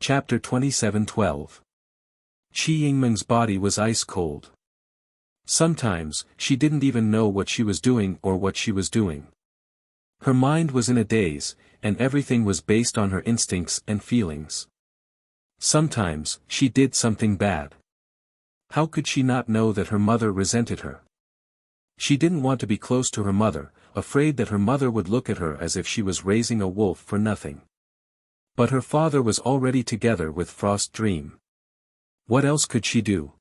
Chapter 27:12. Qi Yingmeng's body was ice cold. Sometimes, she didn't even know what she was doing or what she was doing. Her mind was in a daze, and everything was based on her instincts and feelings. Sometimes, she did something bad. How could she not know that her mother resented her? She didn't want to be close to her mother, afraid that her mother would look at her as if she was raising a wolf for nothing. But her father was already together with Frost Dream. What else could she do?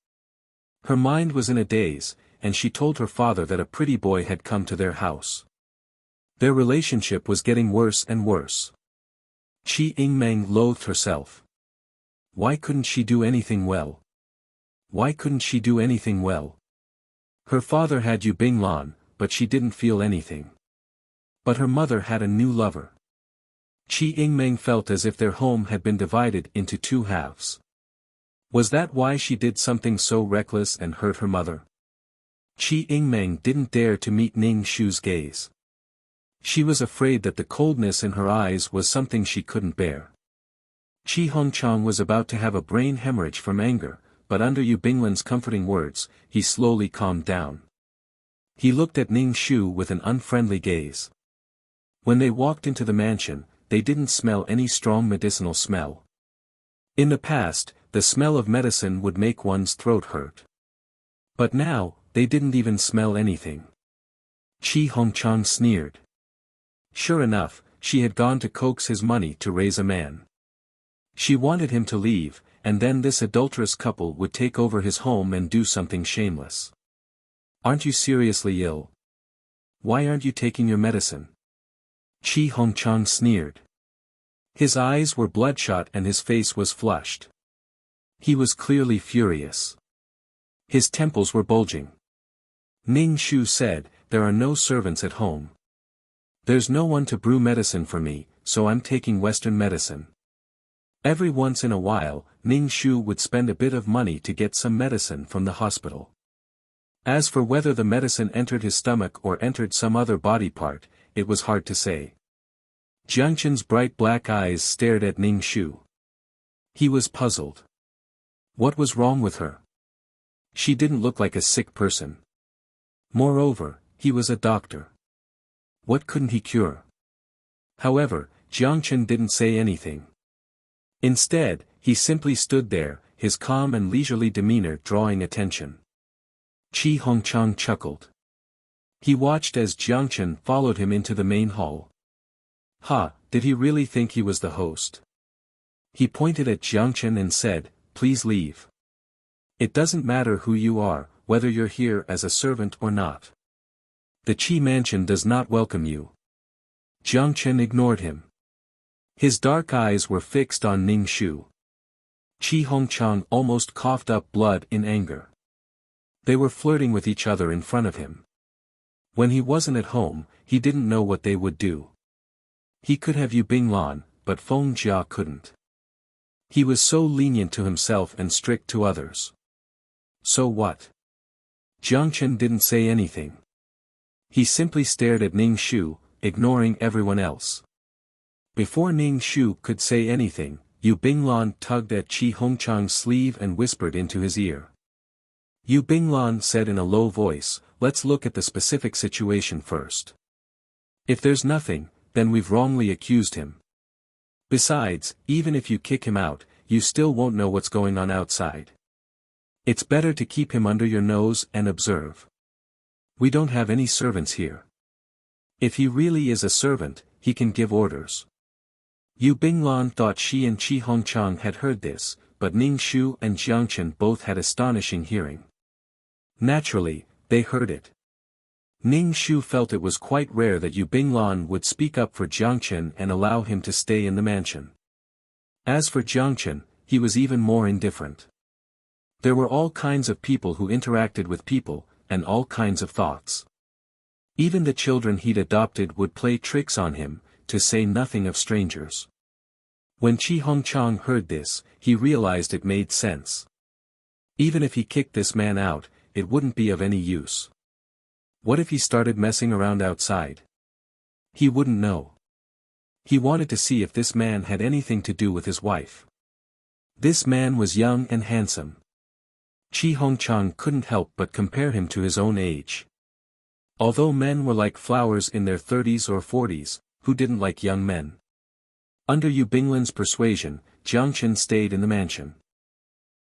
Her mind was in a daze, and she told her father that a pretty boy had come to their house. Their relationship was getting worse and worse. Qi Yingmeng loathed herself. Why couldn't she do anything well? Why couldn't she do anything well? Her father had Yu Binglan, but she didn't feel anything. But her mother had a new lover. Qi Yingmeng felt as if their home had been divided into two halves. Was that why she did something so reckless and hurt her mother? Qi Yingmeng didn't dare to meet Ning Shu's gaze. She was afraid that the coldness in her eyes was something she couldn't bear. Qi Hongchang was about to have a brain hemorrhage from anger, but under Yu Binglan's comforting words, he slowly calmed down. He looked at Ning Shu with an unfriendly gaze. When they walked into the mansion, they didn't smell any strong medicinal smell. In the past, the smell of medicine would make one's throat hurt. But now, they didn't even smell anything. Qi Hongchang sneered. Sure enough, she had gone to coax his money to raise a man. She wanted him to leave, and then this adulterous couple would take over his home and do something shameless. Aren't you seriously ill? Why aren't you taking your medicine? Qi Hongchang sneered. His eyes were bloodshot and his face was flushed. He was clearly furious. His temples were bulging. Ning Shu said, "There are no servants at home. There's no one to brew medicine for me, so I'm taking Western medicine." Every once in a while, Ning Shu would spend a bit of money to get some medicine from the hospital. As for whether the medicine entered his stomach or entered some other body part, it was hard to say. Jiangchen's bright black eyes stared at Ning Shu. He was puzzled. What was wrong with her? She didn't look like a sick person. Moreover, he was a doctor. What couldn't he cure? However, Jiangchen didn't say anything. Instead, he simply stood there, his calm and leisurely demeanor drawing attention. Qi Hongchang chuckled. He watched as Jiangchen followed him into the main hall. Did he really think he was the host? He pointed at Jiangchen and said, "Please leave. It doesn't matter who you are, whether you're here as a servant or not. The Qi mansion does not welcome you." Jiangchen ignored him. His dark eyes were fixed on Ning Shu. Qi Hongchang almost coughed up blood in anger. They were flirting with each other in front of him. When he wasn't at home, he didn't know what they would do. He could have Yu Binglan, but Feng Jia couldn't. He was so lenient to himself and strict to others. So what? Jiangchen didn't say anything. He simply stared at Ning Shu, ignoring everyone else. Before Ning Shu could say anything, Yu Binglan tugged at Qi Hongchang's sleeve and whispered into his ear. Yu Binglan said in a low voice, "Let's look at the specific situation first. If there's nothing, then we've wrongly accused him. Besides, even if you kick him out, you still won't know what's going on outside. It's better to keep him under your nose and observe. We don't have any servants here. If he really is a servant, he can give orders." Yu Binglan thought she and Qi Hongchang had heard this, but Ning Shu and Jiangchen both had astonishing hearing. Naturally, they heard it. Ning Shu felt it was quite rare that Yu Binglan would speak up for Jiangchen and allow him to stay in the mansion. As for Jiangchen, he was even more indifferent. There were all kinds of people who interacted with people, and all kinds of thoughts. Even the children he'd adopted would play tricks on him, to say nothing of strangers. When Qi Hongchang heard this, he realized it made sense. Even if he kicked this man out, it wouldn't be of any use. What if he started messing around outside? He wouldn't know. He wanted to see if this man had anything to do with his wife. This man was young and handsome. Chi Hongchang couldn't help but compare him to his own age. Although men were like flowers in their 30s or 40s, who didn't like young men? Under Yu Binglan's persuasion, Jiangchen stayed in the mansion.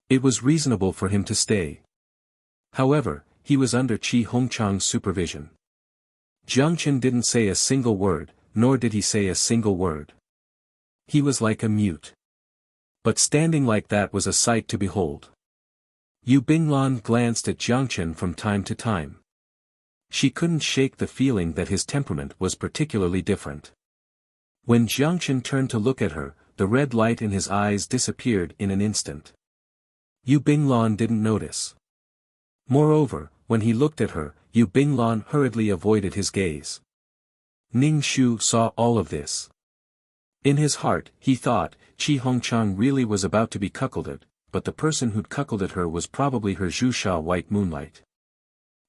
It was reasonable for him to stay. However, he was under Chi Hongchang's supervision. Jiangchen didn't say a single word, nor did he say a single word. He was like a mute. But standing like that was a sight to behold. Yu Binglan glanced at Jiangchen from time to time. She couldn't shake the feeling that his temperament was particularly different. When Jiangchen turned to look at her, the red light in his eyes disappeared in an instant. Yu Binglan didn't notice. Moreover, when he looked at her, Yu Binglan hurriedly avoided his gaze. Ning Shu saw all of this. In his heart, he thought, Chi Hongchang really was about to be cuckolded, but the person who'd cuckolded her was probably her Zhusha White Moonlight.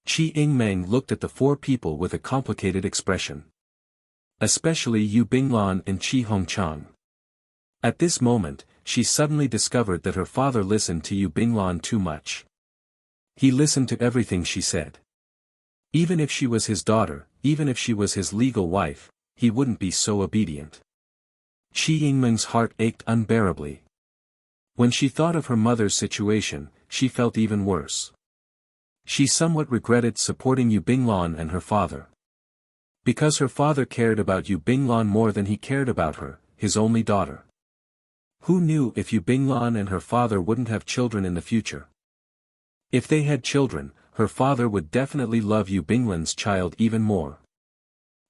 Qi Yingmeng looked at the four people with a complicated expression. Especially Yu Binglan and Chi Hongchang. At this moment, she suddenly discovered that her father listened to Yu Binglan too much. He listened to everything she said. Even if she was his daughter, even if she was his legal wife, he wouldn't be so obedient. Qi Yingmeng's heart ached unbearably. When she thought of her mother's situation, she felt even worse. She somewhat regretted supporting Yu Binglan and her father. Because her father cared about Yu Binglan more than he cared about her, his only daughter. Who knew if Yu Binglan and her father wouldn't have children in the future? If they had children, her father would definitely love Yu Binglan's child even more.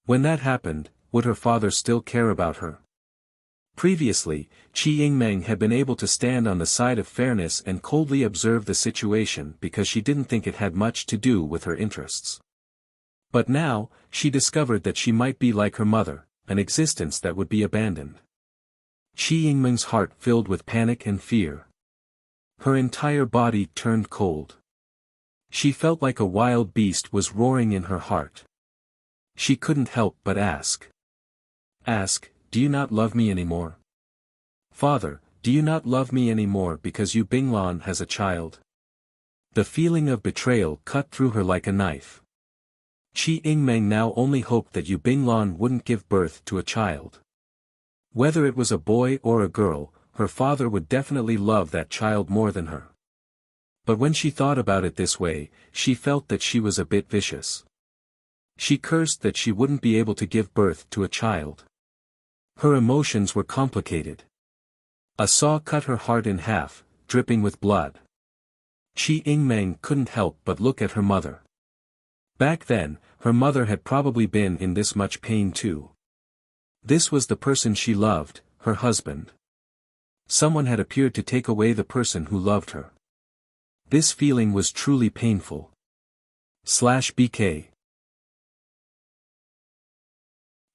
When that happened, would her father still care about her? Previously, Qi Yingmeng had been able to stand on the side of fairness and coldly observe the situation because she didn't think it had much to do with her interests. But now, she discovered that she might be like her mother, an existence that would be abandoned. Qi Yingmeng's heart filled with panic and fear. Her entire body turned cold. She felt like a wild beast was roaring in her heart. She couldn't help but ask. Ask, do you not love me anymore? Father, do you not love me anymore because Yu Binglan has a child? The feeling of betrayal cut through her like a knife. Qi Yingmeng now only hoped that Yu Binglan wouldn't give birth to a child. Whether it was a boy or a girl, her father would definitely love that child more than her. But when she thought about it this way, she felt that she was a bit vicious. She cursed that she wouldn't be able to give birth to a child. Her emotions were complicated. A saw cut her heart in half, dripping with blood. Qi Yingmeng couldn't help but look at her mother. Back then, her mother had probably been in this much pain too. This was the person she loved, her husband. Someone had appeared to take away the person who loved her. This feeling was truly painful. /BK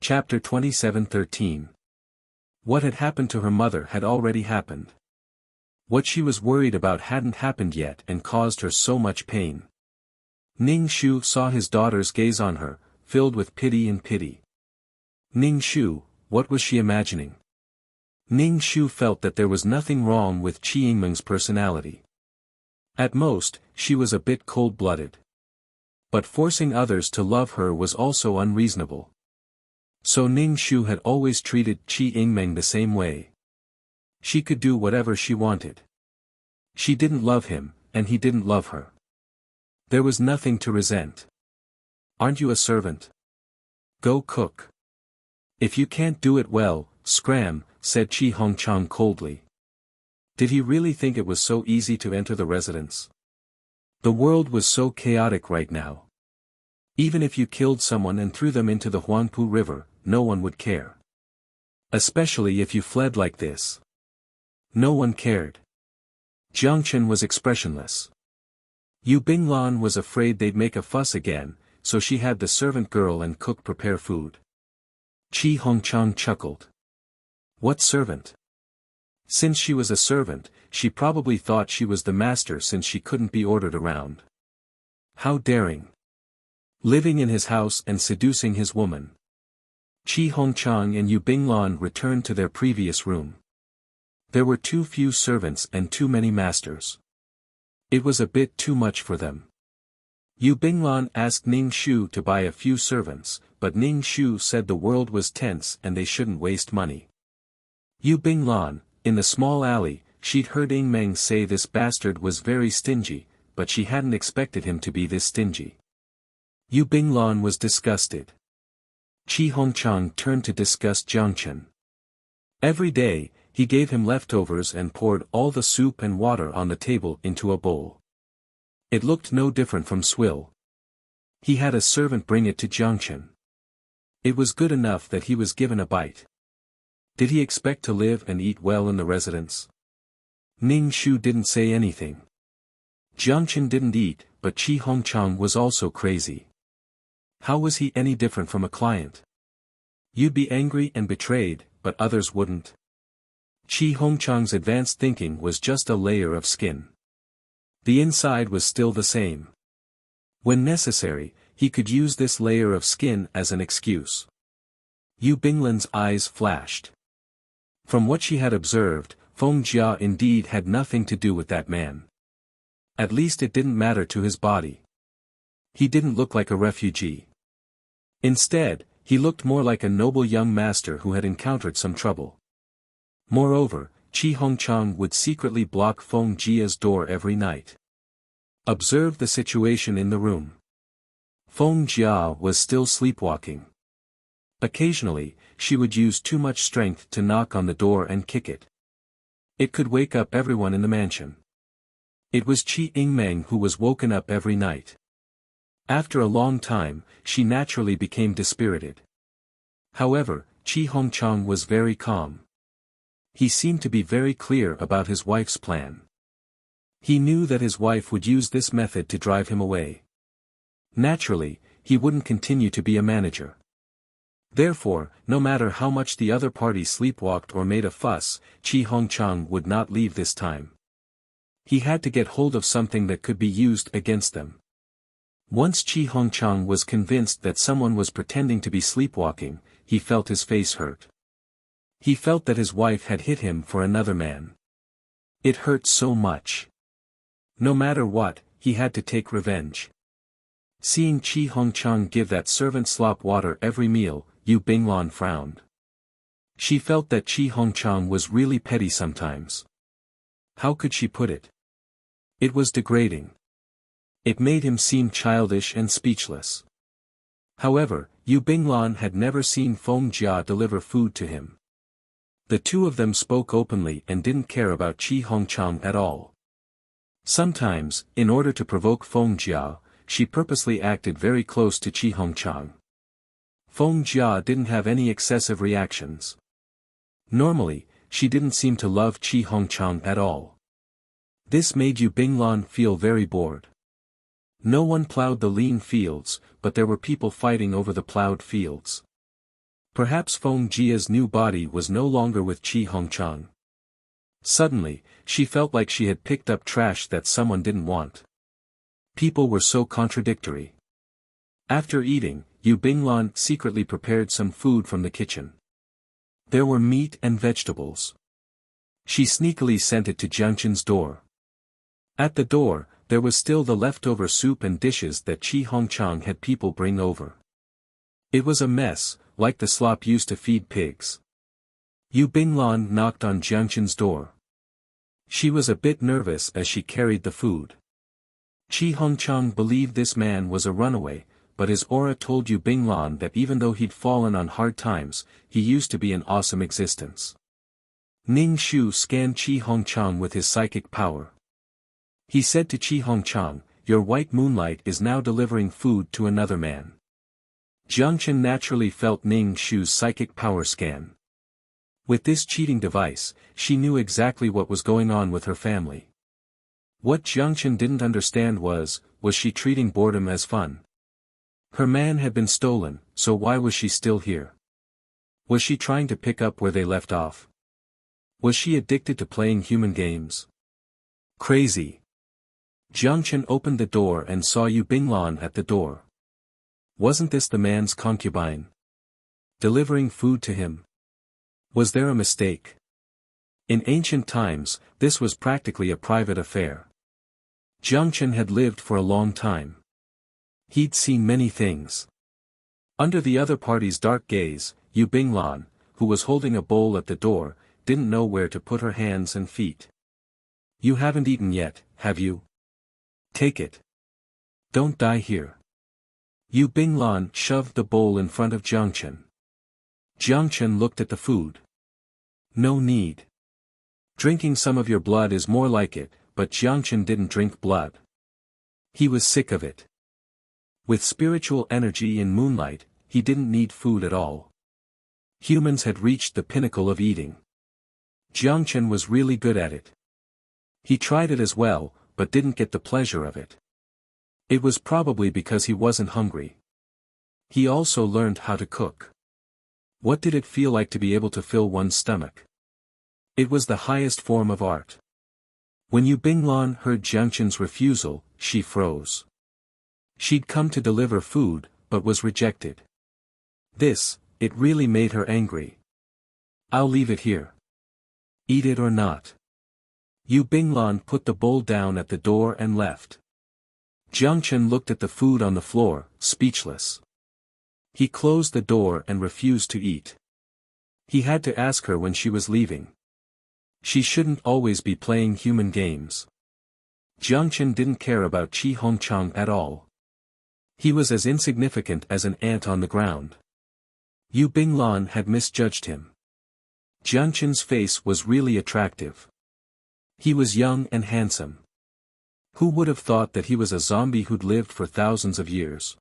Chapter 27:13. What had happened to her mother had already happened. What she was worried about hadn't happened yet and caused her so much pain. Ning Shu saw his daughter's gaze on her, filled with pity and pity. Ning Shu, what was she imagining? Ning Shu felt that there was nothing wrong with Qi Yingmeng's personality. At most, she was a bit cold-blooded. But forcing others to love her was also unreasonable. So Ning Shu had always treated Qi Yingmeng the same way. She could do whatever she wanted. She didn't love him, and he didn't love her. There was nothing to resent. Aren't you a servant? Go cook. If you can't do it well, scram, said Chi Hongchang coldly. Did he really think it was so easy to enter the residence? The world was so chaotic right now. Even if you killed someone and threw them into the Huangpu River, no one would care. Especially if you fled like this. No one cared. Jiangchen was expressionless. Yu Binglan was afraid they'd make a fuss again, so she had the servant girl and cook prepare food. Chi Hongchang chuckled. What servant? Since she was a servant, she probably thought she was the master since she couldn't be ordered around. How daring. Living in his house and seducing his woman. Chi Hongchang and Yu Binglan returned to their previous room. There were too few servants and too many masters. It was a bit too much for them. Yu Binglan asked Ning Shu to buy a few servants, but Ning Shu said the world was tense and they shouldn't waste money. Yu Binglan, in the small alley, she'd heard Ing Meng say this bastard was very stingy, but she hadn't expected him to be this stingy. Yu Binglan was disgusted. Qi Hongchang turned to disgust Jiangchen. Every day, he gave him leftovers and poured all the soup and water on the table into a bowl. It looked no different from swill. He had a servant bring it to Jiangchen. It was good enough that he was given a bite. Did he expect to live and eat well in the residence? Ning Shu didn't say anything. Jiangchen didn't eat, but Qi Hongchang was also crazy. How was he any different from a client? You'd be angry and betrayed, but others wouldn't. Qi Hongchang's advanced thinking was just a layer of skin. The inside was still the same. When necessary, he could use this layer of skin as an excuse. Yu Binglan's eyes flashed. From what she had observed, Feng Jia indeed had nothing to do with that man. At least it didn't matter to his body. He didn't look like a refugee. Instead, he looked more like a noble young master who had encountered some trouble. Moreover, Qi Hongchang would secretly block Feng Jia's door every night. Observe the situation in the room. Feng Jia was still sleepwalking. Occasionally, she would use too much strength to knock on the door and kick it. It could wake up everyone in the mansion. It was Qi Ingmeng who was woken up every night. After a long time, she naturally became dispirited. However, Qi Hongchang was very calm. He seemed to be very clear about his wife's plan. He knew that his wife would use this method to drive him away. Naturally, he wouldn't continue to be a manager. Therefore, no matter how much the other party sleepwalked or made a fuss, Qi Hongchang would not leave this time. He had to get hold of something that could be used against them. Once Qi Hongchang was convinced that someone was pretending to be sleepwalking, he felt his face hurt. He felt that his wife had hit him for another man. It hurt so much. No matter what, he had to take revenge. Seeing Qi Hongchang give that servant slop water every meal, Yu Binglan frowned. She felt that Qi Hongchang was really petty sometimes. How could she put it? It was degrading. It made him seem childish and speechless. However, Yu Binglan had never seen Feng Jia deliver food to him. The two of them spoke openly and didn't care about Qi Hongchang at all. Sometimes, in order to provoke Feng Jia, she purposely acted very close to Qi Hongchang. Feng Jia didn't have any excessive reactions. Normally, she didn't seem to love Qi Hongchang at all. This made Yu Binglan feel very bored. No one plowed the lean fields, but there were people fighting over the plowed fields. Perhaps Feng Jia's new body was no longer with Qi Hongchang. Suddenly, she felt like she had picked up trash that someone didn't want. People were so contradictory. After eating, Yu Binglan secretly prepared some food from the kitchen. There were meat and vegetables. She sneakily sent it to Jiangchen's door. At the door, there was still the leftover soup and dishes that Qi Hongchang had people bring over. It was a mess, like the slop used to feed pigs. Yu Binglan knocked on Jiangchen's door. She was a bit nervous as she carried the food. Qi Hongchang believed this man was a runaway, but his aura told Yu Binglan that even though he'd fallen on hard times, he used to be an awesome existence. Ning Shu scanned Qi Hongchang with his psychic power. He said to Qi Hongchang, "Your white moonlight is now delivering food to another man." Jiangchen naturally felt Ning Shu's psychic power scan. With this cheating device, she knew exactly what was going on with her family. What Jiangchen didn't understand was she treating boredom as fun? Her man had been stolen, so why was she still here? Was she trying to pick up where they left off? Was she addicted to playing human games? Crazy. Jiangchen opened the door and saw Yu Binglan at the door. Wasn't this the man's concubine? Delivering food to him? Was there a mistake? In ancient times, this was practically a private affair. Jiang Chen had lived for a long time. He'd seen many things. Under the other party's dark gaze, Yu Binglan, who was holding a bowl at the door, didn't know where to put her hands and feet. "You haven't eaten yet, have you? Take it. Don't die here." Yu Binglan shoved the bowl in front of Jiang Chen. Jiang Chen looked at the food. "No need. Drinking some of your blood is more like it," but Jiang Chen didn't drink blood. He was sick of it. With spiritual energy in moonlight, he didn't need food at all. Humans had reached the pinnacle of eating. Jiang Chen was really good at it. He tried it as well, but didn't get the pleasure of it. It was probably because he wasn't hungry. He also learned how to cook. What did it feel like to be able to fill one's stomach? It was the highest form of art. When Yu Binglan heard Jiang Chen's refusal, she froze. She'd come to deliver food, but was rejected. It really made her angry. "I'll leave it here. Eat it or not." Yu Binglan put the bowl down at the door and left. Jiang Chen looked at the food on the floor, speechless. He closed the door and refused to eat. He had to ask her when she was leaving. She shouldn't always be playing human games. Jiang Chen didn't care about Qi Hongchang at all. He was as insignificant as an ant on the ground. Yu Binglan had misjudged him. Jiang Chen's face was really attractive. He was young and handsome. Who would have thought that he was a zombie who'd lived for thousands of years?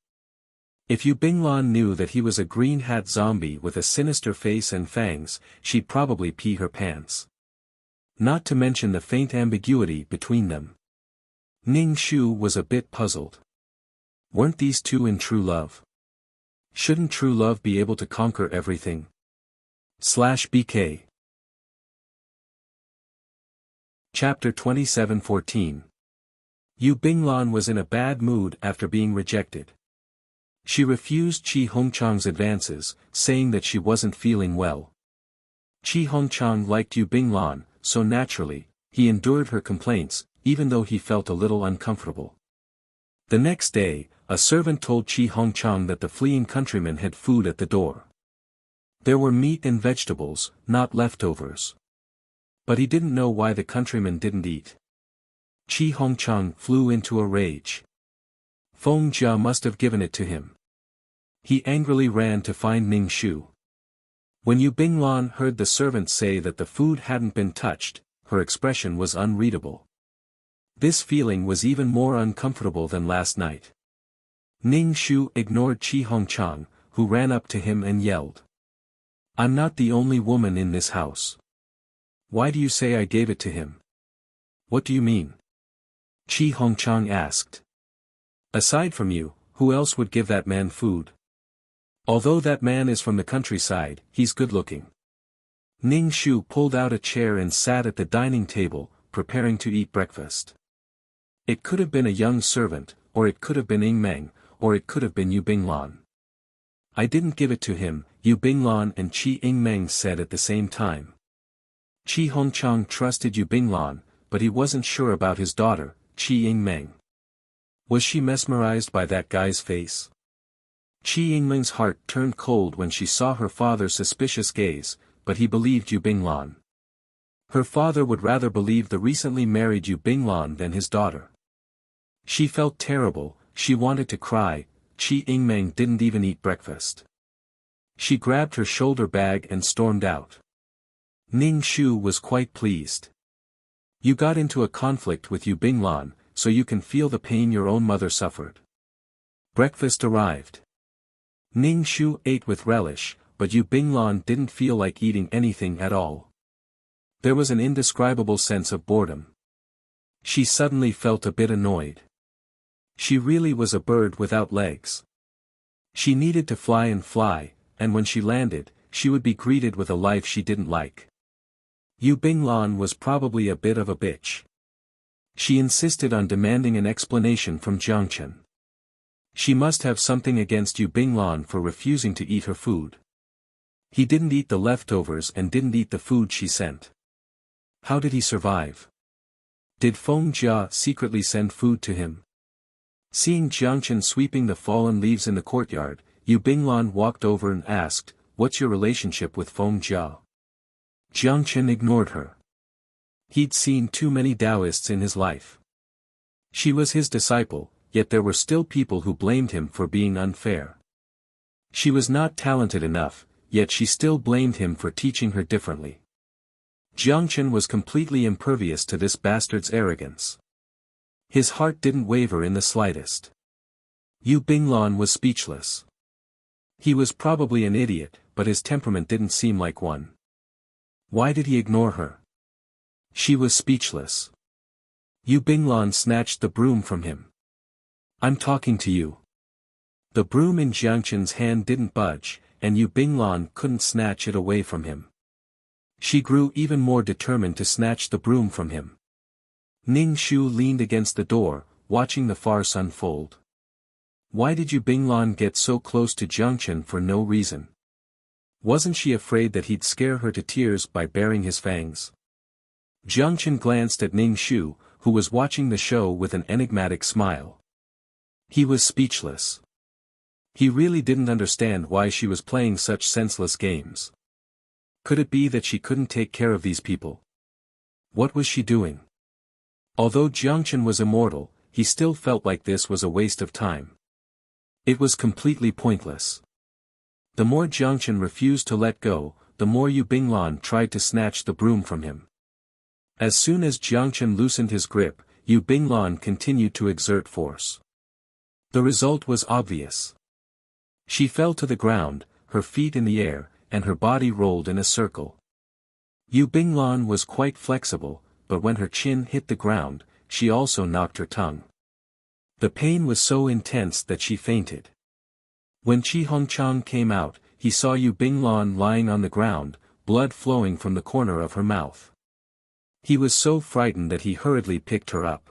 If Yu Binglan knew that he was a green hat zombie with a sinister face and fangs, she'd probably pee her pants. Not to mention the faint ambiguity between them. Ning Shu was a bit puzzled. Weren't these two in true love? Shouldn't true love be able to conquer everything? /BK Chapter 27:14 Yu Binglan was in a bad mood after being rejected. She refused Qi Hongchang's advances, saying that she wasn't feeling well. Qi Hongchang liked Yu Binglan, so naturally, he endured her complaints, even though he felt a little uncomfortable. The next day, a servant told Qi Hongchang that the fleeing countryman had food at the door. There were meat and vegetables, not leftovers. But he didn't know why the countryman didn't eat. Qi Hongchang flew into a rage. Feng Jia must have given it to him. He angrily ran to find Ning Shu. When Yu Binglan heard the servant say that the food hadn't been touched, her expression was unreadable. This feeling was even more uncomfortable than last night. Ning Shu ignored Qi Hongchang, who ran up to him and yelled. "I'm not the only woman in this house. Why do you say I gave it to him? What do you mean?" Qi Hongchang asked. "Aside from you, who else would give that man food? Although that man is from the countryside, he's good-looking." Ning Shu pulled out a chair and sat at the dining table, preparing to eat breakfast. It could have been a young servant, or it could have been Ying Meng, or it could have been Yu Binglan. "I didn't give it to him," Yu Binglan and Qi Yingmeng said at the same time. Qi Hongchang trusted Yu Binglan, but he wasn't sure about his daughter, Qi Yingmeng. Was she mesmerized by that guy's face? Qi Yingmeng's heart turned cold when she saw her father's suspicious gaze, but he believed Yu Binglan. Her father would rather believe the recently married Yu Binglan than his daughter. She felt terrible, she wanted to cry. Qi Yingmeng didn't even eat breakfast. She grabbed her shoulder bag and stormed out. Ning Shu was quite pleased. "You got into a conflict with Yu Binglan, so you can feel the pain your own mother suffered." Breakfast arrived. Ning Shu ate with relish, but Yu Binglan didn't feel like eating anything at all. There was an indescribable sense of boredom. She suddenly felt a bit annoyed. She really was a bird without legs. She needed to fly, and when she landed, she would be greeted with a life she didn't like. Yu Binglan was probably a bit of a bitch. She insisted on demanding an explanation from Jiang Chen. She must have something against Yu Binglan for refusing to eat her food. He didn't eat the leftovers and didn't eat the food she sent. How did he survive? Did Feng Jia secretly send food to him? Seeing Jiangchen sweeping the fallen leaves in the courtyard, Yu Binglan walked over and asked, "What's your relationship with Feng Jia?" Jiangchen ignored her. He'd seen too many Taoists in his life. She was his disciple, yet there were still people who blamed him for being unfair. She was not talented enough, yet she still blamed him for teaching her differently. Jiangchen was completely impervious to this bastard's arrogance. His heart didn't waver in the slightest. Yu Binglan was speechless. He was probably an idiot, but his temperament didn't seem like one. Why did he ignore her? She was speechless. Yu Binglan snatched the broom from him. "I'm talking to you." The broom in Jiangchen's hand didn't budge, and Yu Binglan couldn't snatch it away from him. She grew even more determined to snatch the broom from him. Ning Shu leaned against the door, watching the farce unfold. Why did Yu Binglan get so close to Jiangchen for no reason? Wasn't she afraid that he'd scare her to tears by baring his fangs? Jiangchen glanced at Ning Shu, who was watching the show with an enigmatic smile. He was speechless. He really didn't understand why she was playing such senseless games. Could it be that she couldn't take care of these people? What was she doing? Although Jiangchen was immortal, he still felt like this was a waste of time. It was completely pointless. The more Jiangchen refused to let go, the more Yu Binglan tried to snatch the broom from him. As soon as Jiangchen loosened his grip, Yu Binglan continued to exert force. The result was obvious. She fell to the ground, her feet in the air, and her body rolled in a circle. Yu Binglan was quite flexible, but when her chin hit the ground, she also knocked her tongue. The pain was so intense that she fainted. When Qi Hongchang came out, he saw Yu Binglan lying on the ground, blood flowing from the corner of her mouth. He was so frightened that he hurriedly picked her up.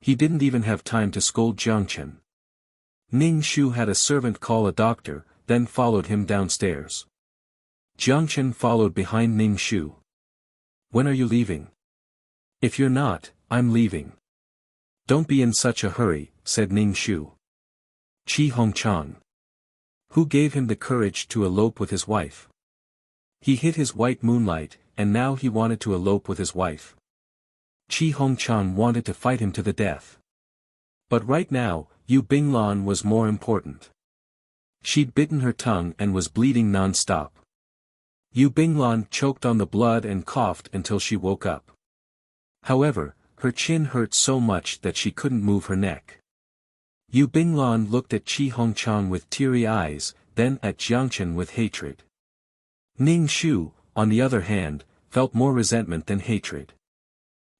He didn't even have time to scold Jiangchen. Ning Shu had a servant call a doctor, then followed him downstairs. Jiangchen followed behind Ning Shu. "When are you leaving?" "If you're not, I'm leaving." "Don't be in such a hurry," said Ning Shu. Qi Hongchang. Who gave him the courage to elope with his wife? He hit his white moonlight, and now he wanted to elope with his wife. Qi Hongchang wanted to fight him to the death. But right now, Yu Binglan was more important. She'd bitten her tongue and was bleeding non-stop. Yu Binglan choked on the blood and coughed until she woke up. However, her chin hurt so much that she couldn't move her neck. Yu Binglan looked at Qi Hongchang with teary eyes, then at Jiangchen with hatred. Ning Shu, on the other hand, felt more resentment than hatred.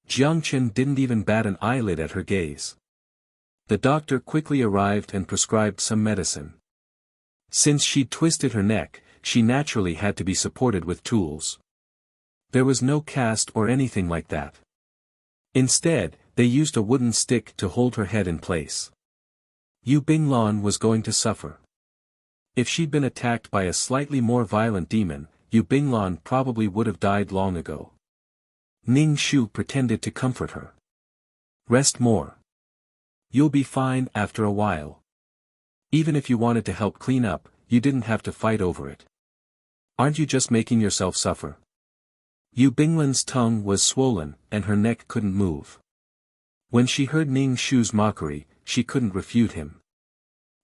Jiangchen didn't even bat an eyelid at her gaze. The doctor quickly arrived and prescribed some medicine. Since she'd twisted her neck, she naturally had to be supported with tools. There was no cast or anything like that. Instead, they used a wooden stick to hold her head in place. Yu Binglan was going to suffer. If she'd been attacked by a slightly more violent demon, Yu Binglan probably would have died long ago. Ning Shu pretended to comfort her. "Rest more. You'll be fine after a while. Even if you wanted to help clean up, you didn't have to fight over it. Aren't you just making yourself suffer?" Yu Binglan's tongue was swollen, and her neck couldn't move. When she heard Ning Shu's mockery, she couldn't refute him.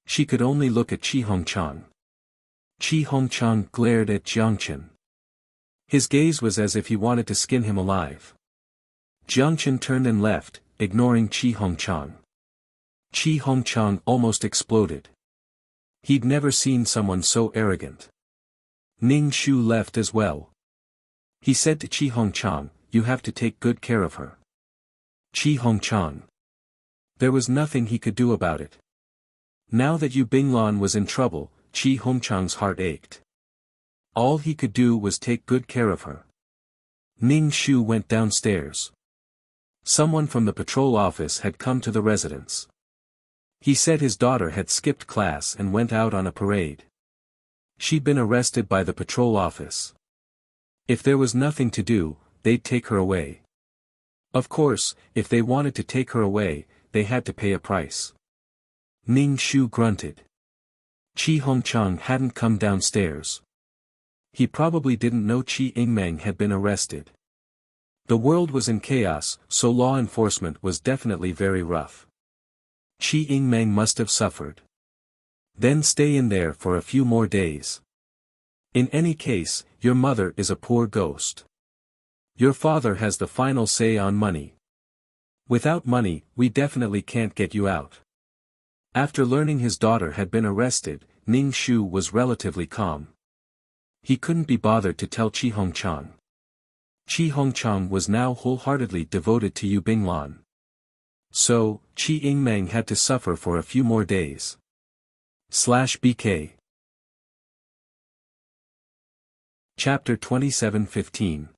She could only look at Qi Hongchang. Qi Hongchang glared at Jiangchen. His gaze was as if he wanted to skin him alive. Jiangchen turned and left, ignoring Qi Hongchang. Qi Hongchang almost exploded. He'd never seen someone so arrogant. Ning Shu left as well. He said to Qi Hongchang, "You have to take good care of her." Qi Hongchang. There was nothing he could do about it. Now that Yu Binglan was in trouble, Qi Hongchang's heart ached. All he could do was take good care of her. Ning Shu went downstairs. Someone from the patrol office had come to the residence. He said his daughter had skipped class and went out on a parade. She'd been arrested by the patrol office. If there was nothing to do, they'd take her away. Of course, if they wanted to take her away, they had to pay a price. Ning Shu grunted. Qi Hongchang hadn't come downstairs. He probably didn't know Qi Yingmeng had been arrested. The world was in chaos, so law enforcement was definitely very rough. Qi Yingmeng must have suffered. Then stay in there for a few more days. In any case, your mother is a poor ghost. Your father has the final say on money. Without money, we definitely can't get you out. After learning his daughter had been arrested, Ning Shu was relatively calm. He couldn't be bothered to tell Qi Hongchang. Qi Hongchang was now wholeheartedly devoted to Yu Binglan. So, Qi Yingmeng had to suffer for a few more days. /BK Chapter 27:15.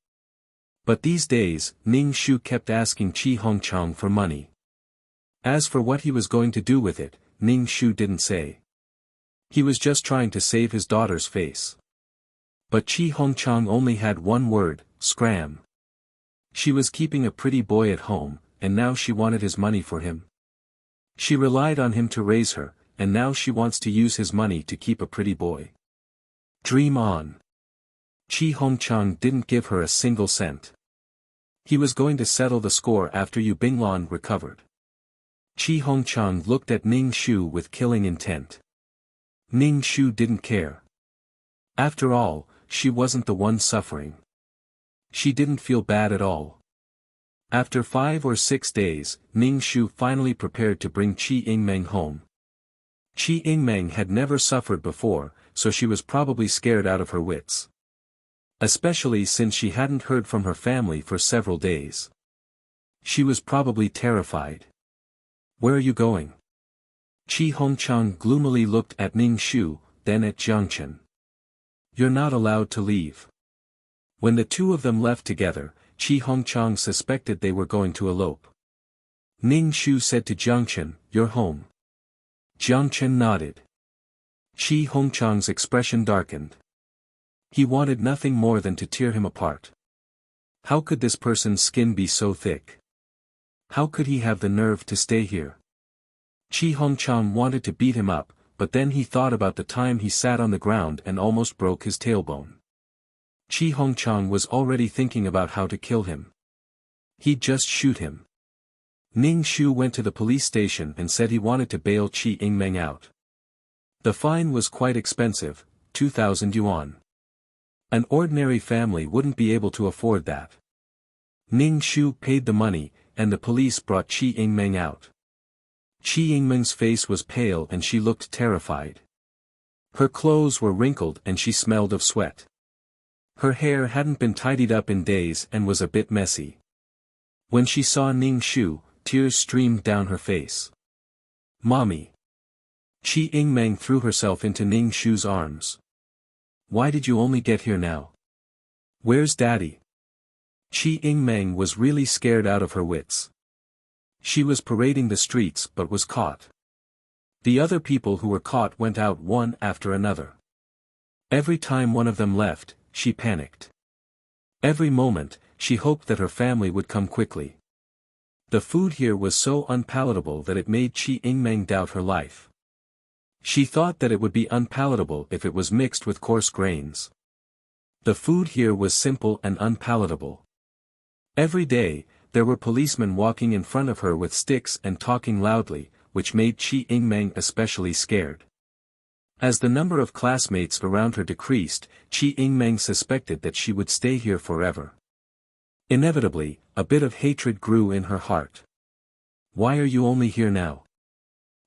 But these days, Ning Shu kept asking Qi Hongchang for money. As for what he was going to do with it, Ning Shu didn't say. He was just trying to save his daughter's face. But Qi Hongchang only had one word: scram. She was keeping a pretty boy at home, and now she wanted his money for him. She relied on him to raise her, and now she wants to use his money to keep a pretty boy. Dream on. Qi Hongchang didn't give her a single cent. He was going to settle the score after Yu Binglan recovered. Qi Hongchang looked at Ning Shu with killing intent. Ning Shu didn't care. After all, she wasn't the one suffering. She didn't feel bad at all. After 5 or 6 days, Ning Shu finally prepared to bring Qi Yingmeng home. Qi Yingmeng had never suffered before, so she was probably scared out of her wits. Especially since she hadn't heard from her family for several days. She was probably terrified. Where are you going? Qi Hongchang gloomily looked at Ning Shu, then at Jiang Chen. You're not allowed to leave. When the two of them left together, Qi Hongchang suspected they were going to elope. Ning Shu said to Jiang Chen, "You're home." Jiang Chen nodded. Qi Hongchang's expression darkened. He wanted nothing more than to tear him apart. How could this person's skin be so thick? How could he have the nerve to stay here? Qi Hongchang wanted to beat him up, but then he thought about the time he sat on the ground and almost broke his tailbone. Qi Hongchang was already thinking about how to kill him. He'd just shoot him. Ning Shu went to the police station and said he wanted to bail Qi Yingmeng out. The fine was quite expensive, 2,000 yuan. An ordinary family wouldn't be able to afford that. Ning Shu paid the money, and the police brought Qi Yingmeng out. Qi Yingmeng's face was pale and she looked terrified. Her clothes were wrinkled and she smelled of sweat. Her hair hadn't been tidied up in days and was a bit messy. When she saw Ning Shu, tears streamed down her face. "Mommy!" Qi Yingmeng threw herself into Ning Shu's arms. "Why did you only get here now? Where's Daddy?" Qi Yingmeng was really scared out of her wits. She was parading the streets but was caught. The other people who were caught went out one after another. Every time one of them left, she panicked. Every moment, she hoped that her family would come quickly. The food here was so unpalatable that it made Qi Yingmeng doubt her life. She thought that it would be unpalatable if it was mixed with coarse grains. The food here was simple and unpalatable. Every day, there were policemen walking in front of her with sticks and talking loudly, which made Qi Yingmeng especially scared. As the number of classmates around her decreased, Qi Yingmeng suspected that she would stay here forever. Inevitably, a bit of hatred grew in her heart. Why are you only here now?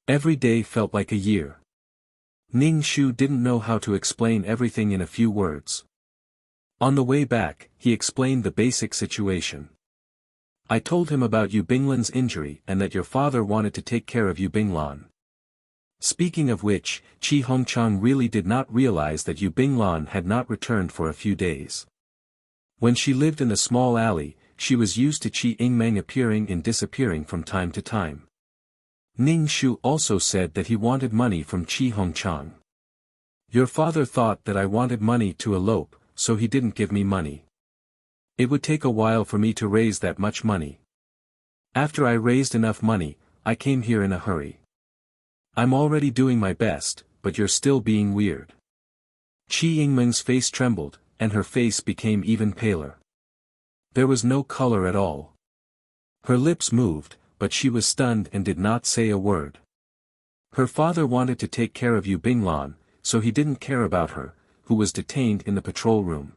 Every day felt like a year. Ning Shu didn't know how to explain everything in a few words. On the way back, he explained the basic situation. I told him about Yu Binglan's injury and that your father wanted to take care of Yu Binglan. Speaking of which, Qi Hongchang really did not realize that Yu Binglan had not returned for a few days. When she lived in the small alley, she was used to Qi Yingmeng appearing and disappearing from time to time. Ning Shu also said that he wanted money from Qi Hongchang. Your father thought that I wanted money to elope, so he didn't give me money. It would take a while for me to raise that much money. After I raised enough money, I came here in a hurry. I'm already doing my best, but you're still being weird. Qi Yingmeng's face trembled, and her face became even paler. There was no color at all. Her lips moved, but she was stunned and did not say a word. Her father wanted to take care of Yu Binglan, so he didn't care about her, who was detained in the patrol room.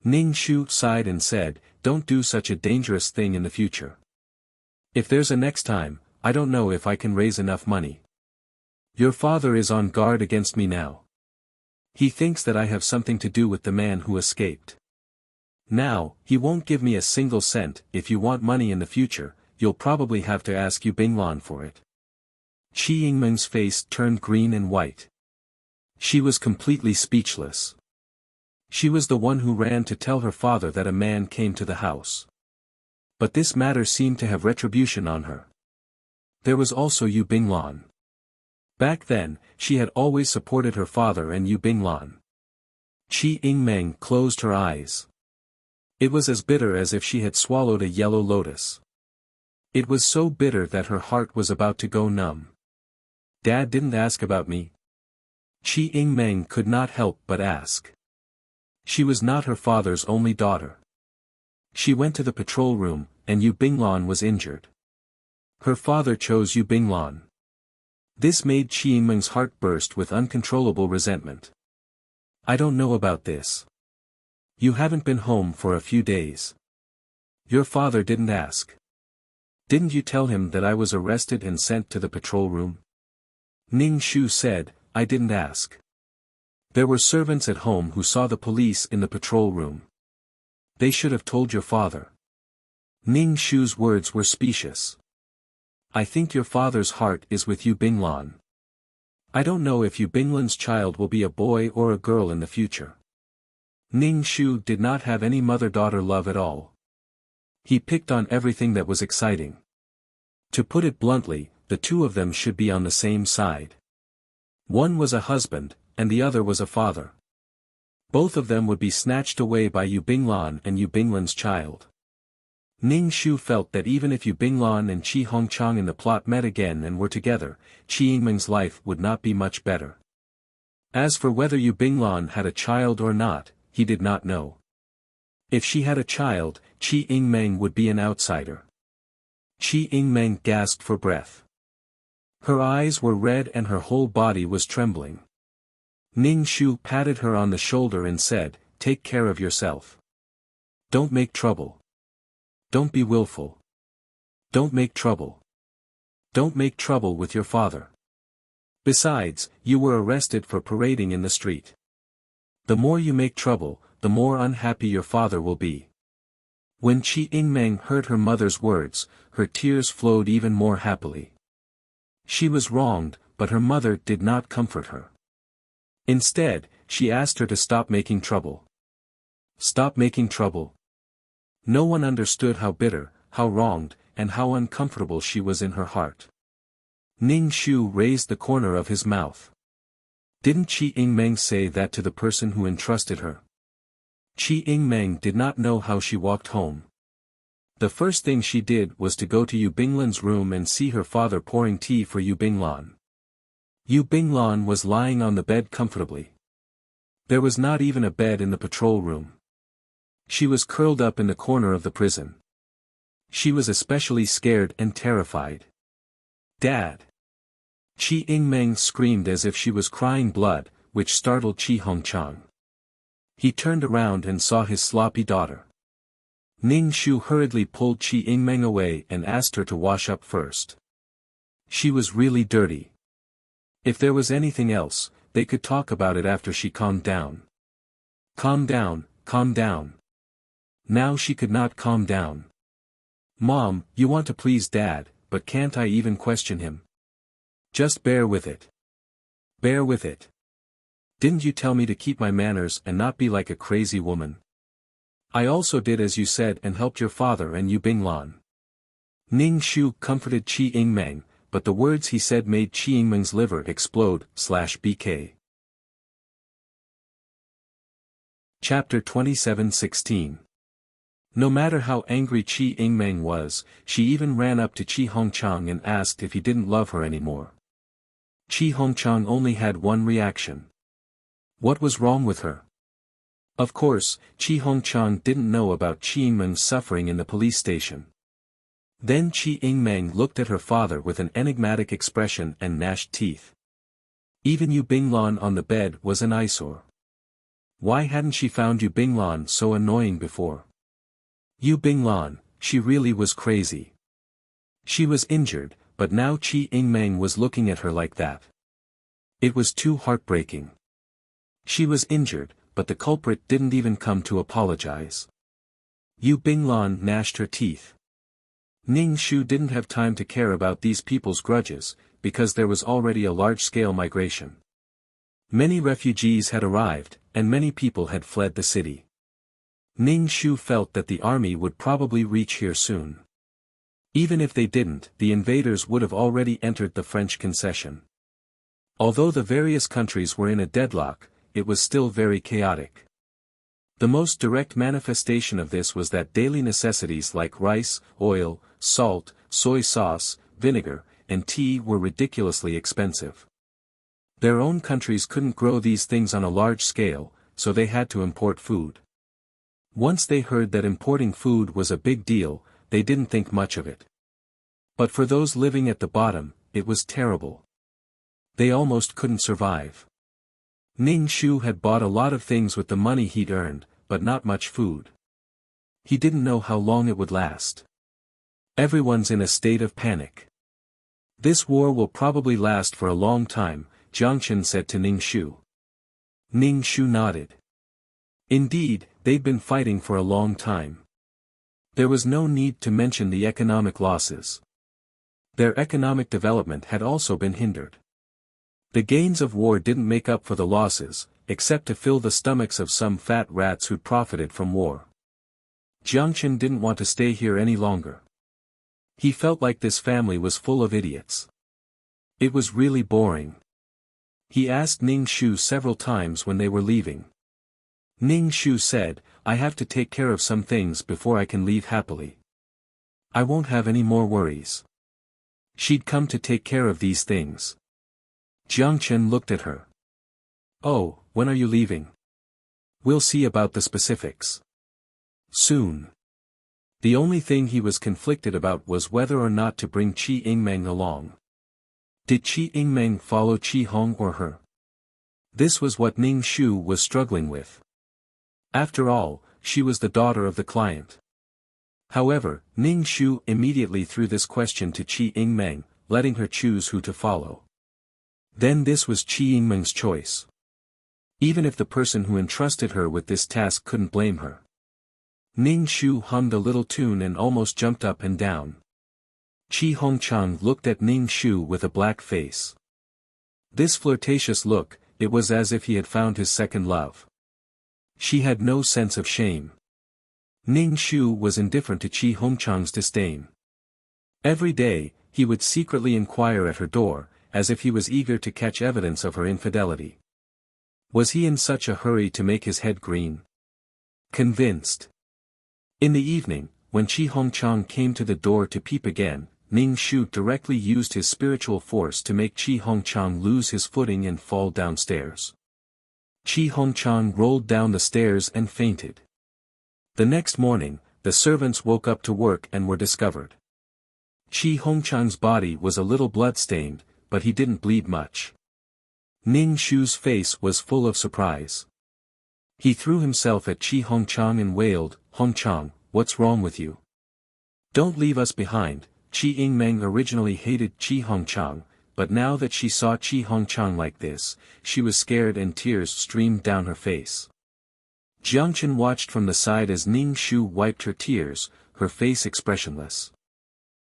Ning Shu sighed and said, "Don't do such a dangerous thing in the future. If there's a next time, I don't know if I can raise enough money. Your father is on guard against me now. He thinks that I have something to do with the man who escaped. Now, he won't give me a single cent. If you want money in the future, you'll probably have to ask Yu Binglan for it." Qi Yingmeng's face turned green and white. She was completely speechless. She was the one who ran to tell her father that a man came to the house. But this matter seemed to have retribution on her. There was also Yu Binglan. Back then, she had always supported her father and Yu Binglan. Qi Yingmeng closed her eyes. It was as bitter as if she had swallowed a yellow lotus. It was so bitter that her heart was about to go numb. "Dad didn't ask about me?" Qi Yingmeng could not help but ask. She was not her father's only daughter. She went to the patrol room, and Yu Binglan was injured. Her father chose Yu Binglan. This made Qi Yingmeng's heart burst with uncontrollable resentment. "I don't know about this. You haven't been home for a few days. Your father didn't ask. Didn't you tell him that I was arrested and sent to the patrol room?" Ning Shu said, "I didn't ask. There were servants at home who saw the police in the patrol room. They should have told your father." Ning Shu's words were specious. "I think your father's heart is with Yu Binglan. I don't know if Yu Binglan's child will be a boy or a girl in the future." Ning Shu did not have any mother-daughter love at all. He picked on everything that was exciting. To put it bluntly, the two of them should be on the same side. One was a husband, and the other was a father. Both of them would be snatched away by Yu Binglan and Yu Binglan's child. Ning Shu felt that even if Yu Binglan and Qi Hongchang in the plot met again and were together, Qi Yingmeng's life would not be much better. As for whether Yu Binglan had a child or not, he did not know. If she had a child, Qi Yingmeng would be an outsider. Qi Yingmeng gasped for breath. Her eyes were red and her whole body was trembling. Ning Shu patted her on the shoulder and said, "Take care of yourself. Don't make trouble. Don't be willful. Don't make trouble. Don't make trouble with your father. Besides, you were arrested for parading in the street. The more you make trouble, the more unhappy your father will be." When Qi Yingmeng heard her mother's words, her tears flowed even more happily. She was wronged, but her mother did not comfort her. Instead, she asked her to stop making trouble. Stop making trouble. No one understood how bitter, how wronged, and how uncomfortable she was in her heart. Ning Shu raised the corner of his mouth. Didn't Qi Yingmeng say that to the person who entrusted her? Qi Yingmeng did not know how she walked home. The first thing she did was to go to Yu Binglan's room and see her father pouring tea for Yu Binglan. Yu Binglan was lying on the bed comfortably. There was not even a bed in the patrol room. She was curled up in the corner of the prison. She was especially scared and terrified. "Dad!" Qi Yingmeng screamed as if she was crying blood, which startled Qi Hongchang. He turned around and saw his sloppy daughter. Ning Shu hurriedly pulled Qi Yingmeng away and asked her to wash up first. She was really dirty. If there was anything else, they could talk about it after she calmed down. Calm down, calm down. Now she could not calm down. "Mom, you want to please Dad, but can't I even question him? Just bear with it. Bear with it. Didn't you tell me to keep my manners and not be like a crazy woman? I also did as you said and helped your father and Yu Binglan." Ning Shu comforted Qi Yingmeng, but the words he said made Qi Yingmeng's liver explode. /BK. Chapter 27:16 No matter how angry Qi Yingmeng was, she even ran up to Qi Hongchang and asked if he didn't love her anymore. Qi Hongchang only had one reaction. What was wrong with her? Of course, Qi Hongchang didn't know about Qi Yingmeng's suffering in the police station. Then Qi Yingmeng looked at her father with an enigmatic expression and gnashed teeth. Even Yu Binglan on the bed was an eyesore. Why hadn't she found Yu Binglan so annoying before? Yu Binglan, she really was crazy. She was injured, but now Qi Yingmeng was looking at her like that. It was too heartbreaking. She was injured, but the culprit didn't even come to apologize. Yu Binglan gnashed her teeth. Ning Shu didn't have time to care about these people's grudges, because there was already a large-scale migration. Many refugees had arrived, and many people had fled the city. Ning Shu felt that the army would probably reach here soon. Even if they didn't, the invaders would have already entered the French concession. Although the various countries were in a deadlock, it was still very chaotic. The most direct manifestation of this was that daily necessities like rice, oil, salt, soy sauce, vinegar, and tea were ridiculously expensive. Their own countries couldn't grow these things on a large scale, so they had to import food. Once they heard that importing food was a big deal, they didn't think much of it. But for those living at the bottom, it was terrible. They almost couldn't survive. Ning Shu had bought a lot of things with the money he'd earned, but not much food. He didn't know how long it would last. Everyone's in a state of panic. This war will probably last for a long time, Jiang Chen said to Ning Shu. Ning Shu nodded. Indeed, they'd been fighting for a long time. There was no need to mention the economic losses. Their economic development had also been hindered. The gains of war didn't make up for the losses, except to fill the stomachs of some fat rats who'd profited from war. Jiang Chen didn't want to stay here any longer. He felt like this family was full of idiots. It was really boring. He asked Ning Shu several times when they were leaving. Ning Shu said, "I have to take care of some things before I can leave happily. I won't have any more worries." She'd come to take care of these things. Jiang Chen looked at her. "Oh, when are you leaving?" "We'll see about the specifics. Soon." The only thing he was conflicted about was whether or not to bring Qi Yingmeng along. Did Qi Yingmeng follow Qi Hong or her? This was what Ning Shu was struggling with. After all, she was the daughter of the client. However, Ning Shu immediately threw this question to Qi Yingmeng, letting her choose who to follow. Then this was Qi Yingmeng's choice. Even if the person who entrusted her with this task couldn't blame her. Ning Shu hummed a little tune and almost jumped up and down. Qi Hongchang looked at Ning Shu with a black face. This flirtatious look, it was as if he had found his second love. She had no sense of shame. Ning Shu was indifferent to Qi Hongchang's disdain. Every day, he would secretly inquire at her door, as if he was eager to catch evidence of her infidelity. Was he in such a hurry to make his head green? Convinced. In the evening, when Qi Hongchang came to the door to peep again, Ning Shu directly used his spiritual force to make Qi Hongchang lose his footing and fall downstairs. Qi Hongchang rolled down the stairs and fainted. The next morning, the servants woke up to work and were discovered. Qi Hongchang's body was a little blood-stained, but he didn't bleed much. Ning Shu's face was full of surprise. He threw himself at Qi Hongchang and wailed, "Hongchang, what's wrong with you? Don't leave us behind." Qi Yingmeng originally hated Qi Hongchang, but now that she saw Qi Hongchang like this, she was scared and tears streamed down her face. Jiang Chen watched from the side as Ning Shu wiped her tears, her face expressionless.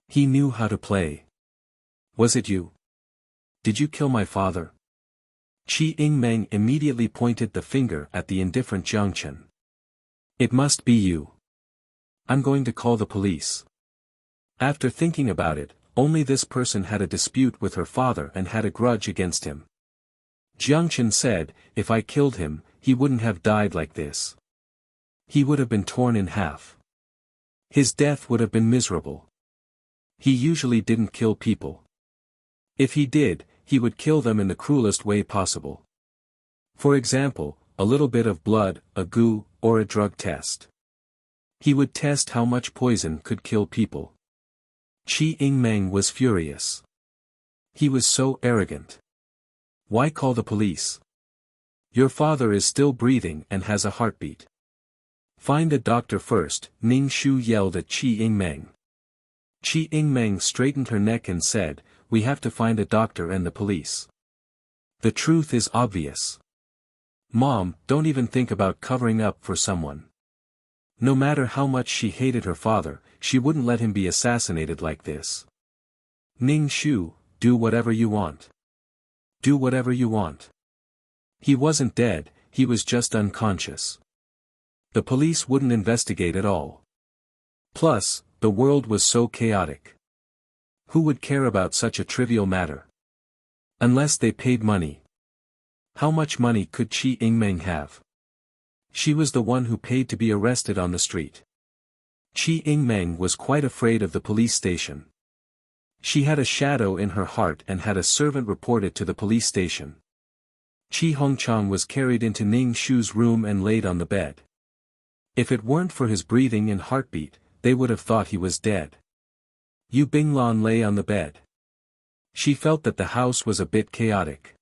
He knew how to play. "Was it you? Did you kill my father?" Qi Yingmeng immediately pointed the finger at the indifferent Jiang Chen. "It must be you. I'm going to call the police." After thinking about it, only this person had a dispute with her father and had a grudge against him. Jiang Chen said, "If I killed him, he wouldn't have died like this. He would have been torn in half." His death would have been miserable. He usually didn't kill people. If he did, he would kill them in the cruelest way possible. For example, a little bit of blood, a goo, or a drug test. He would test how much poison could kill people. Qi Yingmeng was furious. He was so arrogant. Why call the police? Your father is still breathing and has a heartbeat. Find a doctor first, Ning Shu yelled at Qi Yingmeng. Qi Yingmeng straightened her neck and said, we have to find a doctor and the police. The truth is obvious. Mom, don't even think about covering up for someone. No matter how much she hated her father, she wouldn't let him be assassinated like this. Ning Shu, do whatever you want. Do whatever you want. He wasn't dead, he was just unconscious. The police wouldn't investigate at all. Plus, the world was so chaotic. Who would care about such a trivial matter? Unless they paid money. How much money could Qi Yingmeng have? She was the one who paid to be arrested on the street. Qi Yingmeng was quite afraid of the police station. She had a shadow in her heart and had a servant report it to the police station. Qi Hongchang was carried into Ning Shu's room and laid on the bed. If it weren't for his breathing and heartbeat, they would have thought he was dead. Yu Binglan lay on the bed. She felt that the house was a bit chaotic.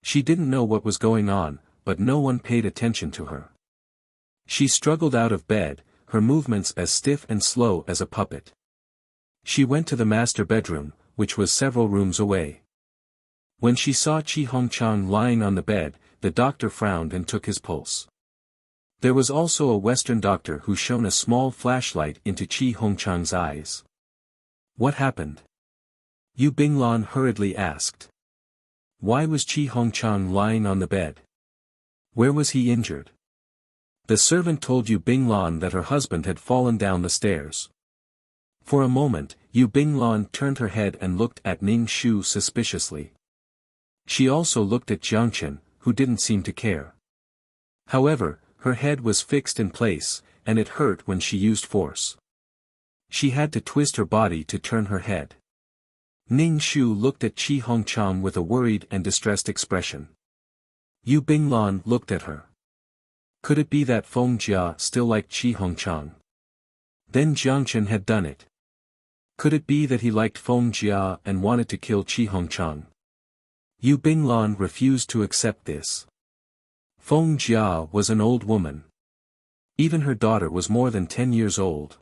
She didn't know what was going on, but no one paid attention to her. She struggled out of bed, her movements as stiff and slow as a puppet. She went to the master bedroom, which was several rooms away. When she saw Qi Hongchang lying on the bed, the doctor frowned and took his pulse. There was also a Western doctor who shone a small flashlight into Qi Hongchang's eyes. What happened? Yu Binglan hurriedly asked. Why was Qi Hongchang lying on the bed? Where was he injured? The servant told Yu Binglan that her husband had fallen down the stairs. For a moment, Yu Binglan turned her head and looked at Ning Shu suspiciously. She also looked at Jiangchen, who didn't seem to care. However, her head was fixed in place, and it hurt when she used force. She had to twist her body to turn her head. Ning Shu looked at Qi Hongchang with a worried and distressed expression. Yu Binglan looked at her. Could it be that Feng Jia still liked Qi Hongchang? Then Jiangchen had done it. Could it be that he liked Feng Jia and wanted to kill Qi Hongchang? Yu Binglan refused to accept this. Feng Jia was an old woman. Even her daughter was more than 10 years old.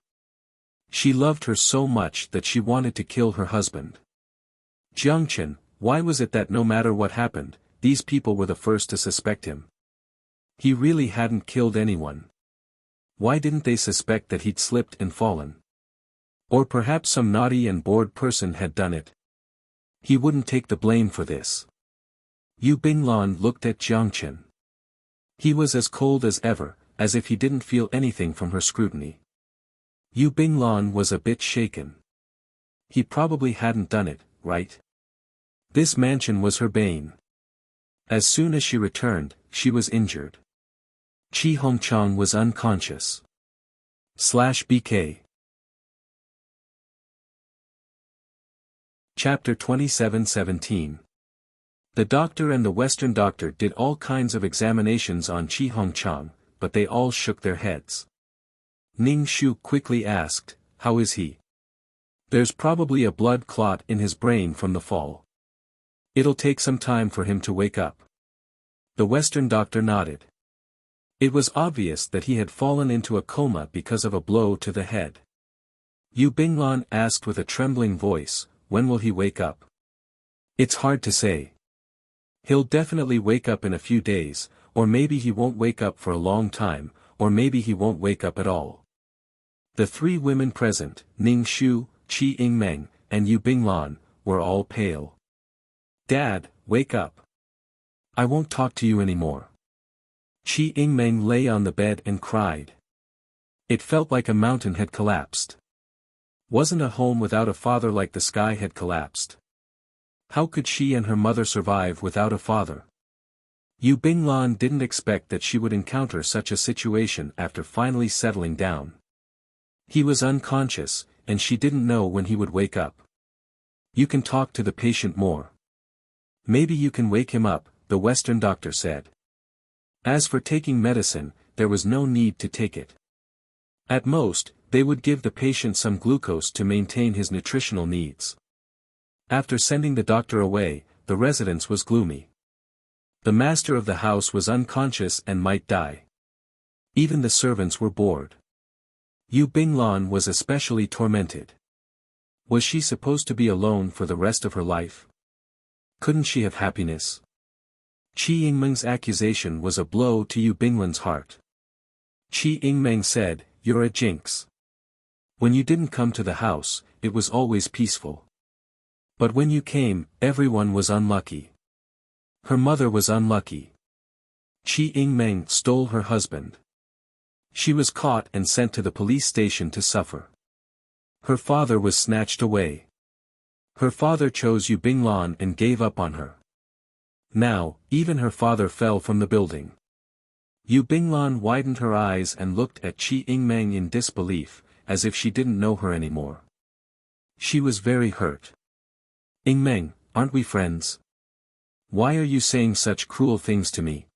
She loved her so much that she wanted to kill her husband. Jiangchen, why was it that no matter what happened, these people were the first to suspect him? He really hadn't killed anyone. Why didn't they suspect that he'd slipped and fallen? Or perhaps some naughty and bored person had done it. He wouldn't take the blame for this. Yu Binglan looked at Jiangchen. He was as cold as ever, as if he didn't feel anything from her scrutiny. Yu Binglan was a bit shaken. He probably hadn't done it, right? This mansion was her bane. As soon as she returned, she was injured. Qi Hongchang was unconscious. /BK Chapter 27:17. The doctor and the Western doctor did all kinds of examinations on Qi Hongchang, but they all shook their heads. Ning Shu quickly asked, how is he? There's probably a blood clot in his brain from the fall. It'll take some time for him to wake up. The Western doctor nodded. It was obvious that he had fallen into a coma because of a blow to the head. Yu Binglan asked with a trembling voice, when will he wake up? It's hard to say. He'll definitely wake up in a few days, or maybe he won't wake up for a long time, or maybe he won't wake up at all. The three women present, Ning Shu, Qi Yingmeng, and Yu Binglan, were all pale. Dad, wake up. I won't talk to you anymore. Qi Yingmeng lay on the bed and cried. It felt like a mountain had collapsed. Wasn't a home without a father like the sky had collapsed? How could she and her mother survive without a father? Yu Binglan didn't expect that she would encounter such a situation after finally settling down. He was unconscious, and she didn't know when he would wake up. You can talk to the patient more. Maybe you can wake him up, the Western doctor said. As for taking medicine, there was no need to take it. At most, they would give the patient some glucose to maintain his nutritional needs. After sending the doctor away, the residence was gloomy. The master of the house was unconscious and might die. Even the servants were bored. Yu Binglan was especially tormented. Was she supposed to be alone for the rest of her life? Couldn't she have happiness? Qi Yingmeng's accusation was a blow to Yu Binglan's heart. Qi Yingmeng said, "You're a jinx. When you didn't come to the house, it was always peaceful. But when you came, everyone was unlucky. Her mother was unlucky. Qi Yingmeng stole her husband. She was caught and sent to the police station to suffer. Her father was snatched away. Her father chose Yu Binglan and gave up on her. Now, even her father fell from the building." Yu Binglan widened her eyes and looked at Qi Yingmeng in disbelief, as if she didn't know her anymore. She was very hurt. "Yingmeng, aren't we friends? Why are you saying such cruel things to me?"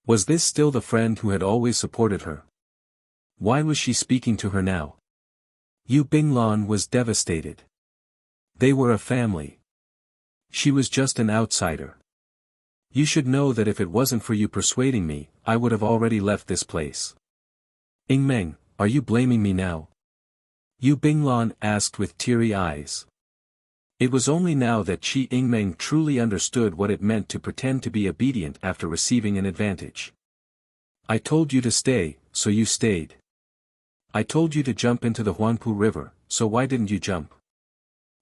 Was this still the friend who had always supported her? Why was she speaking to her now? Yu Binglan was devastated. They were a family. She was just an outsider. "You should know that if it wasn't for you persuading me, I would have already left this place." "Yingmeng, are you blaming me now?" Yu Binglan asked with teary eyes. It was only now that Qi Yingmeng truly understood what it meant to pretend to be obedient after receiving an advantage. "I told you to stay, so you stayed. I told you to jump into the Huangpu River, so why didn't you jump?"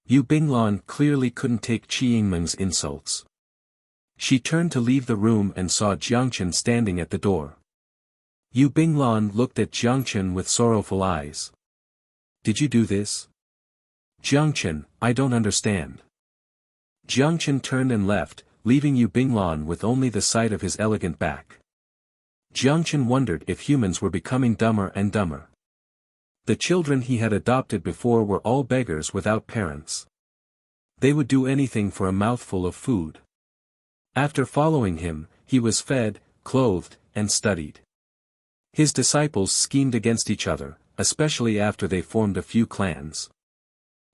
Yu Binglan clearly couldn't take Qi Yingmeng's insults. She turned to leave the room and saw Jiangchen standing at the door. Yu Binglan looked at Jiangchen with sorrowful eyes. "Did you do this?" "Jiangchen, I don't understand." Jiangchen turned and left, leaving Yu Binglan with only the sight of his elegant back. Jiangchen wondered if humans were becoming dumber and dumber. The children he had adopted before were all beggars without parents. They would do anything for a mouthful of food. After following him, he was fed, clothed, and studied. His disciples schemed against each other, especially after they formed a few clans.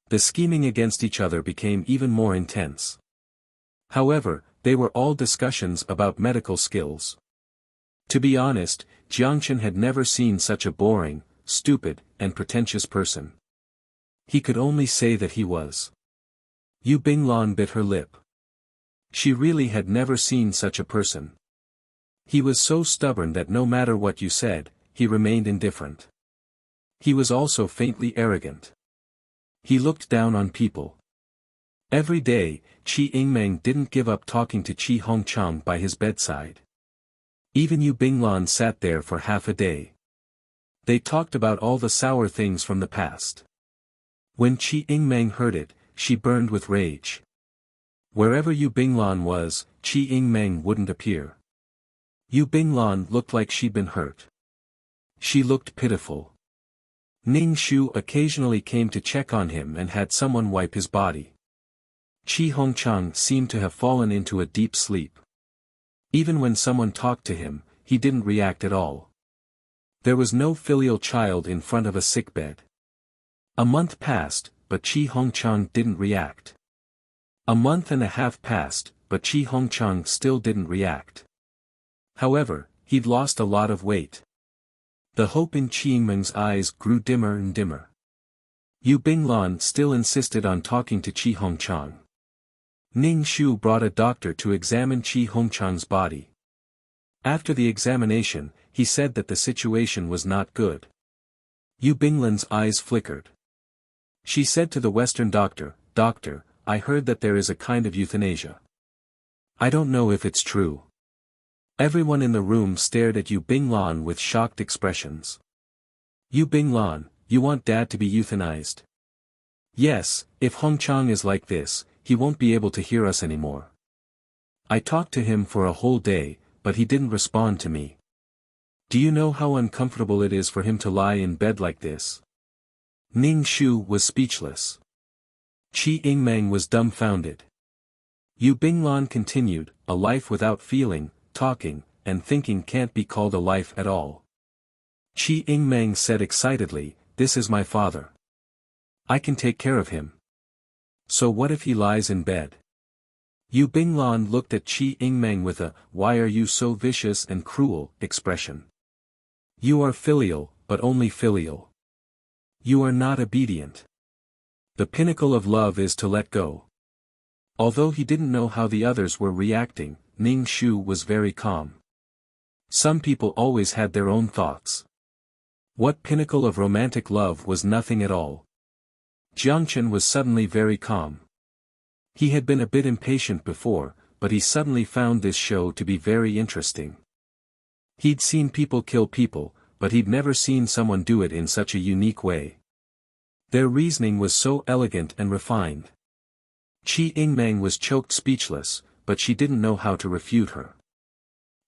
The scheming against each other became even more intense. However, they were all discussions about medical skills. To be honest, Jiangchen had never seen such a boring, stupid, and pretentious person. He could only say that he was. Yu Binglan bit her lip. She really had never seen such a person. He was so stubborn that no matter what you said, he remained indifferent. He was also faintly arrogant. He looked down on people. Every day, Qi Yingmeng didn't give up talking to Qi Hongchang by his bedside. Even Yu Binglan sat there for half a day. They talked about all the sour things from the past. When Qi Yingmeng heard it, she burned with rage. Wherever Yu Binglan was, Qi Yingmeng wouldn't appear. Yu Binglan looked like she'd been hurt. She looked pitiful. Ning Shu occasionally came to check on him and had someone wipe his body. Qi Hongchang seemed to have fallen into a deep sleep. Even when someone talked to him, he didn't react at all. There was no filial child in front of a sickbed. A month passed, but Qi Hongchang didn't react. A month and a half passed, but Qi Hongchang still didn't react. However, he'd lost a lot of weight. The hope in Qi Yingmeng's eyes grew dimmer and dimmer. Yu Binglan still insisted on talking to Qi Hongchang. Ning Shu brought a doctor to examine Qi Hongchang's body. After the examination, he said that the situation was not good. Yu Binglan's eyes flickered. She said to the Western doctor, "Doctor, I heard that there is a kind of euthanasia. I don't know if it's true." Everyone in the room stared at Yu Binglan with shocked expressions. "Yu Binglan, you want Dad to be euthanized?" "Yes, if Hongchang is like this, he won't be able to hear us anymore. I talked to him for a whole day, but he didn't respond to me. Do you know how uncomfortable it is for him to lie in bed like this?" Ning Shu was speechless. Qi Yingmeng was dumbfounded. Yu Binglan continued, a life without feeling, talking, and thinking can't be called a life at all. Qi Yingmeng said excitedly, this is my father. I can take care of him. So what if he lies in bed? Yu Binglan looked at Qi Yingmeng with a, why are you so vicious and cruel, expression. You are filial, but only filial. You are not obedient. The pinnacle of love is to let go. Although he didn't know how the others were reacting, Ning Shu was very calm. Some people always had their own thoughts. What pinnacle of romantic love was nothing at all. Jiangchen was suddenly very calm. He had been a bit impatient before, but he suddenly found this show to be very interesting. He'd seen people kill people, but he'd never seen someone do it in such a unique way. Their reasoning was so elegant and refined. Qi Yingmeng was choked speechless, but she didn't know how to refute her.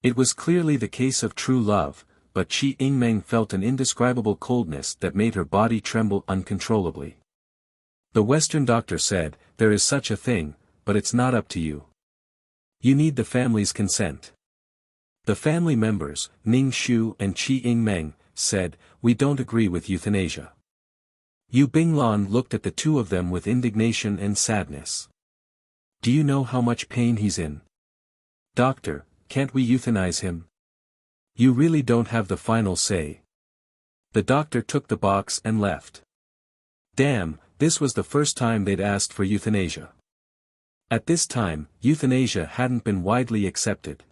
It was clearly the case of true love, but Qi Yingmeng felt an indescribable coldness that made her body tremble uncontrollably. The Western doctor said, there is such a thing, but it's not up to you. You need the family's consent. The family members, Ning Shu and Qi Yingmeng, said, we don't agree with euthanasia. Yu Binglan looked at the two of them with indignation and sadness. Do you know how much pain he's in? Doctor, can't we euthanize him? You really don't have the final say. The doctor took the box and left. Damn, this was the first time they'd asked for euthanasia. At this time, euthanasia hadn't been widely accepted.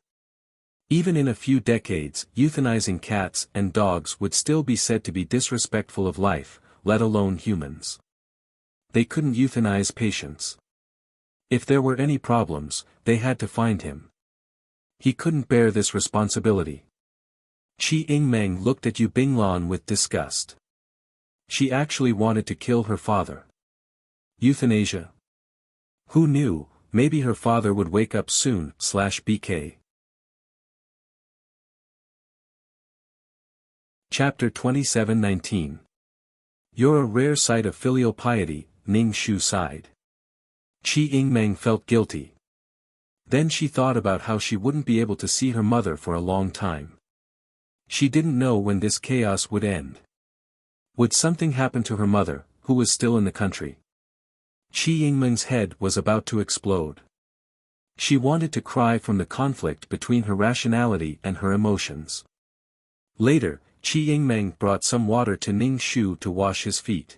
Even in a few decades, euthanizing cats and dogs would still be said to be disrespectful of life, let alone humans. They couldn't euthanize patients. If there were any problems, they had to find him. He couldn't bear this responsibility. Qi Yingmeng looked at Yu Binglan with disgust. She actually wanted to kill her father. Euthanasia? Who knew, maybe her father would wake up soon, /BK. Chapter 27:19. You're a rare sight of filial piety, Ning Shu sighed. Qi Yingmeng felt guilty. Then she thought about how she wouldn't be able to see her mother for a long time. She didn't know when this chaos would end. Would something happen to her mother, who was still in the country? Qi Yingmeng's head was about to explode. She wanted to cry from the conflict between her rationality and her emotions. Later, Qi Yingmeng brought some water to Ning Shu to wash his feet.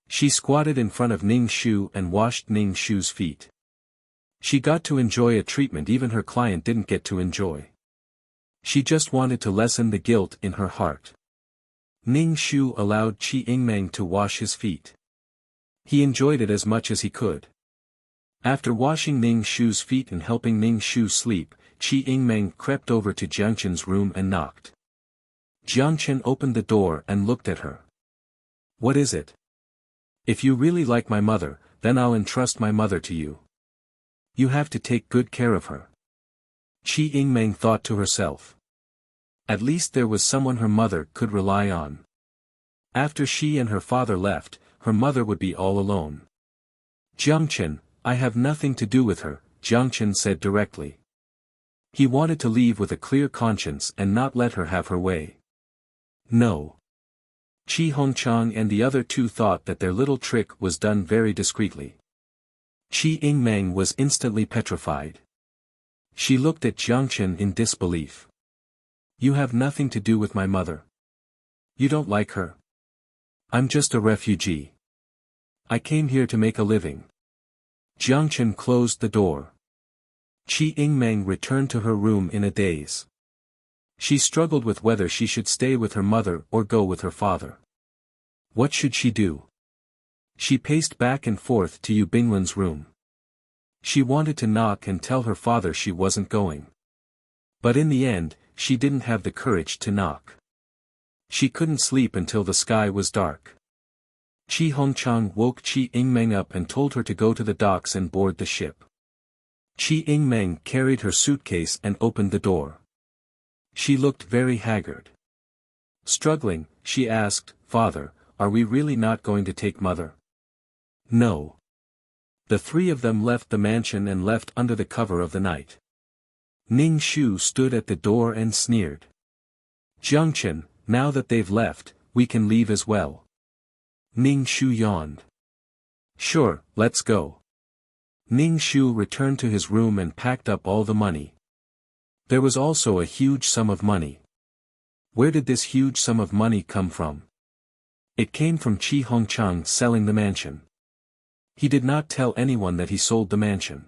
She squatted in front of Ning Shu and washed Ning Shu's feet. She got to enjoy a treatment even her client didn't get to enjoy. She just wanted to lessen the guilt in her heart. Ning Shu allowed Qi Yingmeng to wash his feet. He enjoyed it as much as he could. After washing Ning Shu's feet and helping Ning Shu sleep, Qi Yingmeng crept over to Jiangchen's room and knocked. Jiangchen opened the door and looked at her. What is it? If you really like my mother, then I'll entrust my mother to you. You have to take good care of her. Qi Yingmeng thought to herself. At least there was someone her mother could rely on. After she and her father left, her mother would be all alone. Jiangchen, I have nothing to do with her, Jiangchen said directly. He wanted to leave with a clear conscience and not let her have her way. No. Qi Hongchang and the other two thought that their little trick was done very discreetly. Qi Yingmeng was instantly petrified. She looked at Jiangchen in disbelief. You have nothing to do with my mother. You don't like her. I'm just a refugee. I came here to make a living. Jiangchen closed the door. Qi Yingmeng returned to her room in a daze. She struggled with whether she should stay with her mother or go with her father. What should she do? She paced back and forth to Yu Binglan's room. She wanted to knock and tell her father she wasn't going. But in the end, she didn't have the courage to knock. She couldn't sleep until the sky was dark. Qi Hongchang woke Qi Yingmeng up and told her to go to the docks and board the ship. Qi Yingmeng carried her suitcase and opened the door. She looked very haggard. Struggling, she asked, Father, are we really not going to take Mother? No. The three of them left the mansion and left under the cover of the night. Ning Shu stood at the door and sneered. Jiangchen, now that they've left, we can leave as well. Ning Shu yawned. Sure, let's go. Ning Shu returned to his room and packed up all the money. There was also a huge sum of money. Where did this huge sum of money come from? It came from Qi Hongchang selling the mansion. He did not tell anyone that he sold the mansion.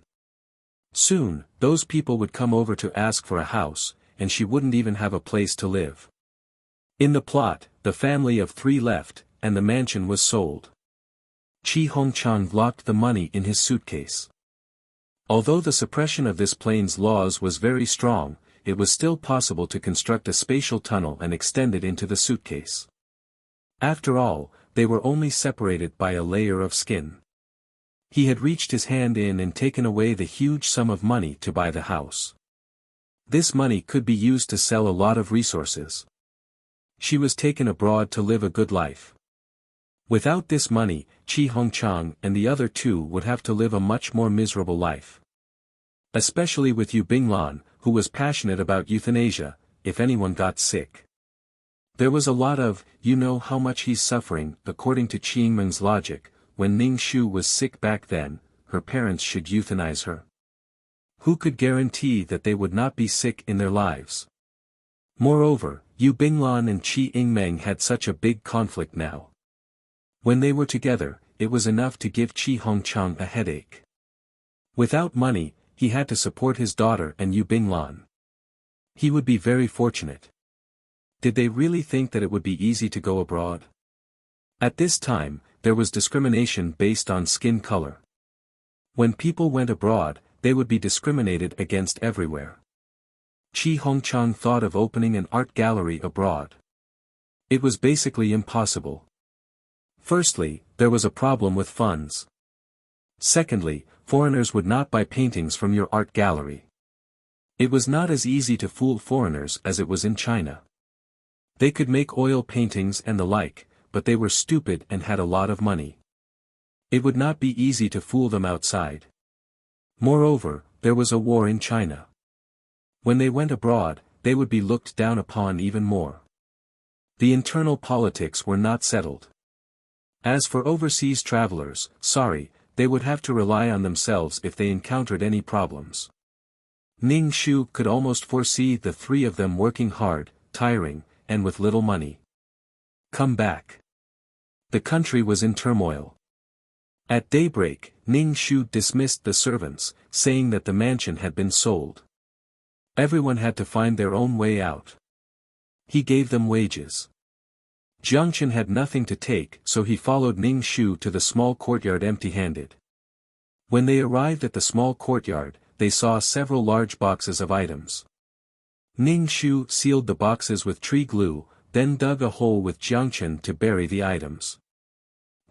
Soon, those people would come over to ask for a house, and she wouldn't even have a place to live. In the plot, the family of three left, and the mansion was sold. Qi Hongchang locked the money in his suitcase. Although the suppression of this plane's laws was very strong, it was still possible to construct a spatial tunnel and extend it into the suitcase. After all, they were only separated by a layer of skin. He had reached his hand in and taken away the huge sum of money to buy the house. This money could be used to sell a lot of resources. She was taken abroad to live a good life. Without this money, Qi Hongchang and the other two would have to live a much more miserable life. Especially with Yu Binglan, who was passionate about euthanasia, if anyone got sick. There was a lot of, you know how much he's suffering, according to Qingmeng's logic, when Ning Shu was sick back then, her parents should euthanize her. Who could guarantee that they would not be sick in their lives? Moreover, Yu Binglan and Qi Yingmeng had such a big conflict now. When they were together, it was enough to give Qi Hongchang a headache. Without money, he had to support his daughter and Yu Binglan. He would be very fortunate. Did they really think that it would be easy to go abroad? At this time, there was discrimination based on skin color. When people went abroad, they would be discriminated against everywhere. Qi Hongchang thought of opening an art gallery abroad. It was basically impossible. Firstly, there was a problem with funds. Secondly, foreigners would not buy paintings from your art gallery. It was not as easy to fool foreigners as it was in China. They could make oil paintings and the like, but they were stupid and had a lot of money. It would not be easy to fool them outside. Moreover, there was a war in China. When they went abroad, they would be looked down upon even more. The internal politics were not settled. As for overseas travelers, sorry, they would have to rely on themselves if they encountered any problems. Ning Shu could almost foresee the three of them working hard, tiring, and with little money. Come back. The country was in turmoil. At daybreak, Ning Shu dismissed the servants, saying that the mansion had been sold. Everyone had to find their own way out. He gave them wages. Jiangchen had nothing to take, so he followed Ning Shu to the small courtyard empty-handed. When they arrived at the small courtyard, they saw several large boxes of items. Ning Shu sealed the boxes with tree glue, then dug a hole with Jiangchen to bury the items.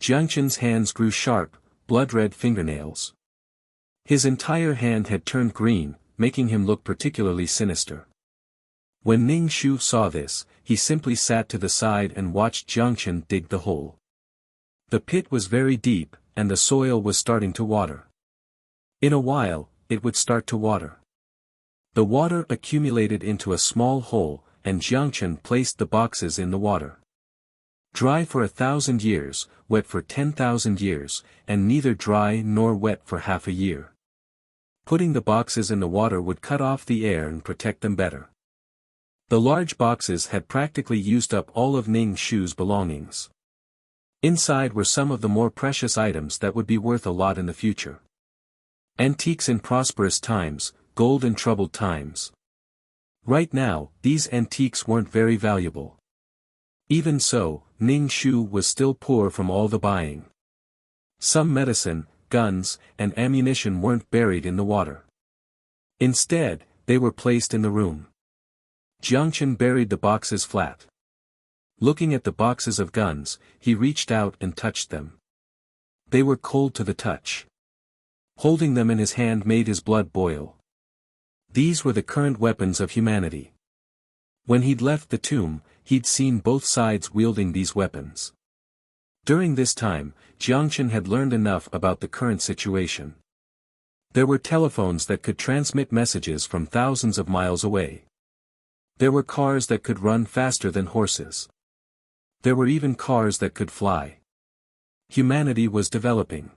Jiangchen's hands grew sharp, blood-red fingernails. His entire hand had turned green, making him look particularly sinister. When Ning Shu saw this, he simply sat to the side and watched Jiangchen dig the hole. The pit was very deep, and the soil was starting to water. In a while, it would start to water. The water accumulated into a small hole, and Jiangchen placed the boxes in the water. Dry for 1,000 years, wet for 10,000 years, and neither dry nor wet for half a year. Putting the boxes in the water would cut off the air and protect them better. The large boxes had practically used up all of Ning Shu's belongings. Inside were some of the more precious items that would be worth a lot in the future. Antiques in prosperous times, gold in troubled times. Right now, these antiques weren't very valuable. Even so, Ning Shu was still poor from all the buying. Some medicine, guns, and ammunition weren't buried in the water. Instead, they were placed in the room. Jiangchen buried the boxes flat. Looking at the boxes of guns, he reached out and touched them. They were cold to the touch. Holding them in his hand made his blood boil. These were the current weapons of humanity. When he'd left the tomb, he'd seen both sides wielding these weapons. During this time, Jiangchen had learned enough about the current situation. There were telephones that could transmit messages from thousands of miles away. There were cars that could run faster than horses. There were even cars that could fly. Humanity was developing.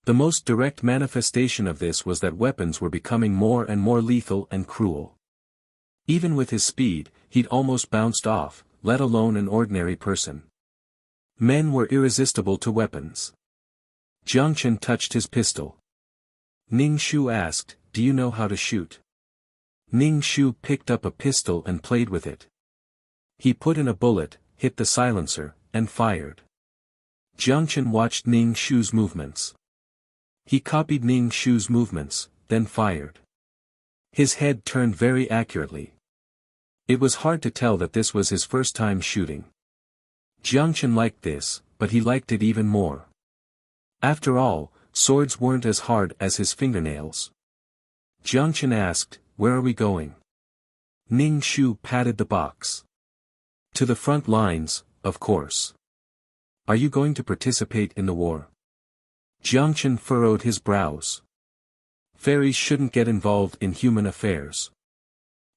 The most direct manifestation of this was that weapons were becoming more and more lethal and cruel. Even with his speed, he'd almost bounced off, let alone an ordinary person. Men were irresistible to weapons. Jiangchen touched his pistol. Ning Shu asked, "Do you know how to shoot?" Ning Shu picked up a pistol and played with it. He put in a bullet, hit the silencer, and fired. Jiangchen watched Ning Shu's movements. He copied Ning Shu's movements, then fired. His head turned very accurately. It was hard to tell that this was his first time shooting. Jiangchen liked this, but he liked it even more. After all, swords weren't as hard as his fingernails. Jiangchen asked, "Where are we going?" Ning Shu patted the box. "To the front lines, of course." "Are you going to participate in the war?" Jiangchen furrowed his brows. Fairies shouldn't get involved in human affairs.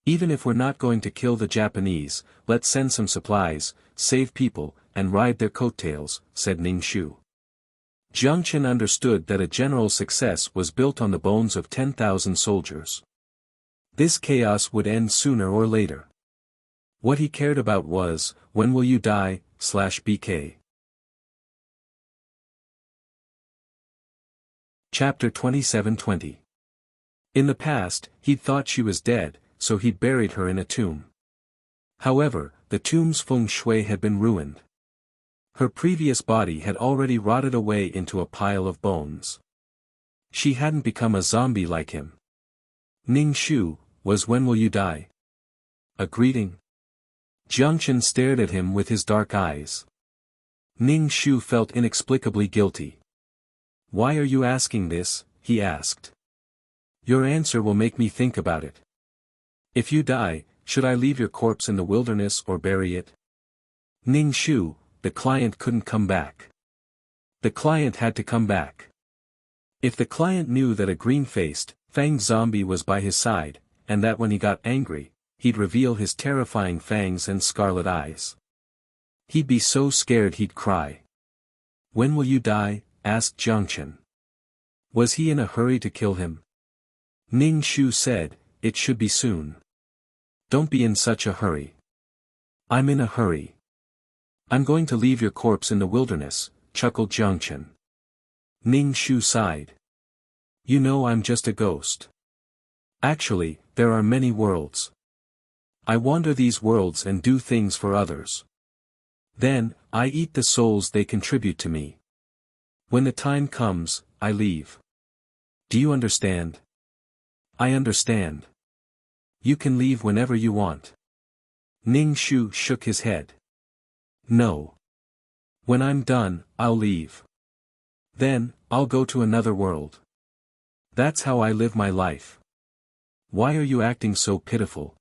Even if we're not going to kill the Japanese, let's send some supplies, save people, and ride their coattails, said Ning Shu. Jiangchen understood that a general's success was built on the bones of 10,000 soldiers. This chaos would end sooner or later. What he cared about was, when will you die, /BK. Chapter 27:20. In the past, he'd thought she was dead, so he'd buried her in a tomb. However, the tomb's feng shui had been ruined. Her previous body had already rotted away into a pile of bones. She hadn't become a zombie like him. Ning Shu, was when will you die? A greeting? Jiangchen stared at him with his dark eyes. Ning Shu felt inexplicably guilty. Why are you asking this? He asked. Your answer will make me think about it. If you die, should I leave your corpse in the wilderness or bury it? Ning Shu, the client couldn't come back. The client had to come back. If the client knew that a green-faced, fanged zombie was by his side, and that when he got angry, he'd reveal his terrifying fangs and scarlet eyes. He'd be so scared he'd cry. When will you die? Asked Jiangchen. Was he in a hurry to kill him? Ning Shu said, it should be soon. Don't be in such a hurry. I'm in a hurry. I'm going to leave your corpse in the wilderness, chuckled Jiangchen. Ning Shu sighed. You know I'm just a ghost. Actually, there are many worlds. I wander these worlds and do things for others. Then, I eat the souls they contribute to me. When the time comes, I leave. Do you understand? I understand. You can leave whenever you want. Ning Shu shook his head. No. When I'm done, I'll leave. Then, I'll go to another world. That's how I live my life. Why are you acting so pitiful?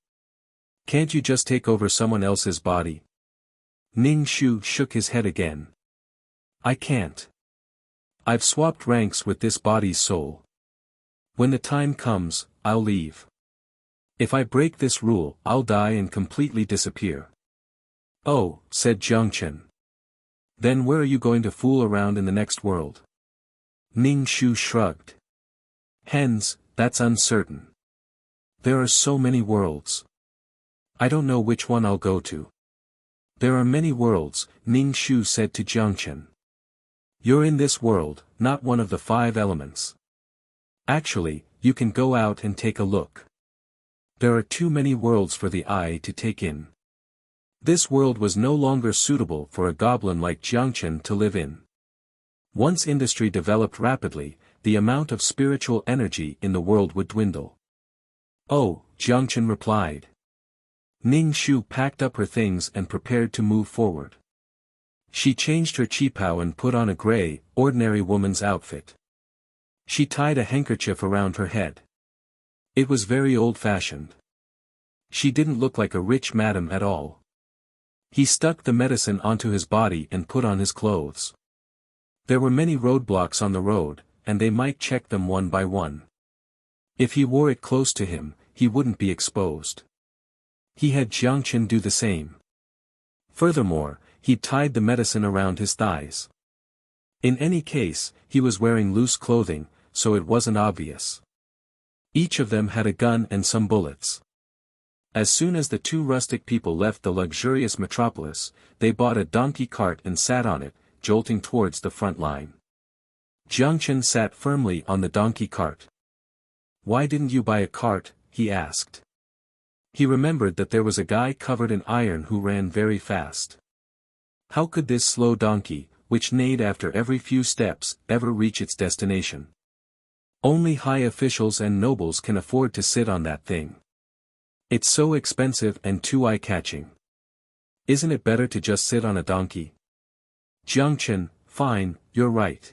Can't you just take over someone else's body? Ning Shu shook his head again. I can't. I've swapped ranks with this body's soul. When the time comes, I'll leave. If I break this rule, I'll die and completely disappear. Oh, said Jiangchen. Then where are you going to fool around in the next world? Ning Shu shrugged. Hens, that's uncertain. There are so many worlds. I don't know which one I'll go to. There are many worlds, Ning Shu said to Jiangchen. You're in this world, not one of the 5 elements. Actually, you can go out and take a look. There are too many worlds for the eye to take in. This world was no longer suitable for a goblin like Jiangchen to live in. Once industry developed rapidly, the amount of spiritual energy in the world would dwindle. Oh, Jiangchen replied. Ning Shu packed up her things and prepared to move forward. She changed her qipao and put on a gray, ordinary woman's outfit. She tied a handkerchief around her head. It was very old-fashioned. She didn't look like a rich madam at all. He stuck the medicine onto his body and put on his clothes. There were many roadblocks on the road, and they might check them one by one. If he wore it close to him, he wouldn't be exposed. He had Jiangchen do the same. Furthermore, he tied the medicine around his thighs. In any case, he was wearing loose clothing, so it wasn't obvious. Each of them had a gun and some bullets. As soon as the two rustic people left the luxurious metropolis, they bought a donkey cart and sat on it, jolting towards the front line. Jiangchen sat firmly on the donkey cart. "Why didn't you buy a cart?" he asked. He remembered that there was a guy covered in iron who ran very fast. How could this slow donkey, which neighed after every few steps, ever reach its destination? Only high officials and nobles can afford to sit on that thing. It's so expensive and too eye-catching. Isn't it better to just sit on a donkey? Jiangchen, fine, you're right.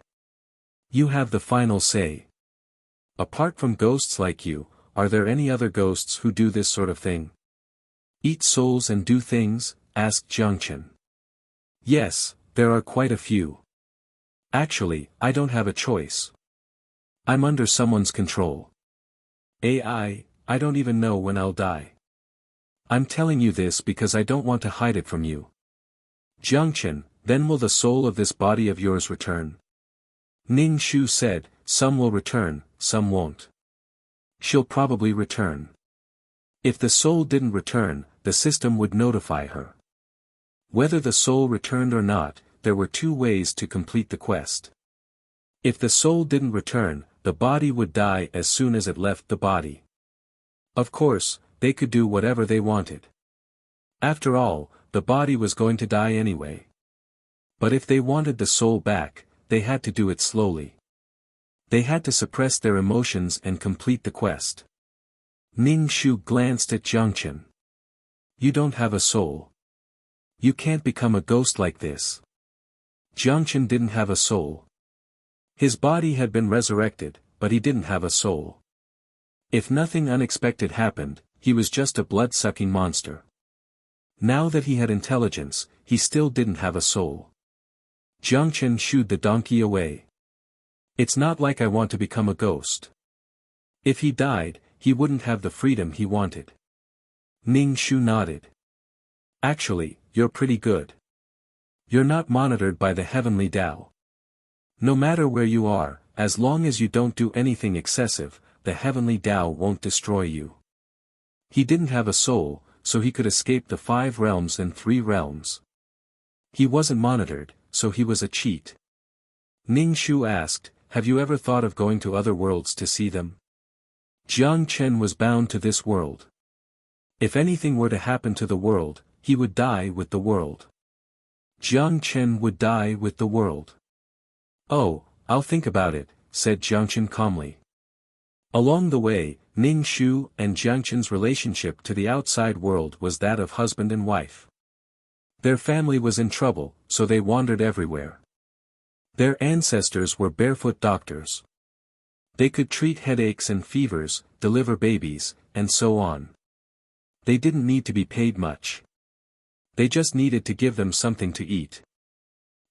You have the final say. Apart from ghosts like you, are there any other ghosts who do this sort of thing? Eat souls and do things? Asked Jiangchen. Yes, there are quite a few. Actually, I don't have a choice. I'm under someone's control. I don't even know when I'll die. I'm telling you this because I don't want to hide it from you. Jiangchen, then will the soul of this body of yours return? Ning Shu said, some will return, some won't. She'll probably return. If the soul didn't return, the system would notify her. Whether the soul returned or not, there were two ways to complete the quest. If the soul didn't return, the body would die as soon as it left the body. Of course, they could do whatever they wanted. After all, the body was going to die anyway. But if they wanted the soul back, they had to do it slowly. They had to suppress their emotions and complete the quest. Ning Shu glanced at Jiangchen. You don't have a soul. You can't become a ghost like this. Jiangchen didn't have a soul. His body had been resurrected, but he didn't have a soul. If nothing unexpected happened, he was just a blood-sucking monster. Now that he had intelligence, he still didn't have a soul. Jiangchen shooed the donkey away. It's not like I want to become a ghost. If he died, he wouldn't have the freedom he wanted. Ning Shu nodded. Actually, you're pretty good. You're not monitored by the heavenly Tao. No matter where you are, as long as you don't do anything excessive, the heavenly Tao won't destroy you. He didn't have a soul, so he could escape the 5 realms and 3 realms. He wasn't monitored, so he was a cheat. Ning Shu asked, have you ever thought of going to other worlds to see them? Jiangchen was bound to this world. If anything were to happen to the world, he would die with the world. Jiangchen would die with the world. Oh, I'll think about it, said Jiangchen calmly. Along the way, Ning Shu and Jiangchen's relationship to the outside world was that of husband and wife. Their family was in trouble, so they wandered everywhere. Their ancestors were barefoot doctors. They could treat headaches and fevers, deliver babies, and so on. They didn't need to be paid much. They just needed to give them something to eat.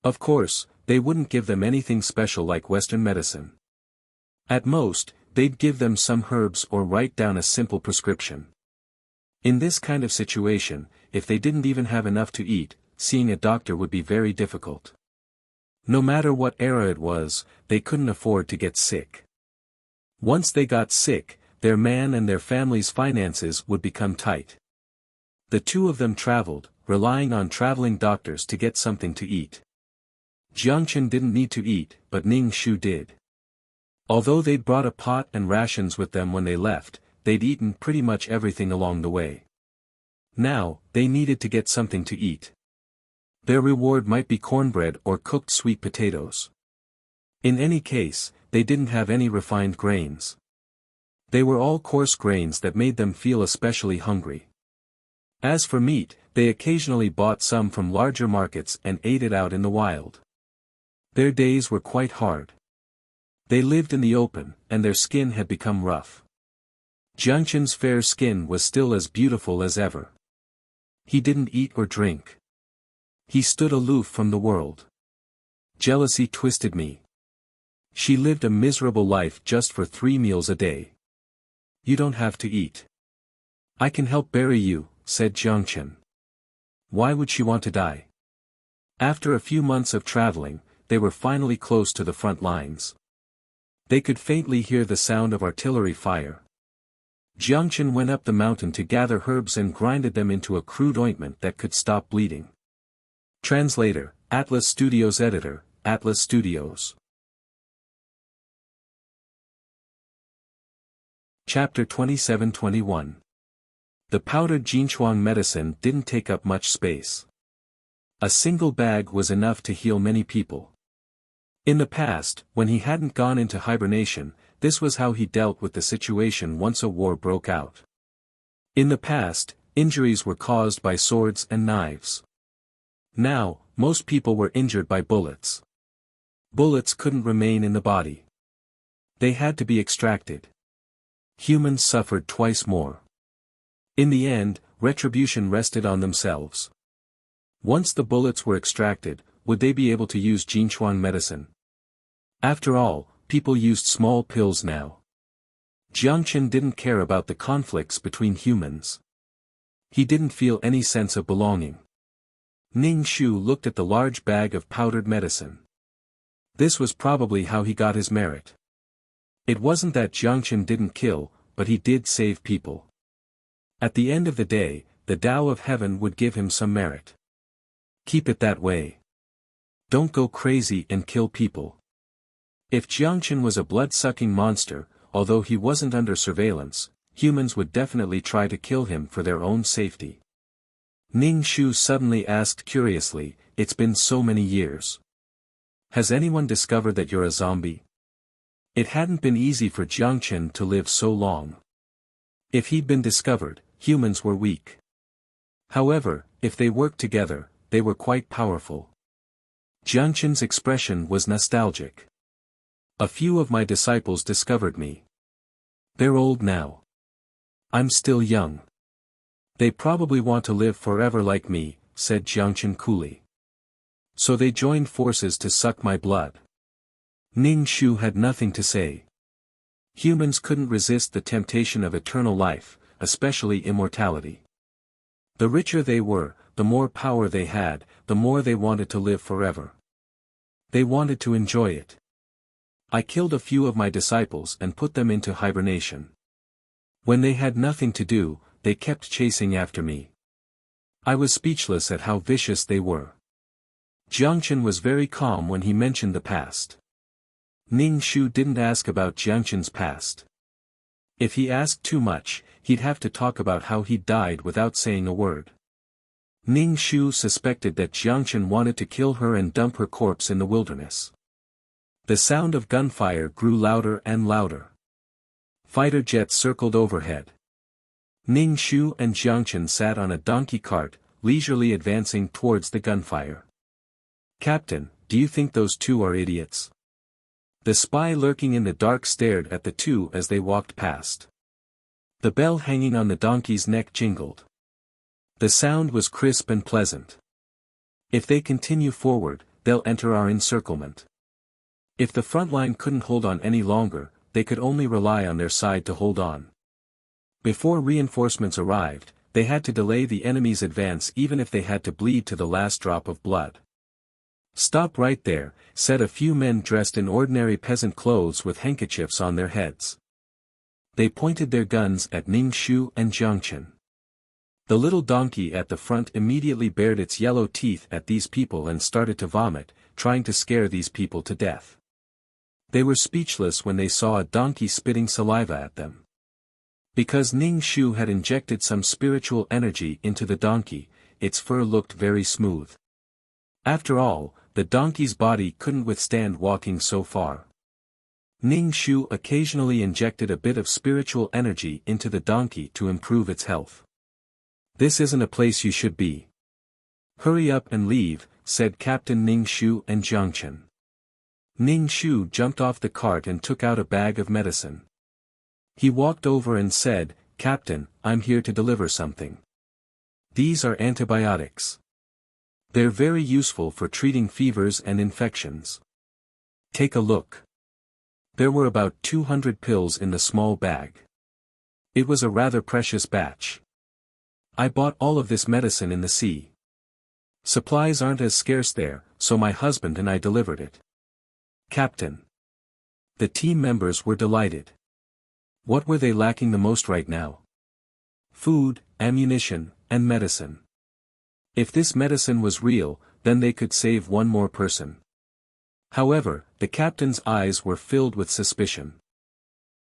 Of course, they wouldn't give them anything special like Western medicine. At most, they'd give them some herbs or write down a simple prescription. In this kind of situation, if they didn't even have enough to eat, seeing a doctor would be very difficult. No matter what era it was, they couldn't afford to get sick. Once they got sick, their man and their family's finances would become tight. The two of them traveled, relying on traveling doctors to get something to eat. Jiangchen didn't need to eat, but Ning Shu did. Although they'd brought a pot and rations with them when they left, they'd eaten pretty much everything along the way. Now, they needed to get something to eat. Their reward might be cornbread or cooked sweet potatoes. In any case, they didn't have any refined grains. They were all coarse grains that made them feel especially hungry. As for meat, they occasionally bought some from larger markets and ate it out in the wild. Their days were quite hard. They lived in the open, and their skin had become rough. Jiangchen's fair skin was still as beautiful as ever. He didn't eat or drink. He stood aloof from the world. Jealousy twisted me. She lived a miserable life just for 3 meals a day. You don't have to eat. I can help bury you, said Jiangchen. Why would she want to die? After a few months of traveling, they were finally close to the front lines. They could faintly hear the sound of artillery fire. Jiangchen went up the mountain to gather herbs and grinded them into a crude ointment that could stop bleeding. Translator, Atlas Studios Editor, Atlas Studios. Chapter 27-21. The powdered Jinchuang medicine didn't take up much space. A single bag was enough to heal many people. In the past, when he hadn't gone into hibernation, this was how he dealt with the situation once a war broke out. In the past, injuries were caused by swords and knives. Now, most people were injured by bullets. Bullets couldn't remain in the body. They had to be extracted. Humans suffered twice more. In the end, retribution rested on themselves. Once the bullets were extracted, would they be able to use Jinchuang medicine? After all, people used small pills now. Jiangchen didn't care about the conflicts between humans. He didn't feel any sense of belonging. Ning Shu looked at the large bag of powdered medicine. This was probably how he got his merit. It wasn't that Jiangchen didn't kill, but he did save people. At the end of the day, the Tao of Heaven would give him some merit. Keep it that way. Don't go crazy and kill people. If Jiangchen was a blood-sucking monster, although he wasn't under surveillance, humans would definitely try to kill him for their own safety. Ning Shu suddenly asked curiously, "It's been so many years. Has anyone discovered that you're a zombie?" It hadn't been easy for Jiangchen to live so long. If he'd been discovered, humans were weak. However, if they worked together, they were quite powerful. Jiangchen's expression was nostalgic. A few of my disciples discovered me. They're old now. I'm still young. They probably want to live forever like me, said Jiangchen coolly. So they joined forces to suck my blood. Ning Shu had nothing to say. Humans couldn't resist the temptation of eternal life, especially immortality. The richer they were, the more power they had, the more they wanted to live forever. They wanted to enjoy it. I killed a few of my disciples and put them into hibernation. When they had nothing to do, they kept chasing after me. I was speechless at how vicious they were. Jiangchen was very calm when he mentioned the past. Ning Shu didn't ask about Jiangchen's past. If he asked too much, he'd have to talk about how he died without saying a word. Ning Shu suspected that Jiangchen wanted to kill her and dump her corpse in the wilderness. The sound of gunfire grew louder and louder. Fighter jets circled overhead. Ning Shu and Jiangchen sat on a donkey cart, leisurely advancing towards the gunfire. "Captain, do you think those two are idiots?" The spy lurking in the dark stared at the two as they walked past. The bell hanging on the donkey's neck jingled. The sound was crisp and pleasant. If they continue forward, they'll enter our encirclement. If the front line couldn't hold on any longer, they could only rely on their side to hold on. Before reinforcements arrived, they had to delay the enemy's advance even if they had to bleed to the last drop of blood. "Stop right there," said a few men dressed in ordinary peasant clothes with handkerchiefs on their heads. They pointed their guns at Ning Shu and Jiangchen. The little donkey at the front immediately bared its yellow teeth at these people and started to vomit, trying to scare these people to death. They were speechless when they saw a donkey spitting saliva at them. Because Ning Shu had injected some spiritual energy into the donkey, its fur looked very smooth. After all, the donkey's body couldn't withstand walking so far. Ning Shu occasionally injected a bit of spiritual energy into the donkey to improve its health. "This isn't a place you should be. Hurry up and leave," said Captain Ning Shu and Jiangchen. Ning Shu jumped off the cart and took out a bag of medicine. He walked over and said, "Captain, I'm here to deliver something. These are antibiotics. They're very useful for treating fevers and infections. Take a look. There were about 200 pills in the small bag. It was a rather precious batch. I bought all of this medicine in the sea. Supplies aren't as scarce there, so my husband and I delivered it. Captain. The team members were delighted. What were they lacking the most right now? Food, ammunition, and medicine. If this medicine was real, then they could save one more person. However, the captain's eyes were filled with suspicion.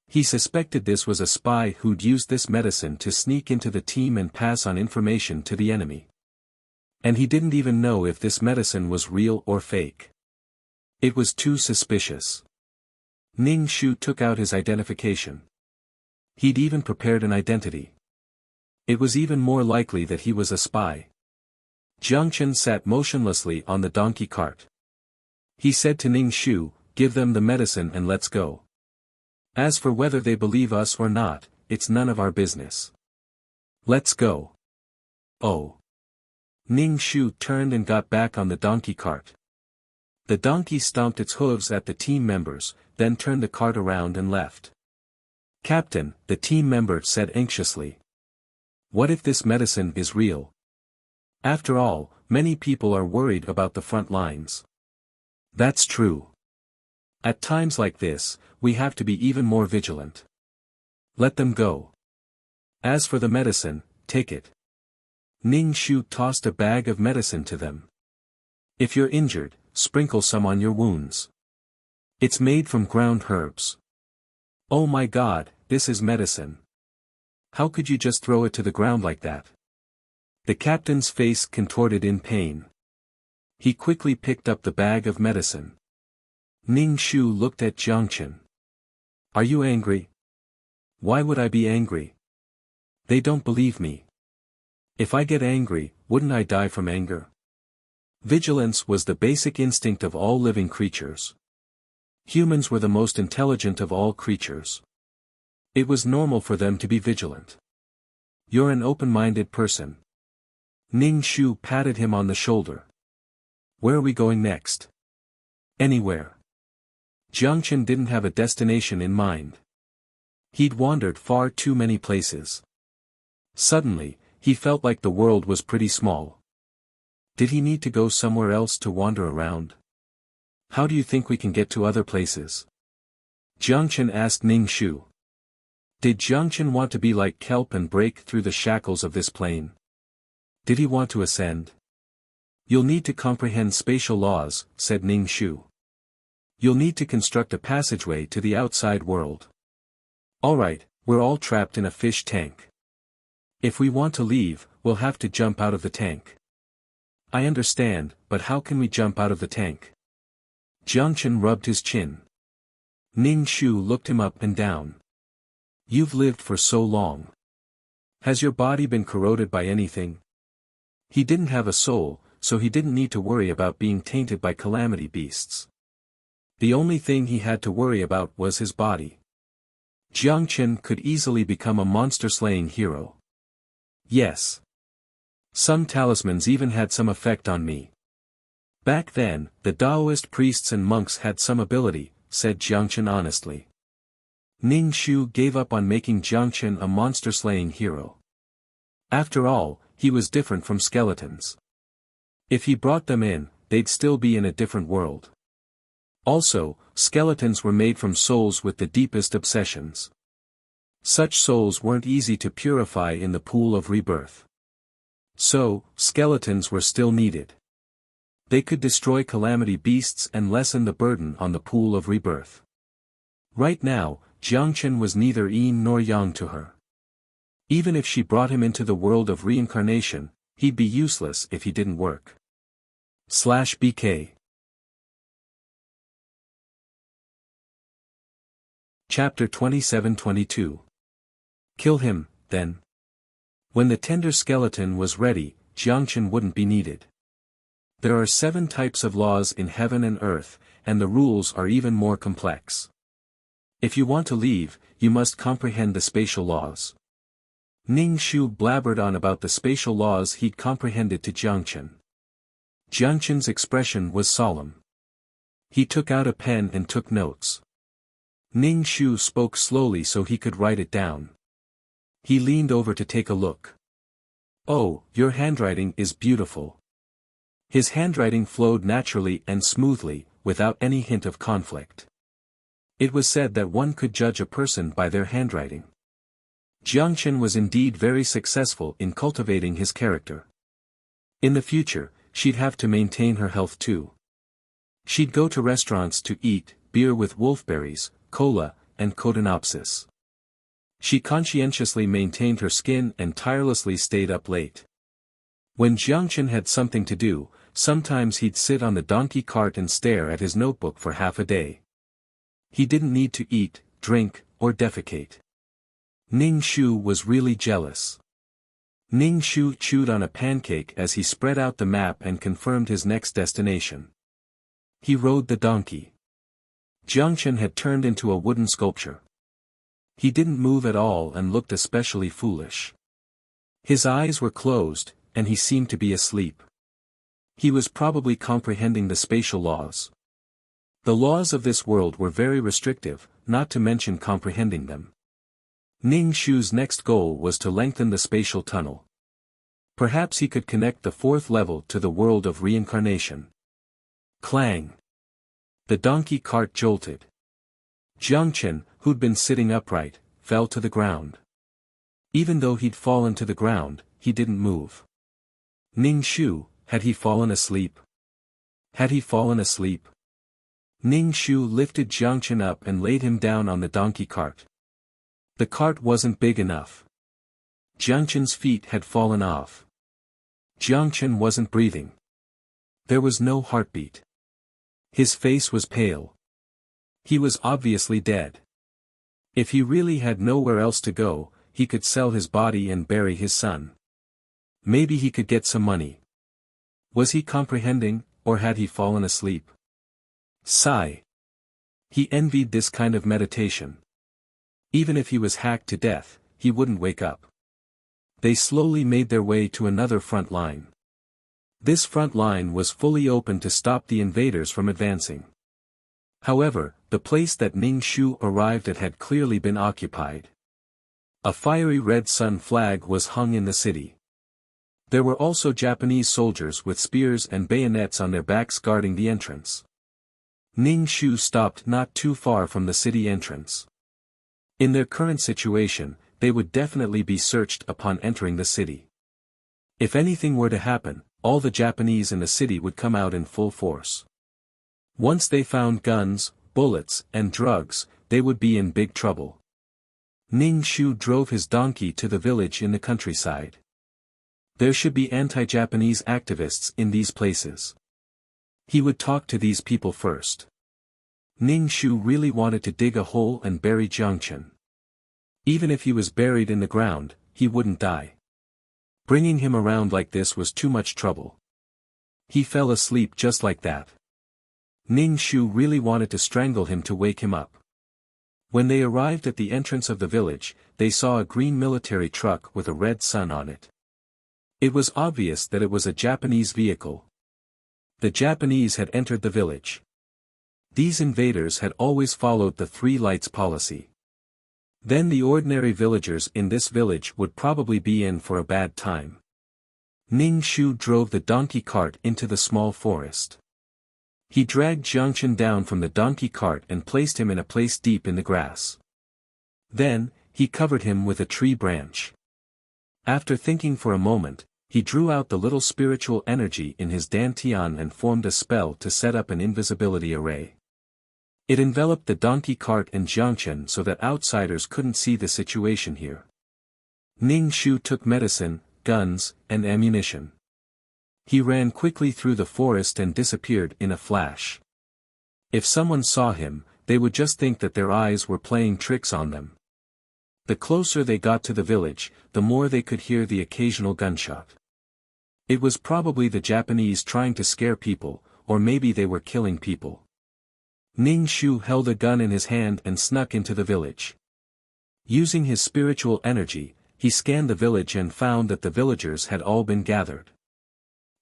He suspected this was a spy who'd used this medicine to sneak into the team and pass on information to the enemy. And he didn't even know if this medicine was real or fake. It was too suspicious. Ning Shu took out his identification. He'd even prepared an identity. It was even more likely that he was a spy. Jiang Chen sat motionlessly on the donkey cart. He said to Ning Shu, "Give them the medicine and let's go. As for whether they believe us or not, it's none of our business. Let's go." Oh. Ning Shu turned and got back on the donkey cart. The donkey stomped its hooves at the team members, then turned the cart around and left. "Captain," the team member said anxiously. "What if this medicine is real? After all, many people are worried about the front lines." "That's true. At times like this, we have to be even more vigilant. Let them go. As for the medicine, take it." Ning Shu tossed a bag of medicine to them. "If you're injured, sprinkle some on your wounds. It's made from ground herbs." "Oh my God, this is medicine. How could you just throw it to the ground like that?" The captain's face contorted in pain. He quickly picked up the bag of medicine. Ning Shu looked at Jiang Chen. "Are you angry?" "Why would I be angry? They don't believe me. If I get angry, wouldn't I die from anger?" Vigilance was the basic instinct of all living creatures. Humans were the most intelligent of all creatures. It was normal for them to be vigilant. "You're an open-minded person." Ning Shu patted him on the shoulder. "Where are we going next?" "Anywhere." Jiang Chen didn't have a destination in mind. He'd wandered far too many places. Suddenly, he felt like the world was pretty small. Did he need to go somewhere else to wander around? "How do you think we can get to other places?" Jiang Chen asked Ning Shu. Did Jiang Chen want to be like kelp and break through the shackles of this plane? Did he want to ascend? "You'll need to comprehend spatial laws," said Ning Shu. "You'll need to construct a passageway to the outside world. Alright, we're all trapped in a fish tank. If we want to leave, we'll have to jump out of the tank." "I understand, but how can we jump out of the tank?" Jiang Chen rubbed his chin. Ning Shu looked him up and down. "You've lived for so long. Has your body been corroded by anything?" He didn't have a soul, so he didn't need to worry about being tainted by calamity beasts. The only thing he had to worry about was his body. Jiang Chen could easily become a monster-slaying hero. "Yes. Some talismans even had some effect on me. Back then, the Taoist priests and monks had some ability," said Jiang Chen honestly. Ning Shu gave up on making Jiang Chen a monster-slaying hero. After all, he was different from skeletons. If he brought them in, they'd still be in a different world. Also, skeletons were made from souls with the deepest obsessions. Such souls weren't easy to purify in the pool of rebirth. So, skeletons were still needed. They could destroy calamity beasts and lessen the burden on the pool of rebirth. Right now, Jiang Chen was neither yin nor yang to her. Even if she brought him into the world of reincarnation, he'd be useless if he didn't work. /BK Chapter 27-22. Kill him, then. When the tender skeleton was ready, Jiang Chen wouldn't be needed. There are 7 types of laws in heaven and earth, and the rules are even more complex. If you want to leave, you must comprehend the spatial laws. Ning Shu blabbered on about the spatial laws he'd comprehended to Jiang Chen. Jiangchen's expression was solemn. He took out a pen and took notes. Ning Shu spoke slowly so he could write it down. He leaned over to take a look. "Oh, your handwriting is beautiful." His handwriting flowed naturally and smoothly, without any hint of conflict. It was said that one could judge a person by their handwriting. Jiangchen was indeed very successful in cultivating his character. In the future, she'd have to maintain her health too. She'd go to restaurants to eat beer with wolfberries, cola, and codenopsis. She conscientiously maintained her skin and tirelessly stayed up late. When Jiangchen had something to do, sometimes he'd sit on the donkey cart and stare at his notebook for half a day. He didn't need to eat, drink, or defecate. Ning Shu was really jealous. Ning Shu chewed on a pancake as he spread out the map and confirmed his next destination. He rode the donkey. Jiangchen had turned into a wooden sculpture. He didn't move at all and looked especially foolish. His eyes were closed, and he seemed to be asleep. He was probably comprehending the spatial laws. The laws of this world were very restrictive, not to mention comprehending them. Ning Shu's next goal was to lengthen the spatial tunnel. Perhaps he could connect the fourth level to the world of reincarnation. Clang! The donkey cart jolted. Jiangchen, who'd been sitting upright, fell to the ground. Even though he'd fallen to the ground, he didn't move. Ning Shu, had he fallen asleep? Had he fallen asleep? Ning Shu lifted Jiangchen up and laid him down on the donkey cart. The cart wasn't big enough. Jiangchen's feet had fallen off. Jiangchen wasn't breathing. There was no heartbeat. His face was pale. He was obviously dead. If he really had nowhere else to go, he could sell his body and bury his son. Maybe he could get some money. Was he comprehending, or had he fallen asleep? Sigh. He envied this kind of meditation. Even if he was hacked to death, he wouldn't wake up. They slowly made their way to another front line. This front line was fully open to stop the invaders from advancing. However, the place that Ning Shu arrived at had clearly been occupied. A fiery red sun flag was hung in the city. There were also Japanese soldiers with spears and bayonets on their backs guarding the entrance. Ning Shu stopped not too far from the city entrance. In their current situation, they would definitely be searched upon entering the city. If anything were to happen, all the Japanese in the city would come out in full force. Once they found guns, bullets, and drugs, they would be in big trouble. Ning Shu drove his donkey to the village in the countryside. There should be anti-Japanese activists in these places. He would talk to these people first. Ning Shu really wanted to dig a hole and bury Jiangchen. Even if he was buried in the ground, he wouldn't die. Bringing him around like this was too much trouble. He fell asleep just like that. Ning Shu really wanted to strangle him to wake him up. When they arrived at the entrance of the village, they saw a green military truck with a red sun on it. It was obvious that it was a Japanese vehicle. The Japanese had entered the village. These invaders had always followed the three lights policy. Then the ordinary villagers in this village would probably be in for a bad time. Ning Shu drove the donkey cart into the small forest. He dragged Jiangchen down from the donkey cart and placed him in a place deep in the grass. Then, he covered him with a tree branch. After thinking for a moment, he drew out the little spiritual energy in his dantian and formed a spell to set up an invisibility array. It enveloped the donkey cart and Jiangchen so that outsiders couldn't see the situation here. Ning Shu took medicine, guns, and ammunition. He ran quickly through the forest and disappeared in a flash. If someone saw him, they would just think that their eyes were playing tricks on them. The closer they got to the village, the more they could hear the occasional gunshot. It was probably the Japanese trying to scare people, or maybe they were killing people. Ning Shu held a gun in his hand and snuck into the village. Using his spiritual energy, he scanned the village and found that the villagers had all been gathered.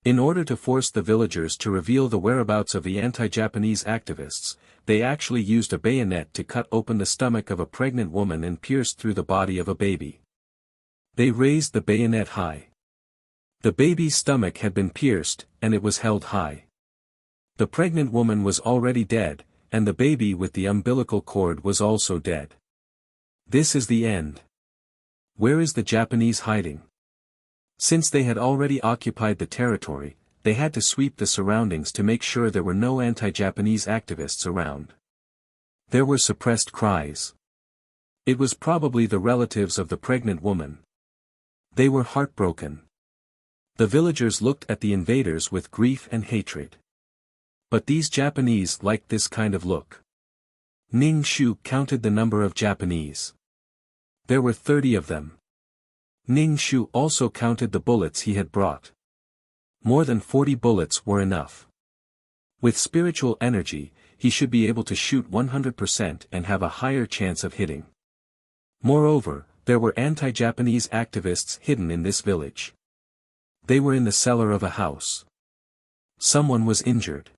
In order to force the villagers to reveal the whereabouts of the anti-Japanese activists, they actually used a bayonet to cut open the stomach of a pregnant woman and pierce through the body of a baby. They raised the bayonet high. The baby's stomach had been pierced, and it was held high. The pregnant woman was already dead, and the baby with the umbilical cord was also dead. This is the end. Where is the Japanese hiding? Since they had already occupied the territory, they had to sweep the surroundings to make sure there were no anti-Japanese activists around. There were suppressed cries. It was probably the relatives of the pregnant woman. They were heartbroken. The villagers looked at the invaders with grief and hatred. But these Japanese liked this kind of look. Ning Shu counted the number of Japanese. There were 30 of them. Ning Shu also counted the bullets he had brought. More than 40 bullets were enough. With spiritual energy, he should be able to shoot 100% and have a higher chance of hitting. Moreover, there were anti-Japanese activists hidden in this village. They were in the cellar of a house. Someone was injured.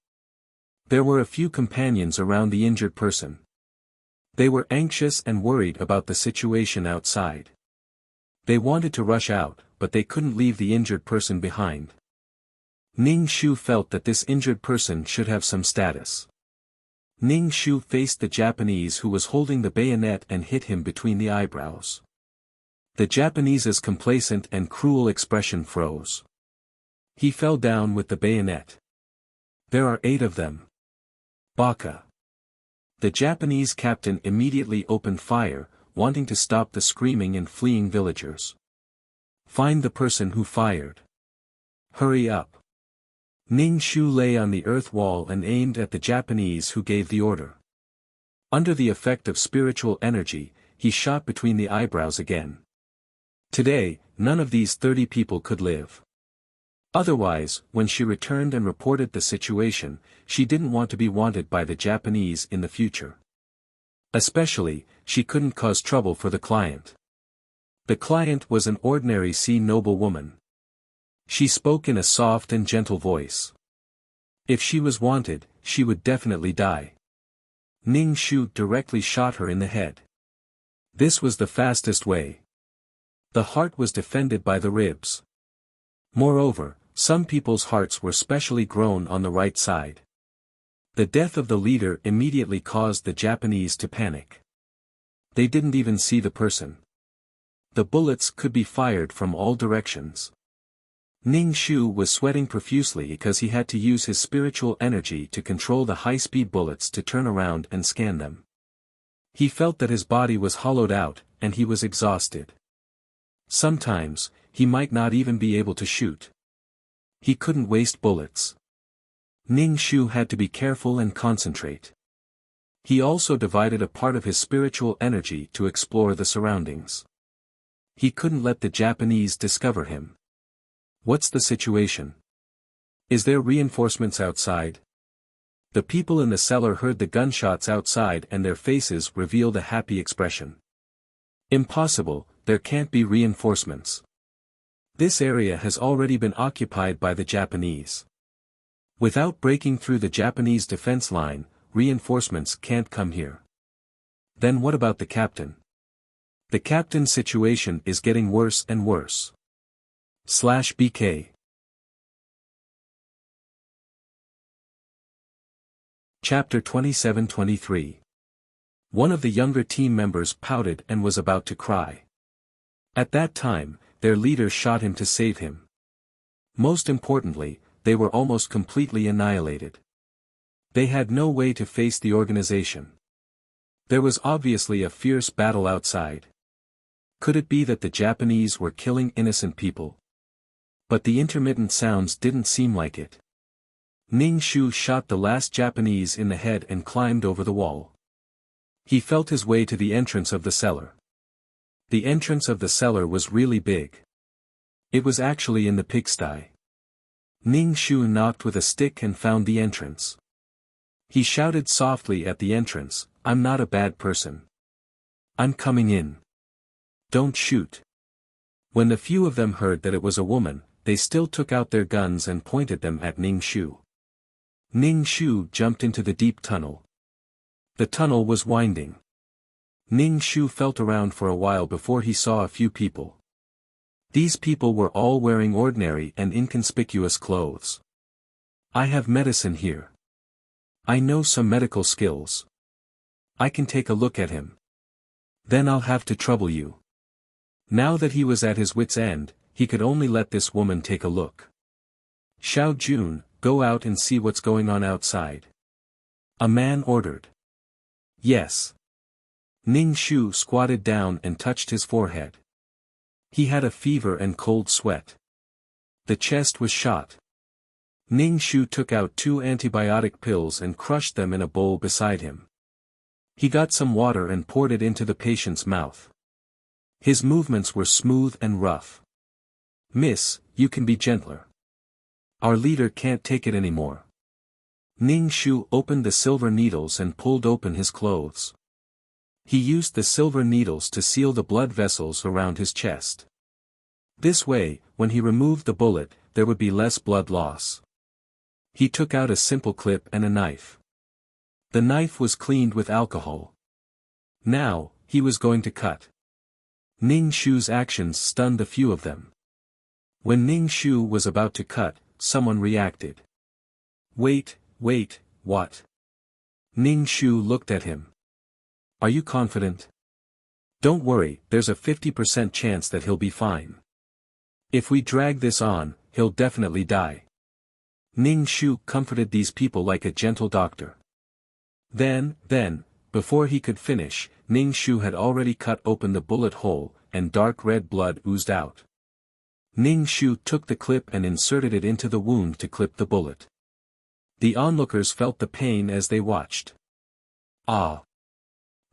There were a few companions around the injured person. They were anxious and worried about the situation outside. They wanted to rush out, but they couldn't leave the injured person behind. Ning Shu felt that this injured person should have some status. Ning Shu faced the Japanese who was holding the bayonet and hit him between the eyebrows. The Japanese's complacent and cruel expression froze. He fell down with the bayonet. There are 8 of them. Baka. The Japanese captain immediately opened fire, wanting to stop the screaming and fleeing villagers. Find the person who fired. Hurry up. Ning Shu lay on the earth wall and aimed at the Japanese who gave the order. Under the effect of spiritual energy, he shot between the eyebrows again. Today, none of these 30 people could live. Otherwise, when she returned and reported the situation, she didn't want to be wanted by the Japanese in the future. Especially, she couldn't cause trouble for the client. The client was an ordinary sea noble woman. She spoke in a soft and gentle voice. If she was wanted, she would definitely die. Ning Shu directly shot her in the head. This was the fastest way. The heart was defended by the ribs. Moreover, some people's hearts were specially grown on the right side. The death of the leader immediately caused the Japanese to panic. They didn't even see the person. The bullets could be fired from all directions. Ning Shu was sweating profusely because he had to use his spiritual energy to control the high-speed bullets to turn around and scan them. He felt that his body was hollowed out, and he was exhausted. Sometimes, he might not even be able to shoot. He couldn't waste bullets. Ning Shu had to be careful and concentrate. He also divided a part of his spiritual energy to explore the surroundings. He couldn't let the Japanese discover him. What's the situation? Is there reinforcements outside? The people in the cellar heard the gunshots outside and their faces revealed a happy expression. Impossible, there can't be reinforcements. This area has already been occupied by the Japanese. Without breaking through the Japanese defense line, reinforcements can't come here. Then what about the captain? The captain's situation is getting worse and worse. /BK. Chapter 27-23. One of the younger team members pouted and was about to cry. At that time, their leader shot him to save him. Most importantly, they were almost completely annihilated. They had no way to face the organization. There was obviously a fierce battle outside. Could it be that the Japanese were killing innocent people? But the intermittent sounds didn't seem like it. Ning Shu shot the last Japanese in the head and climbed over the wall. He felt his way to the entrance of the cellar. The entrance of the cellar was really big. It was actually in the pigsty. Ning Shu knocked with a stick and found the entrance. He shouted softly at the entrance, "I'm not a bad person. I'm coming in. Don't shoot." When the few of them heard that it was a woman, they still took out their guns and pointed them at Ning Shu. Ning Shu jumped into the deep tunnel. The tunnel was winding. Ning Shu felt around for a while before he saw a few people. These people were all wearing ordinary and inconspicuous clothes. I have medicine here. I know some medical skills. I can take a look at him. Then I'll have to trouble you. Now that he was at his wit's end, he could only let this woman take a look. Xiao Jun, go out and see what's going on outside. A man ordered. Yes. Ning Shu squatted down and touched his forehead. He had a fever and cold sweat. The chest was shot. Ning Shu took out 2 antibiotic pills and crushed them in a bowl beside him. He got some water and poured it into the patient's mouth. His movements were smooth and rough. Miss, you can be gentler. Our leader can't take it anymore. Ning Shu opened the silver needles and pulled open his clothes. He used the silver needles to seal the blood vessels around his chest. This way, when he removed the bullet, there would be less blood loss. He took out a simple clip and a knife. The knife was cleaned with alcohol. Now, he was going to cut. Ning Shu's actions stunned a few of them. When Ning Shu was about to cut, someone reacted. Wait, what? Ning Shu looked at him. Are you confident? Don't worry, there's a 50% chance that he'll be fine. If we drag this on, he'll definitely die. Ning Shu comforted these people like a gentle doctor. Then, before he could finish, Ning Shu had already cut open the bullet hole, and dark red blood oozed out. Ning Shu took the clip and inserted it into the wound to clip the bullet. The onlookers felt the pain as they watched. Ah!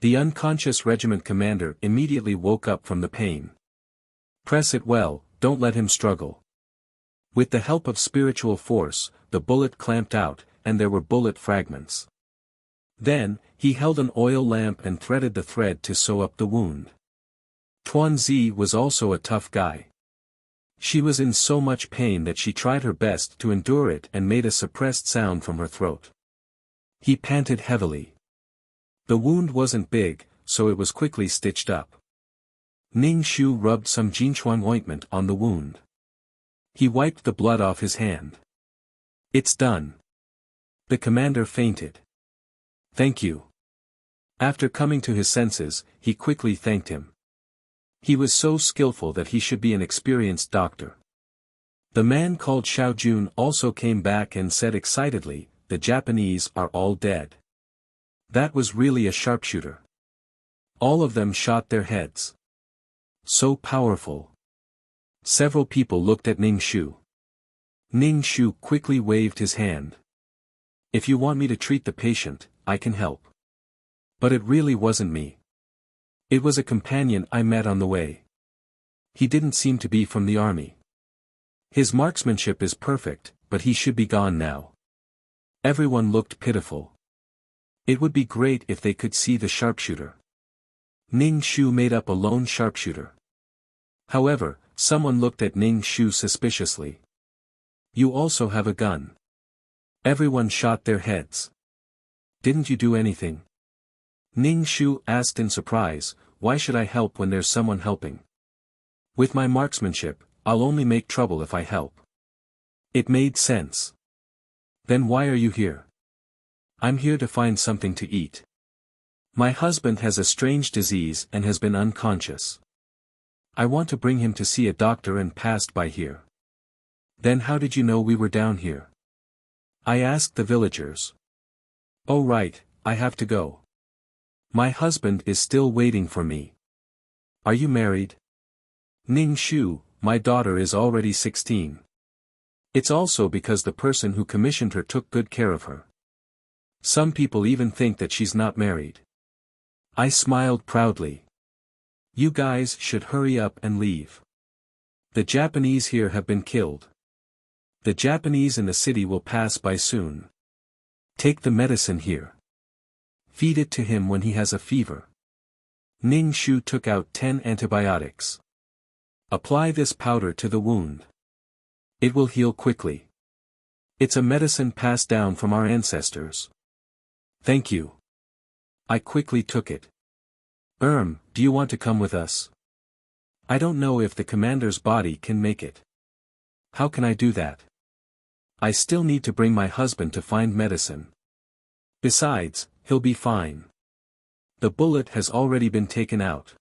The unconscious regiment commander immediately woke up from the pain. Press it well, don't let him struggle. With the help of spiritual force, the bullet clamped out, and there were bullet fragments. Then, he held an oil lamp and threaded the thread to sew up the wound. Tuanzi was also a tough guy. She was in so much pain that she tried her best to endure it and made a suppressed sound from her throat. He panted heavily. The wound wasn't big, so it was quickly stitched up. Ning Shu rubbed some Jinchuan ointment on the wound. He wiped the blood off his hand. It's done. The commander fainted. Thank you. After coming to his senses, he quickly thanked him. He was so skillful that he should be an experienced doctor. The man called Xiao Jun also came back and said excitedly, the Japanese are all dead. That was really a sharpshooter. All of them shot their heads. So powerful. Several people looked at Ning Shu. Ning Shu quickly waved his hand. If you want me to treat the patient, I can help. But it really wasn't me. It was a companion I met on the way. He didn't seem to be from the army. His marksmanship is perfect, but he should be gone now. Everyone looked pitiful. It would be great if they could see the sharpshooter. Ning Shu made up a lone sharpshooter. However, someone looked at Ning Shu suspiciously. You also have a gun. Everyone shot their heads. Didn't you do anything? Ning Shu asked in surprise, why should I help when there's someone helping? With my marksmanship, I'll only make trouble if I help. It made sense. Then why are you here? I'm here to find something to eat. My husband has a strange disease and has been unconscious. I want to bring him to see a doctor and passed by here. Then how did you know we were down here? I asked the villagers. Oh right, I have to go. My husband is still waiting for me. Are you married? Ning Shu, my daughter is already 16. It's also because the person who commissioned her took good care of her. Some people even think that she's not married. I smiled proudly. You guys should hurry up and leave. The Japanese here have been killed. The Japanese in the city will pass by soon. Take the medicine here. Feed it to him when he has a fever. Ning Shu took out 10 antibiotics. Apply this powder to the wound. It will heal quickly. It's a medicine passed down from our ancestors. Thank you. I quickly took it. Do you want to come with us? I don't know if the commander's body can make it. How can I do that? I still need to bring my husband to find medicine. Besides, he'll be fine. The bullet has already been taken out.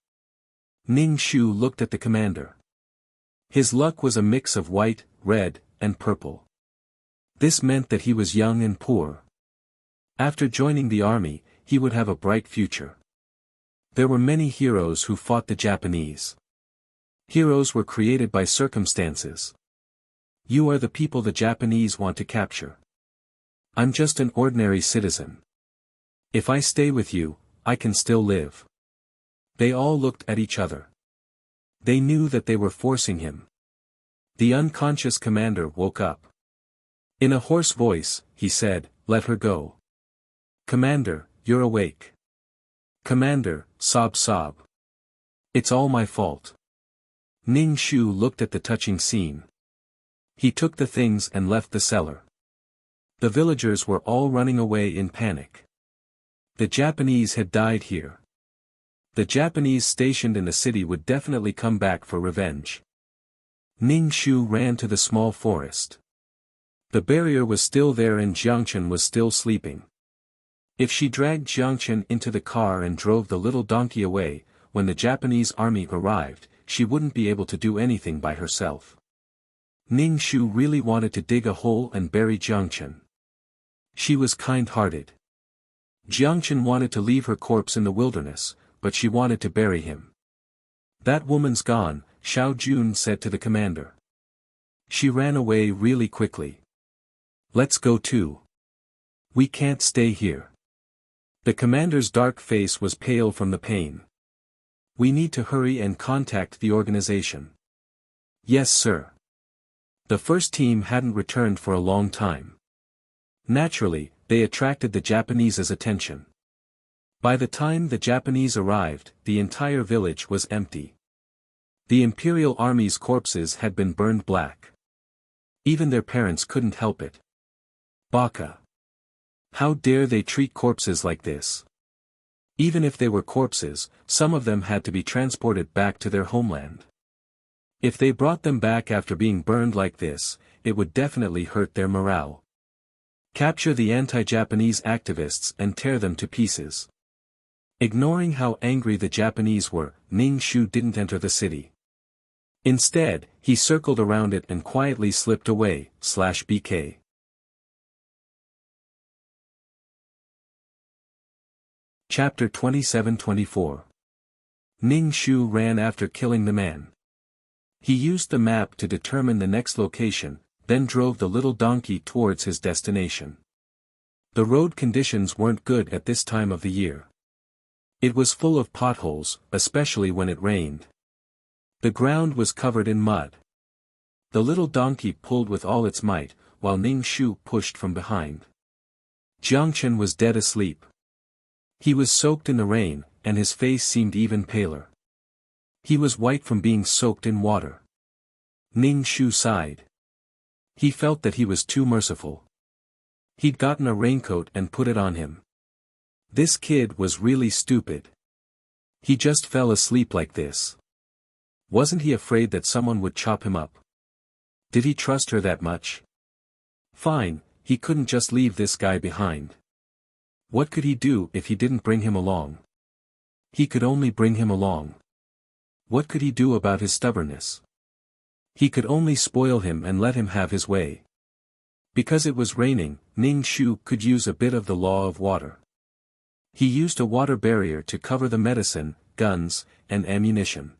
Ning Shu looked at the commander. His luck was a mix of white, red, and purple. This meant that he was young and poor. After joining the army, he would have a bright future. There were many heroes who fought the Japanese. Heroes were created by circumstances. You are the people the Japanese want to capture. I'm just an ordinary citizen. If I stay with you, I can still live. They all looked at each other. They knew that they were forcing him. The unconscious commander woke up. In a hoarse voice, he said, "Let her go." "Commander, you're awake." "Commander, sob sob. It's all my fault." Ning Shu looked at the touching scene. He took the things and left the cellar. The villagers were all running away in panic. The Japanese had died here. The Japanese stationed in the city would definitely come back for revenge. Ning Shu ran to the small forest. The barrier was still there and Jiangchen was still sleeping. If she dragged Jiangchen into the car and drove the little donkey away, when the Japanese army arrived, she wouldn't be able to do anything by herself. Ning Shu really wanted to dig a hole and bury Jiangchen. She was kind-hearted. Jiangchen wanted to leave her corpse in the wilderness, but she wanted to bury him. "That woman's gone," Xiao Jun said to the commander. "She ran away really quickly. Let's go too. We can't stay here." The commander's dark face was pale from the pain. "We need to hurry and contact the organization." "Yes, sir." The first team hadn't returned for a long time. Naturally, they attracted the Japanese's attention. By the time the Japanese arrived, the entire village was empty. The Imperial Army's corpses had been burned black. Even their parents couldn't help it. Baka. How dare they treat corpses like this? Even if they were corpses, some of them had to be transported back to their homeland. If they brought them back after being burned like this, it would definitely hurt their morale. Capture the anti-Japanese activists and tear them to pieces. Ignoring how angry the Japanese were, Ning Shu didn't enter the city. Instead, he circled around it and quietly slipped away, /BK. Chapter 27-24. Ning Shu ran after killing the man. He used the map to determine the next location, then drove the little donkey towards his destination. The road conditions weren't good at this time of the year. It was full of potholes, especially when it rained. The ground was covered in mud. The little donkey pulled with all its might, while Ning Shu pushed from behind. Jiangchen was dead asleep. He was soaked in the rain, and his face seemed even paler. He was white from being soaked in water. Ning Shu sighed. He felt that he was too merciful. He'd gotten a raincoat and put it on him. This kid was really stupid. He just fell asleep like this. Wasn't he afraid that someone would chop him up? Did he trust her that much? Fine, he couldn't just leave this guy behind. What could he do if he didn't bring him along? He could only bring him along. What could he do about his stubbornness? He could only spoil him and let him have his way. Because it was raining, Ning Shu could use a bit of the law of water. He used a water barrier to cover the medicine, guns, and ammunition.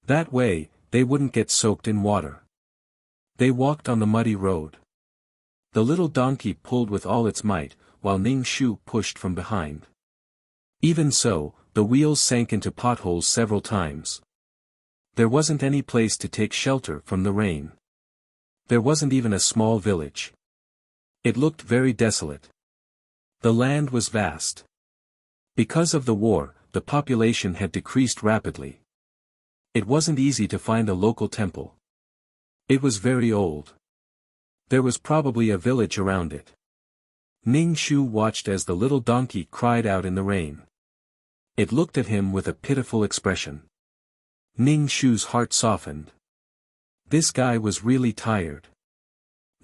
That way, they wouldn't get soaked in water. They walked on the muddy road. The little donkey pulled with all its might, while Ning Shu pushed from behind. Even so, the wheels sank into potholes several times. There wasn't any place to take shelter from the rain. There wasn't even a small village. It looked very desolate. The land was vast. Because of the war, the population had decreased rapidly. It wasn't easy to find a local temple. It was very old. There was probably a village around it. Ning Shu watched as the little donkey cried out in the rain. It looked at him with a pitiful expression. Ning Shu's heart softened. This guy was really tired.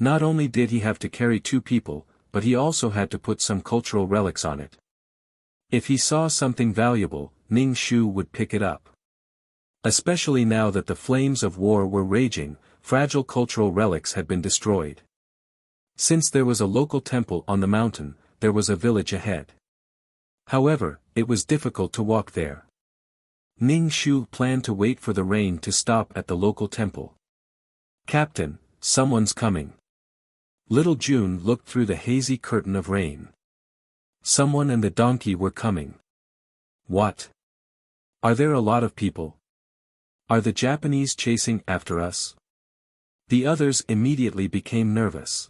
Not only did he have to carry 2 people, but he also had to put some cultural relics on it. If he saw something valuable, Ning Shu would pick it up. Especially now that the flames of war were raging, fragile cultural relics had been destroyed. Since there was a local temple on the mountain, there was a village ahead. However, it was difficult to walk there. Ning Shu planned to wait for the rain to stop at the local temple. "Captain, someone's coming." Little June looked through the hazy curtain of rain. Someone and the donkey were coming. What? Are there a lot of people? Are the Japanese chasing after us? The others immediately became nervous.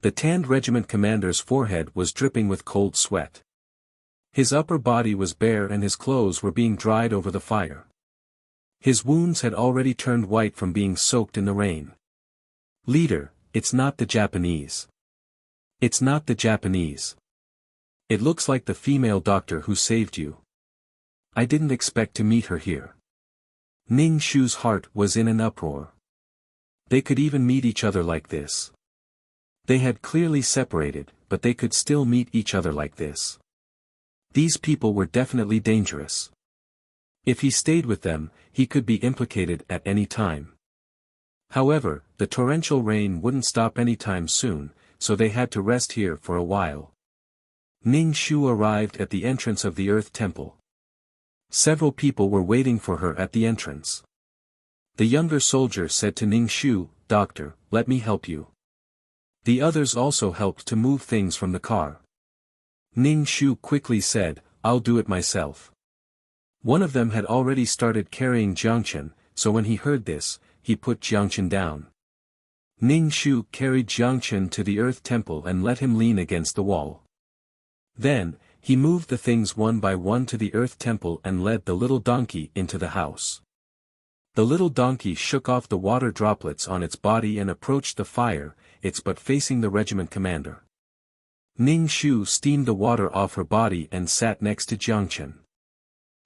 The tanned regiment commander's forehead was dripping with cold sweat. His upper body was bare and his clothes were being dried over the fire. His wounds had already turned white from being soaked in the rain. "Leader, it's not the Japanese. It's not the Japanese. It looks like the female doctor who saved you. I didn't expect to meet her here." Ning Shu's heart was in an uproar. They could even meet each other like this. They had clearly separated, but they could still meet each other like this. These people were definitely dangerous. If he stayed with them, he could be implicated at any time. However, the torrential rain wouldn't stop anytime soon, so they had to rest here for a while. Ning Shu arrived at the entrance of the Earth Temple. Several people were waiting for her at the entrance. The younger soldier said to Ning Shu, "Doctor, let me help you." The others also helped to move things from the car. Ning Shu quickly said, "I'll do it myself." One of them had already started carrying Jiangchen, so when he heard this, he put Jiangchen down. Ning Shu carried Jiangchen to the Earth Temple and let him lean against the wall. Then, he moved the things one by one to the Earth Temple and led the little donkey into the house. The little donkey shook off the water droplets on its body and approached the fire, its butt facing the regiment commander. Ning Shu steamed the water off her body and sat next to Jiangchen.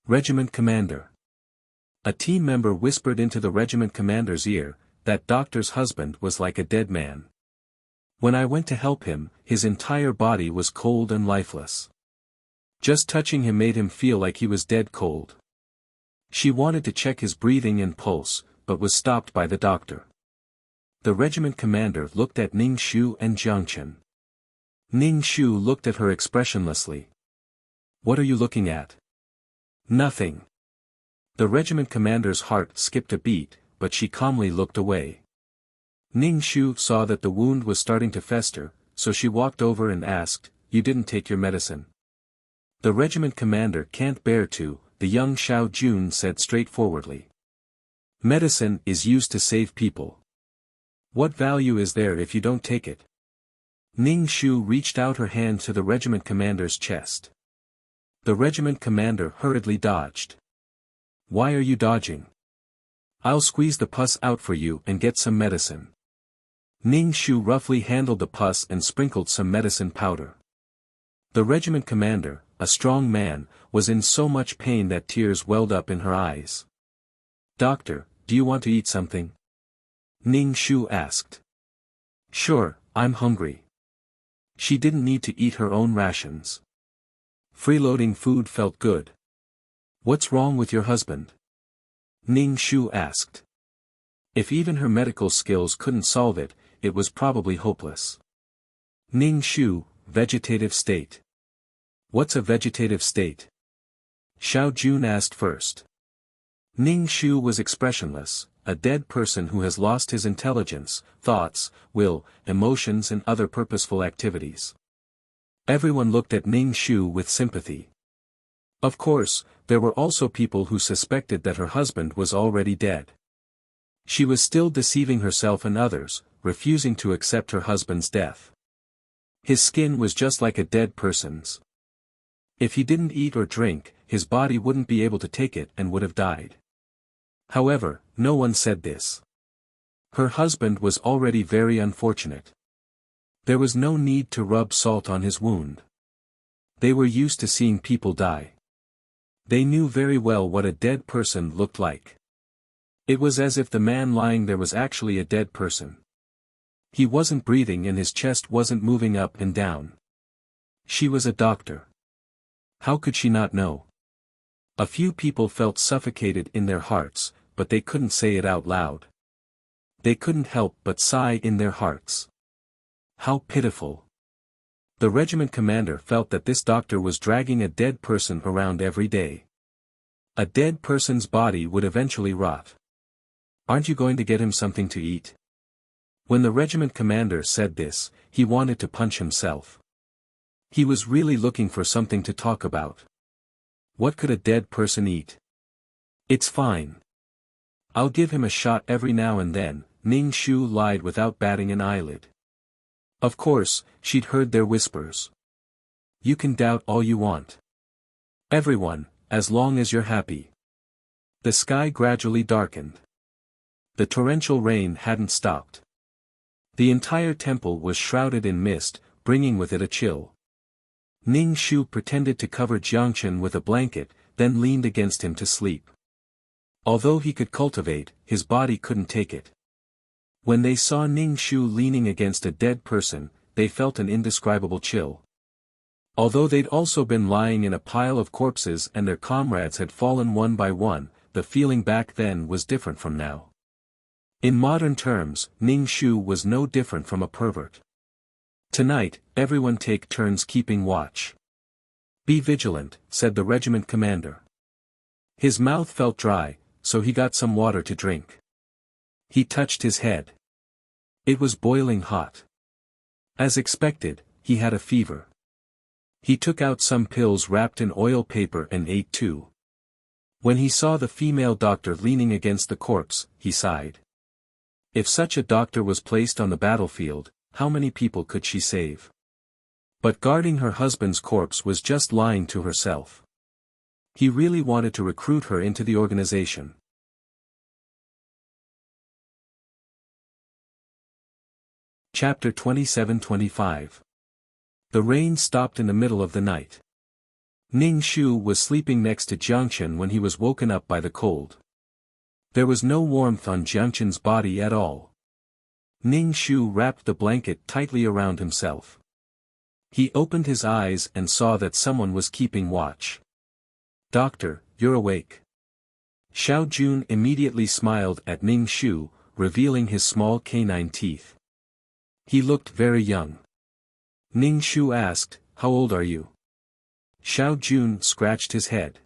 "Regiment commander." A team member whispered into the regiment commander's ear, "That doctor's husband was like a dead man. When I went to help him, his entire body was cold and lifeless. Just touching him made him feel like he was dead cold." She wanted to check his breathing and pulse, but was stopped by the doctor. The regiment commander looked at Ning Shu and Jiangchen. Ning Shu looked at her expressionlessly. "What are you looking at?" "Nothing." The regiment commander's heart skipped a beat, but she calmly looked away. Ning Shu saw that the wound was starting to fester, so she walked over and asked, "You didn't take your medicine?" "The regiment commander can't bear to," the young Xiao Jun said straightforwardly. "Medicine is used to save people. What value is there if you don't take it?" Ning Shu reached out her hand to the regiment commander's chest. The regiment commander hurriedly dodged. "Why are you dodging? I'll squeeze the pus out for you and get some medicine." Ning Shu roughly handled the pus and sprinkled some medicine powder. The regiment commander, a strong man, was in so much pain that tears welled up in her eyes. "Doctor, do you want to eat something?" Ning Shu asked. "Sure, I'm hungry." She didn't need to eat her own rations. Freeloading food felt good. "What's wrong with your husband?" Ning Shu asked. If even her medical skills couldn't solve it, it was probably hopeless. Ning Shu, vegetative state. "What's a vegetative state?" Xiao Jun asked first. Ning Shu was expressionless, a dead person who has lost his intelligence, thoughts, will, emotions and other purposeful activities. Everyone looked at Ning Shu with sympathy. Of course, there were also people who suspected that her husband was already dead. She was still deceiving herself and others, refusing to accept her husband's death. His skin was just like a dead person's. If he didn't eat or drink, his body wouldn't be able to take it and would have died. However, no one said this. Her husband was already very unfortunate. There was no need to rub salt on his wound. They were used to seeing people die. They knew very well what a dead person looked like. It was as if the man lying there was actually a dead person. He wasn't breathing and his chest wasn't moving up and down. She was a doctor. How could she not know? A few people felt suffocated in their hearts, but they couldn't say it out loud. They couldn't help but sigh in their hearts. How pitiful. The regiment commander felt that this doctor was dragging a dead person around every day. A dead person's body would eventually rot. Aren't you going to get him something to eat? When the regiment commander said this, he wanted to punch himself. He was really looking for something to talk about. What could a dead person eat? It's fine. I'll give him a shot every now and then, Ning Shu lied without batting an eyelid. Of course, she'd heard their whispers. You can doubt all you want. Everyone, as long as you're happy. The sky gradually darkened. The torrential rain hadn't stopped. The entire temple was shrouded in mist, bringing with it a chill. Ning Shu pretended to cover Jiangchen with a blanket, then leaned against him to sleep. Although he could cultivate, his body couldn't take it. When they saw Ning Shu leaning against a dead person, they felt an indescribable chill. Although they'd also been lying in a pile of corpses and their comrades had fallen one by one, the feeling back then was different from now. In modern terms, Ning Shu was no different from a pervert. Tonight, everyone take turns keeping watch. Be vigilant, said the regiment commander. His mouth felt dry, so he got some water to drink. He touched his head. It was boiling hot. As expected, he had a fever. He took out some pills wrapped in oil paper and ate two. When he saw the female doctor leaning against the corpse, he sighed. If such a doctor was placed on the battlefield, how many people could she save? But guarding her husband's corpse was just lying to herself. He really wanted to recruit her into the organization. Chapter 27-25. The rain stopped in the middle of the night. Ning Shu was sleeping next to Jiangchen when he was woken up by the cold. There was no warmth on Jiangchen's body at all. Ning Shu wrapped the blanket tightly around himself. He opened his eyes and saw that someone was keeping watch. Doctor, you're awake. Xiao Jun immediately smiled at Ning Shu, revealing his small canine teeth. He looked very young. Ning Shu asked, how old are you? Xiao Jun scratched his head.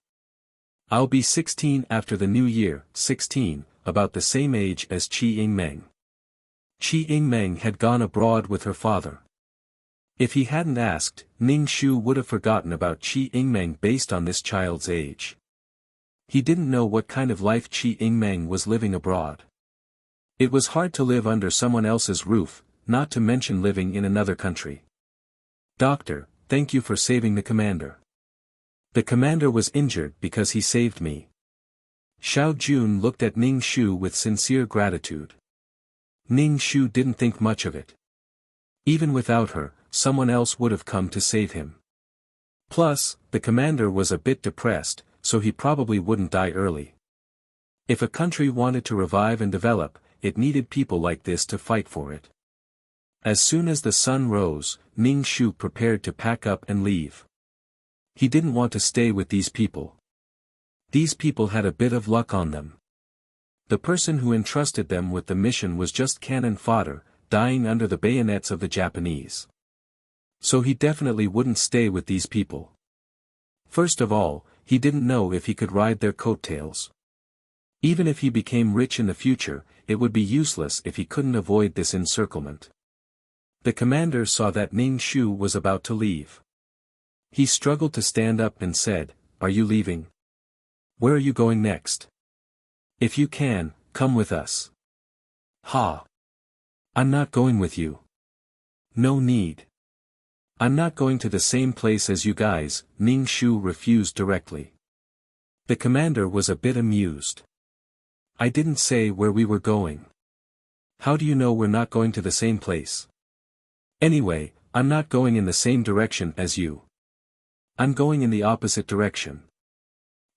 I'll be 16 after the new year, 16, about the same age as Qi Yingmeng. Qi Yingmeng had gone abroad with her father. If he hadn't asked, Ning Shu would have forgotten about Qi Yingmeng based on this child's age. He didn't know what kind of life Qi Yingmeng was living abroad. It was hard to live under someone else's roof, not to mention living in another country. Doctor, thank you for saving the commander. The commander was injured because he saved me. Xiao Jun looked at Ning Shu with sincere gratitude. Ning Shu didn't think much of it. Even without her, someone else would have come to save him. Plus, the commander was a bit depressed, so he probably wouldn't die early. If a country wanted to revive and develop, it needed people like this to fight for it. As soon as the sun rose, Ning Shu prepared to pack up and leave. He didn't want to stay with these people. These people had a bit of luck on them. The person who entrusted them with the mission was just cannon fodder, dying under the bayonets of the Japanese. So he definitely wouldn't stay with these people. First of all, he didn't know if he could ride their coattails. Even if he became rich in the future, it would be useless if he couldn't avoid this encirclement. The commander saw that Ning Shu was about to leave. He struggled to stand up and said, "Are you leaving? Where are you going next? If you can, come with us." "Ha! I'm not going with you." "No need. I'm not going to the same place as you guys," Ning Shu refused directly. The commander was a bit amused. "I didn't say where we were going. How do you know we're not going to the same place? Anyway, I'm not going in the same direction as you. I'm going in the opposite direction.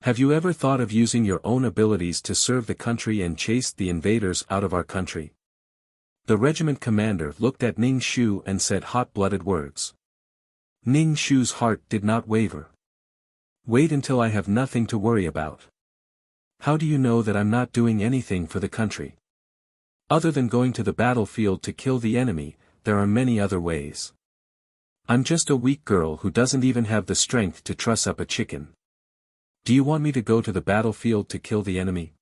Have you ever thought of using your own abilities to serve the country and chase the invaders out of our country? The regiment commander looked at Ning Shu and said hot-blooded words. Ning Shu's heart did not waver. Wait until I have nothing to worry about. How do you know that I'm not doing anything for the country? Other than going to the battlefield to kill the enemy, there are many other ways. I'm just a weak girl who doesn't even have the strength to truss up a chicken. Do you want me to go to the battlefield to kill the enemy?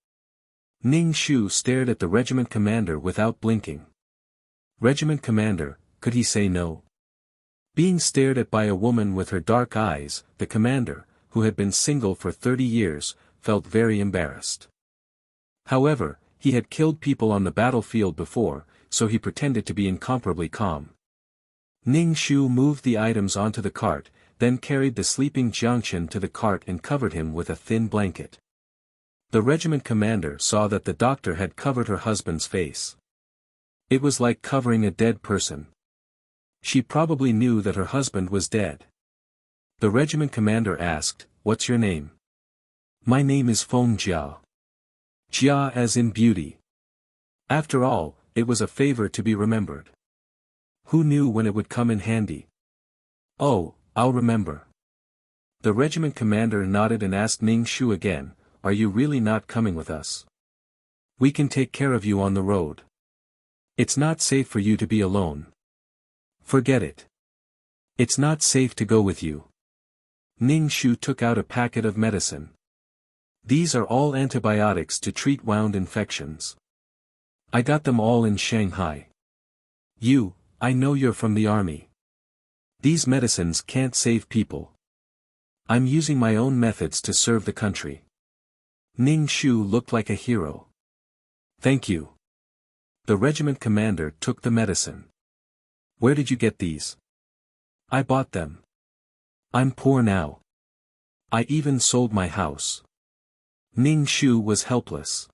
Ning Shu stared at the regiment commander without blinking. Regiment commander, could he say no? Being stared at by a woman with her dark eyes, the commander, who had been single for 30 years, felt very embarrassed. However, he had killed people on the battlefield before, so he pretended to be incomparably calm. Ning Shu moved the items onto the cart, then carried the sleeping Jiangchen to the cart and covered him with a thin blanket. The regiment commander saw that the doctor had covered her husband's face. It was like covering a dead person. She probably knew that her husband was dead. The regiment commander asked, "What's your name?" "My name is Feng Jia." Jia as in beauty. After all, it was a favor to be remembered. Who knew when it would come in handy? "Oh, I'll remember." The regiment commander nodded and asked Ning Shu again, "Are you really not coming with us? We can take care of you on the road. It's not safe for you to be alone." "Forget it. It's not safe to go with you." Ning Shu took out a packet of medicine. "These are all antibiotics to treat wound infections. I got them all in Shanghai. I know you're from the army. These medicines can't save people. I'm using my own methods to serve the country." Ning Shu looked like a hero. "Thank you." The regiment commander took the medicine. "Where did you get these?" "I bought them. I'm poor now. I even sold my house." Ning Shu was helpless.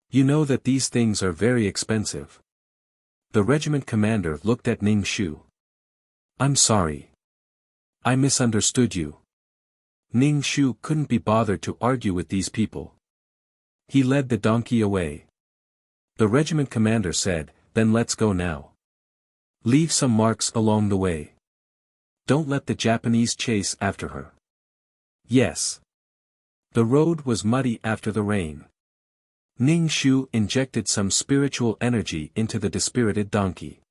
"You know that these things are very expensive." The regiment commander looked at Ning Shu. "I'm sorry. I misunderstood you." Ning Shu couldn't be bothered to argue with these people. He led the donkey away. The regiment commander said, "Then let's go now. Leave some marks along the way. Don't let the Japanese chase after her." "Yes." The road was muddy after the rain. Ning Shu injected some spiritual energy into the dispirited donkey.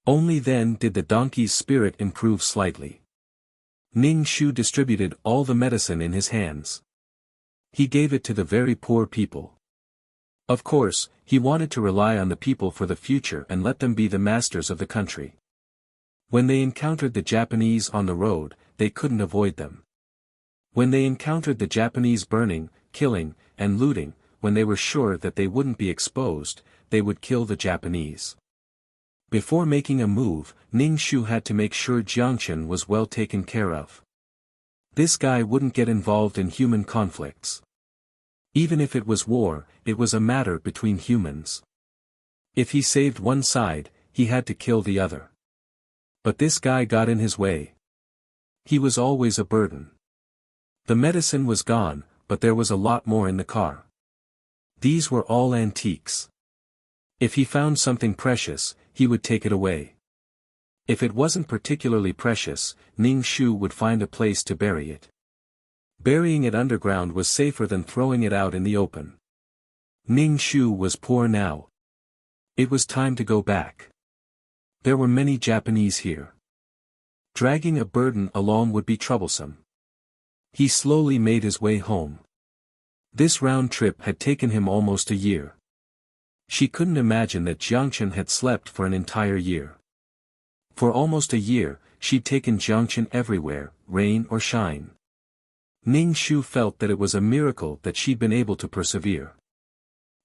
Only then did the donkey's spirit improve slightly. Ning Shu distributed all the medicine in his hands. He gave it to the very poor people. Of course, he wanted to rely on the people for the future and let them be the masters of the country. When they encountered the Japanese on the road, they couldn't avoid them. When they encountered the Japanese burning, killing, and looting, when they were sure that they wouldn't be exposed, they would kill the Japanese. Before making a move, Ning Shu had to make sure Jiangchen was well taken care of. This guy wouldn't get involved in human conflicts. Even if it was war, it was a matter between humans. If he saved one side, he had to kill the other. But this guy got in his way. He was always a burden. The medicine was gone, but there was a lot more in the car. These were all antiques. If he found something precious, he would take it away. If it wasn't particularly precious, Ning Shu would find a place to bury it. Burying it underground was safer than throwing it out in the open. Ning Shu was poor now. It was time to go back. There were many Japanese here. Dragging a burden along would be troublesome. He slowly made his way home. This round trip had taken him almost a year. She couldn't imagine that Jiangchen had slept for an entire year. For almost a year, she'd taken Jiangchen everywhere, rain or shine. Ning Shu felt that it was a miracle that she'd been able to persevere.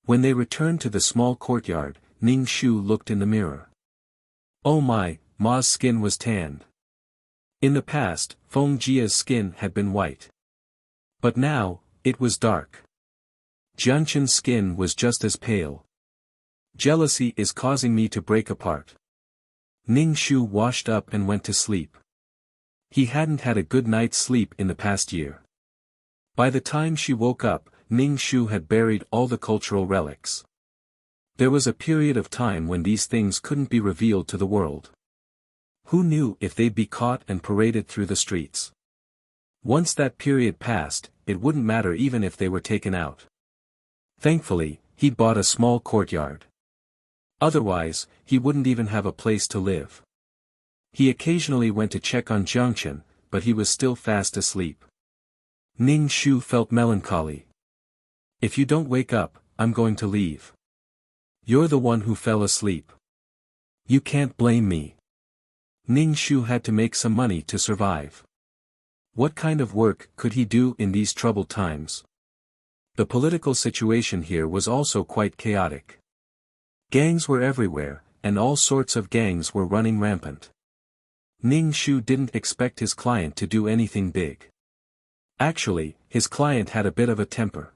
When they returned to the small courtyard, Ning Shu looked in the mirror. Oh my, Ma's skin was tanned. In the past, Feng Jia's skin had been white. But now, it was dark. Jiangchen's skin was just as pale. Jealousy is causing me to break apart. Ning Shu washed up and went to sleep. He hadn't had a good night's sleep in the past year. By the time she woke up, Ning Shu had buried all the cultural relics. There was a period of time when these things couldn't be revealed to the world. Who knew if they'd be caught and paraded through the streets? Once that period passed, it wouldn't matter even if they were taken out. Thankfully, he'd bought a small courtyard. Otherwise, he wouldn't even have a place to live. He occasionally went to check on Jiangchen, but he was still fast asleep. Ning Shu felt melancholy. If you don't wake up, I'm going to leave. You're the one who fell asleep. You can't blame me. Ning Shu had to make some money to survive. What kind of work could he do in these troubled times? The political situation here was also quite chaotic. Gangs were everywhere, and all sorts of gangs were running rampant. Ning Shu didn't expect his client to do anything big. Actually, his client had a bit of a temper.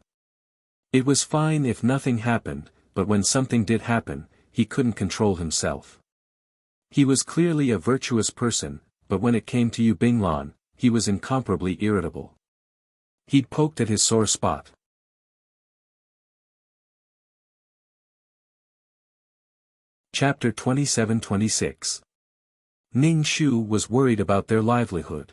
It was fine if nothing happened, but when something did happen, he couldn't control himself. He was clearly a virtuous person, but when it came to Yu Binglan, he was incomparably irritable. He'd poked at his sore spot. Chapter 27-26. Ning Shu was worried about their livelihood.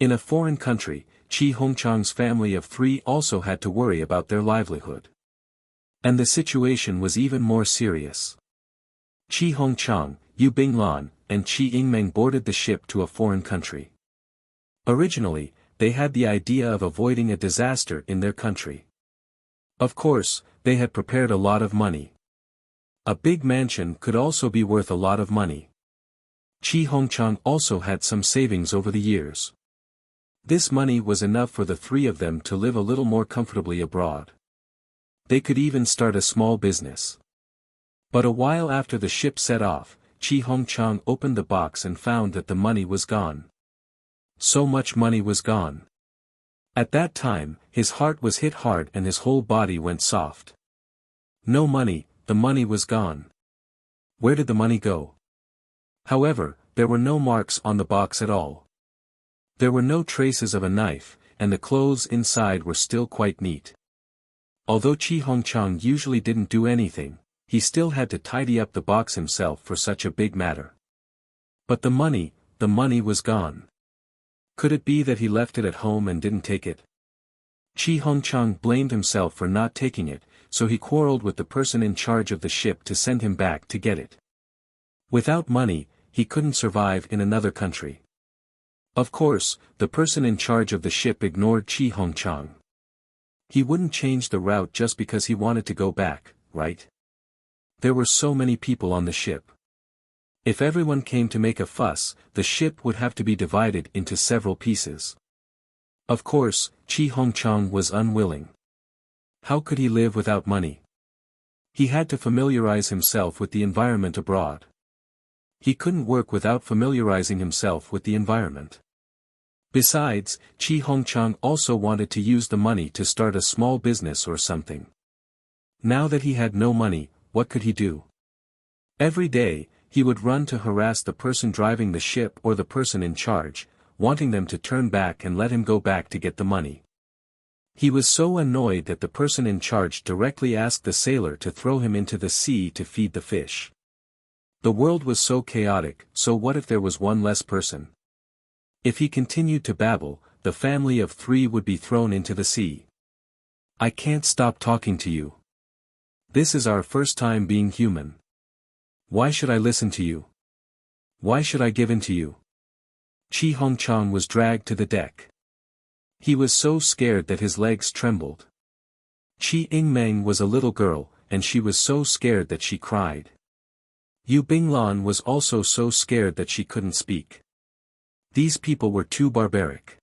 In a foreign country, Qi Hongchang's family of 3 also had to worry about their livelihood. And the situation was even more serious. Qi Hongchang, Yu Binglan, and Qi Yingmeng boarded the ship to a foreign country. Originally, they had the idea of avoiding a disaster in their country. Of course, they had prepared a lot of money. A big mansion could also be worth a lot of money. Qi Hongchang also had some savings over the years. This money was enough for the 3 of them to live a little more comfortably abroad. They could even start a small business. But a while after the ship set off, Qi Hongchang opened the box and found that the money was gone. So much money was gone. At that time, his heart was hit hard and his whole body went soft. No money, the money was gone. Where did the money go? However, there were no marks on the box at all. There were no traces of a knife, and the clothes inside were still quite neat. Although Qi Hongchang usually didn't do anything, he still had to tidy up the box himself for such a big matter. But the money was gone. Could it be that he left it at home and didn't take it? Qi Hongchang blamed himself for not taking it, so he quarreled with the person in charge of the ship to send him back to get it. Without money, he couldn't survive in another country. Of course, the person in charge of the ship ignored Qi Hongchang. He wouldn't change the route just because he wanted to go back, right? There were so many people on the ship. If everyone came to make a fuss, the ship would have to be divided into several pieces. Of course, Qi Hongchang was unwilling. How could he live without money? He had to familiarize himself with the environment abroad. He couldn't work without familiarizing himself with the environment. Besides, Qi Hongchang also wanted to use the money to start a small business or something. Now that he had no money, what could he do? Every day, he would run to harass the person driving the ship or the person in charge, wanting them to turn back and let him go back to get the money. He was so annoyed that the person in charge directly asked the sailor to throw him into the sea to feed the fish. The world was so chaotic, so what if there was one less person? If he continued to babble, the family of 3 would be thrown into the sea. I can't stop talking to you. This is our first time being human. Why should I listen to you? Why should I give in to you? Qi Hongchang was dragged to the deck. He was so scared that his legs trembled. Qi Yingmeng was a little girl, and she was so scared that she cried. Yu Binglan was also so scared that she couldn't speak. These people were too barbaric.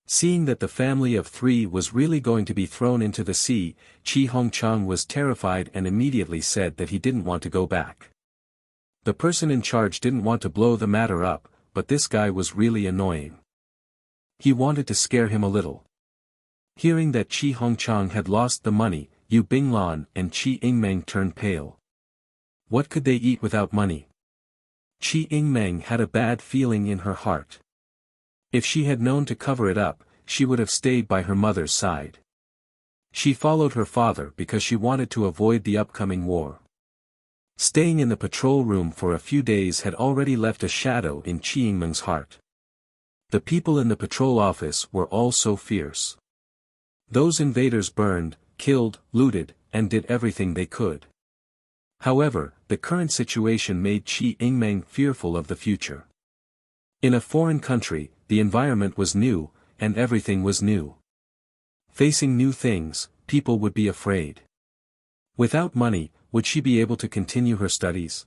Seeing that the family of 3 was really going to be thrown into the sea, Qi Hongchang was terrified and immediately said that he didn't want to go back. The person in charge didn't want to blow the matter up, but this guy was really annoying. He wanted to scare him a little. Hearing that Qi Hongchang had lost the money, Yu Binglan and Qi Yingmeng turned pale. What could they eat without money? Qi Yingmeng had a bad feeling in her heart. If she had known to cover it up, she would have stayed by her mother's side. She followed her father because she wanted to avoid the upcoming war. Staying in the patrol room for a few days had already left a shadow in Qi Yingmeng's heart. The people in the patrol office were all so fierce. Those invaders burned, killed, looted, and did everything they could. However, the current situation made Qi Yingmeng fearful of the future. In a foreign country, the environment was new, and everything was new. Facing new things, people would be afraid. Without money, would she be able to continue her studies?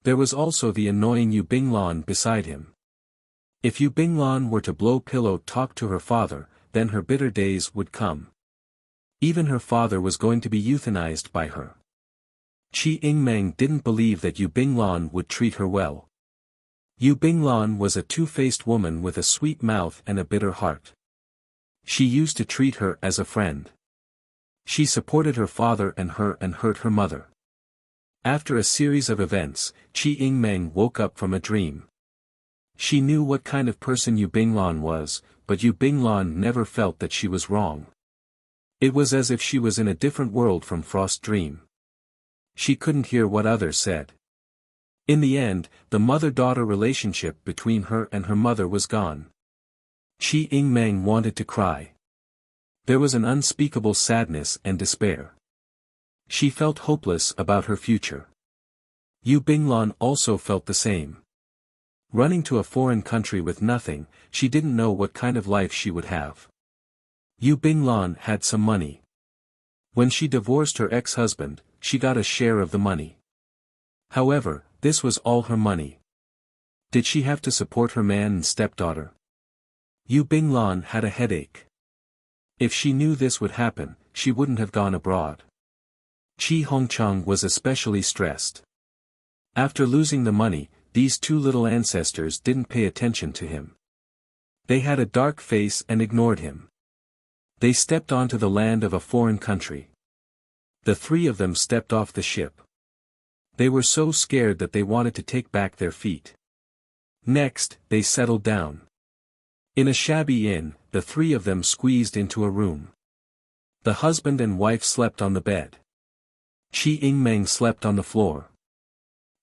There was also the annoying Yu Binglan beside him. If Yu Binglan were to blow pillow talk to her father, then her bitter days would come. Even her father was going to be euthanized by her. Qi Yingmeng didn't believe that Yu Binglan would treat her well. Yu Binglan was a two-faced woman with a sweet mouth and a bitter heart. She used to treat her as a friend. She supported her father and hurt her mother. After a series of events, Qi Yingmeng woke up from a dream. She knew what kind of person Yu Binglan was, but Yu Binglan never felt that she was wrong. It was as if she was in a different world from Frost's dream. She couldn't hear what others said. In the end, the mother-daughter relationship between her and her mother was gone. Qi Yingmeng wanted to cry. There was an unspeakable sadness and despair. She felt hopeless about her future. Yu Binglan also felt the same. Running to a foreign country with nothing, she didn't know what kind of life she would have. Yu Binglan had some money. When she divorced her ex-husband, she got a share of the money. However, this was all her money. Did she have to support her man and stepdaughter? Yu Binglan had a headache. If she knew this would happen, she wouldn't have gone abroad. Qi Hongchang was especially stressed. After losing the money, these two little ancestors didn't pay attention to him. They had a dark face and ignored him. They stepped onto the land of a foreign country. The three of them stepped off the ship. They were so scared that they wanted to take back their feet. Next, they settled down. In a shabby inn, the three of them squeezed into a room. The husband and wife slept on the bed. Qi Yingmeng slept on the floor.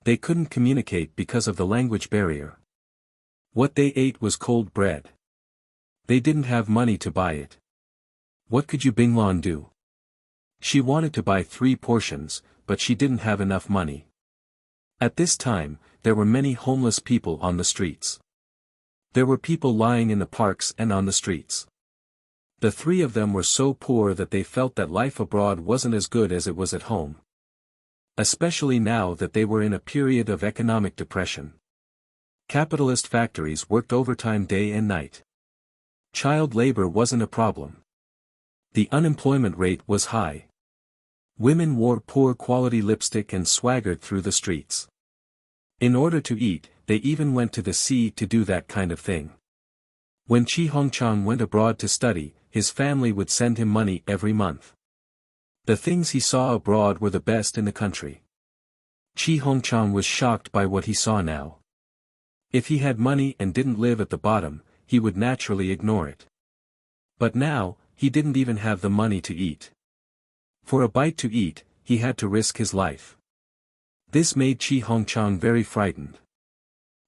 They couldn't communicate because of the language barrier. What they ate was cold bread. They didn't have money to buy it. What could Yu Binglan do? She wanted to buy 3 portions, but she didn't have enough money. At this time, there were many homeless people on the streets. There were people lying in the parks and on the streets. The three of them were so poor that they felt that life abroad wasn't as good as it was at home. Especially now that they were in a period of economic depression. Capitalist factories worked overtime day and night. Child labor wasn't a problem. The unemployment rate was high. Women wore poor quality lipstick and swaggered through the streets. In order to eat, they even went to the sea to do that kind of thing. When Qi Hongchang went abroad to study, his family would send him money every month. The things he saw abroad were the best in the country. Qi Hongchang was shocked by what he saw now. If he had money and didn't live at the bottom, he would naturally ignore it. But now, he didn't even have the money to eat. For a bite to eat, he had to risk his life. This made Qi Hongchang very frightened.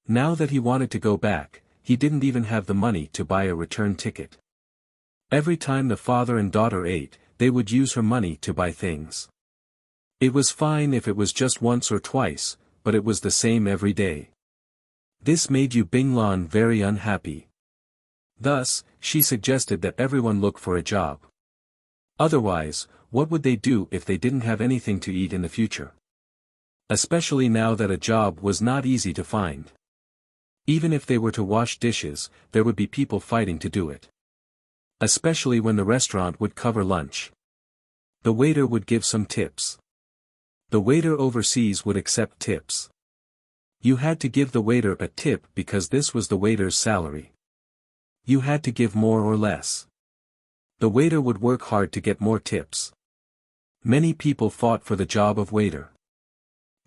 Now that he wanted to go back, he didn't even have the money to buy a return ticket. Every time the father and daughter ate, they would use her money to buy things. It was fine if it was just once or twice, but it was the same every day. This made Yu Binglan very unhappy. Thus, she suggested that everyone look for a job. Otherwise, what would they do if they didn't have anything to eat in the future? Especially now that a job was not easy to find. Even if they were to wash dishes, there would be people fighting to do it. Especially when the restaurant would cover lunch. The waiter would give some tips. The waiter overseas would accept tips. You had to give the waiter a tip because this was the waiter's salary. You had to give more or less. The waiter would work hard to get more tips. Many people fought for the job of waiter.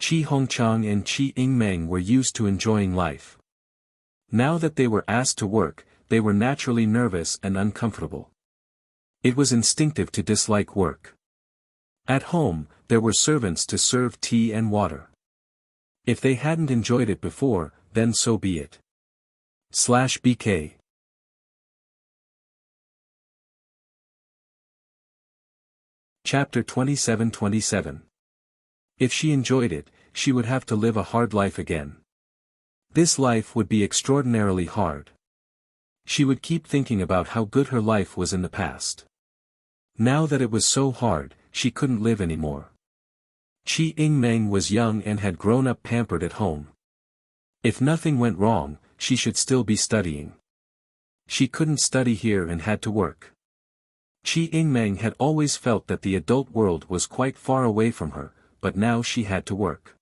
Qi Hongchang and Qi Yingmeng were used to enjoying life. Now that they were asked to work, they were naturally nervous and uncomfortable. It was instinctive to dislike work. At home, there were servants to serve tea and water. If they hadn't enjoyed it before, then so be it. /BK Chapter 27:27. If she enjoyed it, she would have to live a hard life again. This life would be extraordinarily hard. She would keep thinking about how good her life was in the past. Now that it was so hard, she couldn't live anymore. Qi Yingmeng was young and had grown up pampered at home. If nothing went wrong, she should still be studying. She couldn't study here and had to work. Qi Yingmeng had always felt that the adult world was quite far away from her, but now she had to work.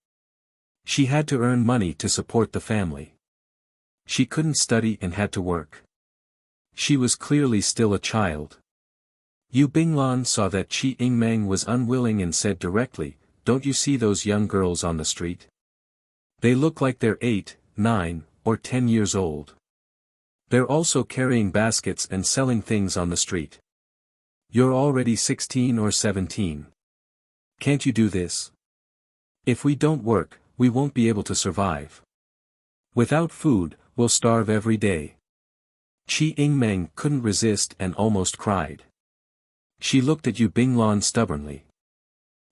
She had to earn money to support the family. She couldn't study and had to work. She was clearly still a child. Yu Binglan saw that Qi Yingmeng was unwilling and said directly, "Don't you see those young girls on the street? They look like they're 8, 9, or 10 years old. They're also carrying baskets and selling things on the street. You're already 16 or 17. Can't you do this? If we don't work, we won't be able to survive. Without food, we'll starve every day." Qi Yingmeng couldn't resist and almost cried. She looked at Yu Binglan stubbornly.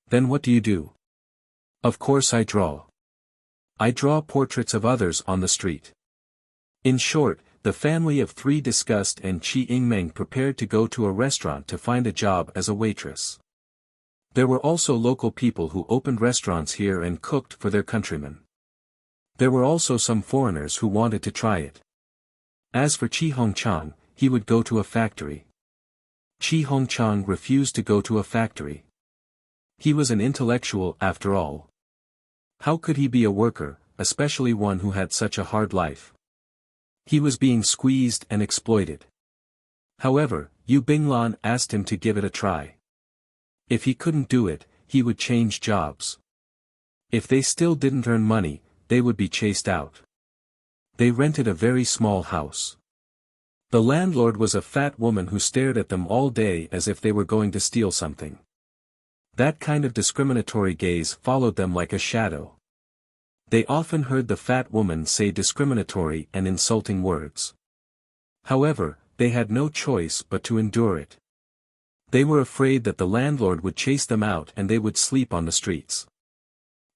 "Then what do you do?" "Of course I draw. I draw portraits of others on the street." In short, the family of three discussed and Qi Yingmeng prepared to go to a restaurant to find a job as a waitress. There were also local people who opened restaurants here and cooked for their countrymen. There were also some foreigners who wanted to try it. As for Qi Hongchang, he would go to a factory. Qi Hongchang refused to go to a factory. He was an intellectual after all. How could he be a worker, especially one who had such a hard life? He was being squeezed and exploited. However, Yu Binglan asked him to give it a try. If he couldn't do it, he would change jobs. If they still didn't earn money, they would be chased out. They rented a very small house. The landlord was a fat woman who stared at them all day as if they were going to steal something. That kind of discriminatory gaze followed them like a shadow. They often heard the fat woman say discriminatory and insulting words. However, they had no choice but to endure it. They were afraid that the landlord would chase them out and they would sleep on the streets.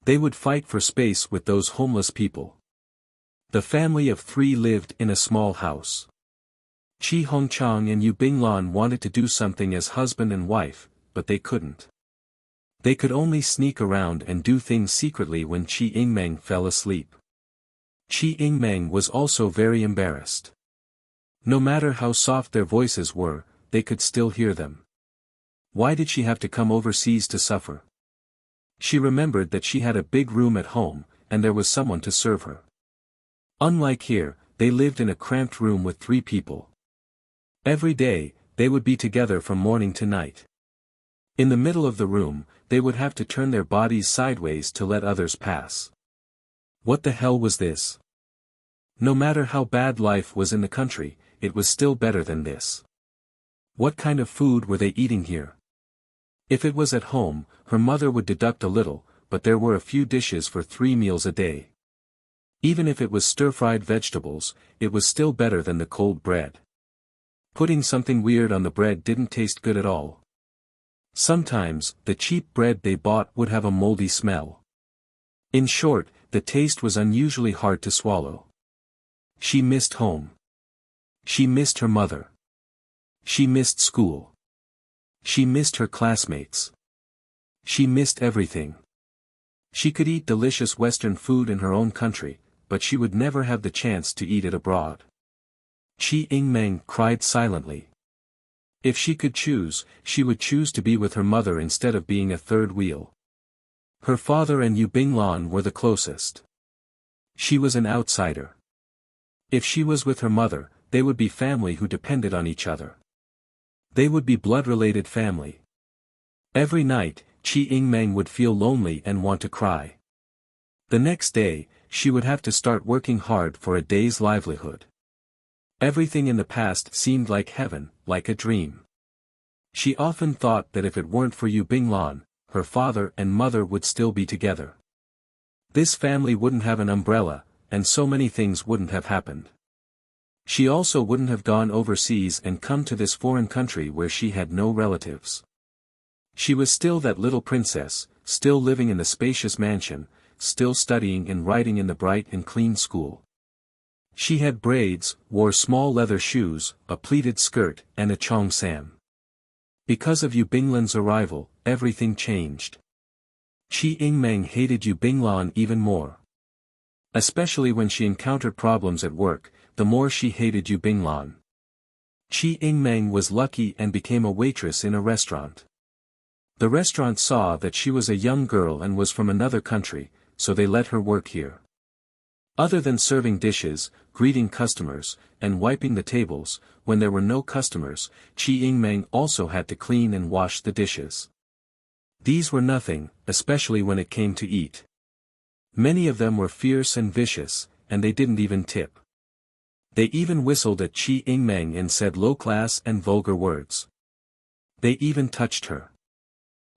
They would fight for space with those homeless people. The family of three lived in a small house. Qi Hongchang and Yu Binglan wanted to do something as husband and wife, but they couldn't. They could only sneak around and do things secretly when Qi Yingmeng fell asleep. Qi Yingmeng was also very embarrassed. No matter how soft their voices were, they could still hear them. Why did she have to come overseas to suffer? She remembered that she had a big room at home, and there was someone to serve her. Unlike here, they lived in a cramped room with 3 people. Every day, they would be together from morning to night. In the middle of the room, they would have to turn their bodies sideways to let others pass. What the hell was this? No matter how bad life was in the country, it was still better than this. What kind of food were they eating here? If it was at home, her mother would deduct a little, but there were a few dishes for 3 meals a day. Even if it was stir-fried vegetables, it was still better than the cold bread. Putting something weird on the bread didn't taste good at all. Sometimes, the cheap bread they bought would have a moldy smell. In short, the taste was unusually hard to swallow. She missed home. She missed her mother. She missed school. She missed her classmates. She missed everything. She could eat delicious Western food in her own country, but she would never have the chance to eat it abroad. Qi Yingmeng cried silently. If she could choose, she would choose to be with her mother instead of being a third wheel. Her father and Yu Binglan were the closest. She was an outsider. If she was with her mother, they would be family who depended on each other. They would be blood-related family. Every night, Qi Yingmeng would feel lonely and want to cry. The next day, she would have to start working hard for a day's livelihood. Everything in the past seemed like heaven, like a dream. She often thought that if it weren't for Yu Binglan, her father and mother would still be together. This family wouldn't have an umbrella, and so many things wouldn't have happened. She also wouldn't have gone overseas and come to this foreign country where she had no relatives. She was still that little princess, still living in the spacious mansion, still studying and writing in the bright and clean school. She had braids, wore small leather shoes, a pleated skirt, and a cheongsam. Because of Yu Binglan's arrival, everything changed. Qi Yingmeng hated Yu Binglan even more. Especially when she encountered problems at work, the more she hated Yu Binglan. Qi Yingmeng was lucky and became a waitress in a restaurant. The restaurant saw that she was a young girl and was from another country, so they let her work here. Other than serving dishes, greeting customers, and wiping the tables, when there were no customers, Qi Yingmeng also had to clean and wash the dishes. These were nothing, especially when it came to eat. Many of them were fierce and vicious, and they didn't even tip. They even whistled at Qi Yingmeng and said low-class and vulgar words. They even touched her.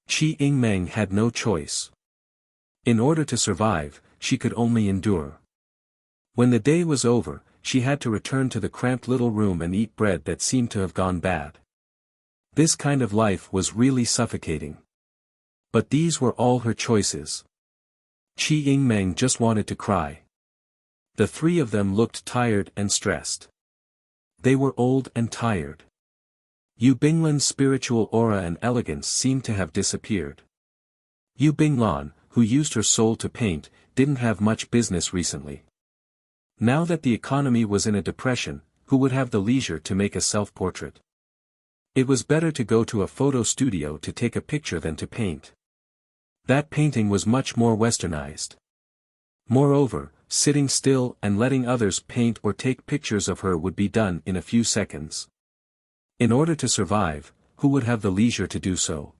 Qi Yingmeng had no choice. In order to survive, she could only endure. When the day was over, she had to return to the cramped little room and eat bread that seemed to have gone bad. This kind of life was really suffocating. But these were all her choices. Qi Yingmeng just wanted to cry. The three of them looked tired and stressed. They were old and tired. Yu Binglan's spiritual aura and elegance seemed to have disappeared. Yu Binglan, who used her soul to paint, didn't have much business recently. Now that the economy was in a depression, who would have the leisure to make a self-portrait? It was better to go to a photo studio to take a picture than to paint. That painting was much more westernized. Moreover, sitting still and letting others paint or take pictures of her would be done in a few seconds. In order to survive, who would have the leisure to do so?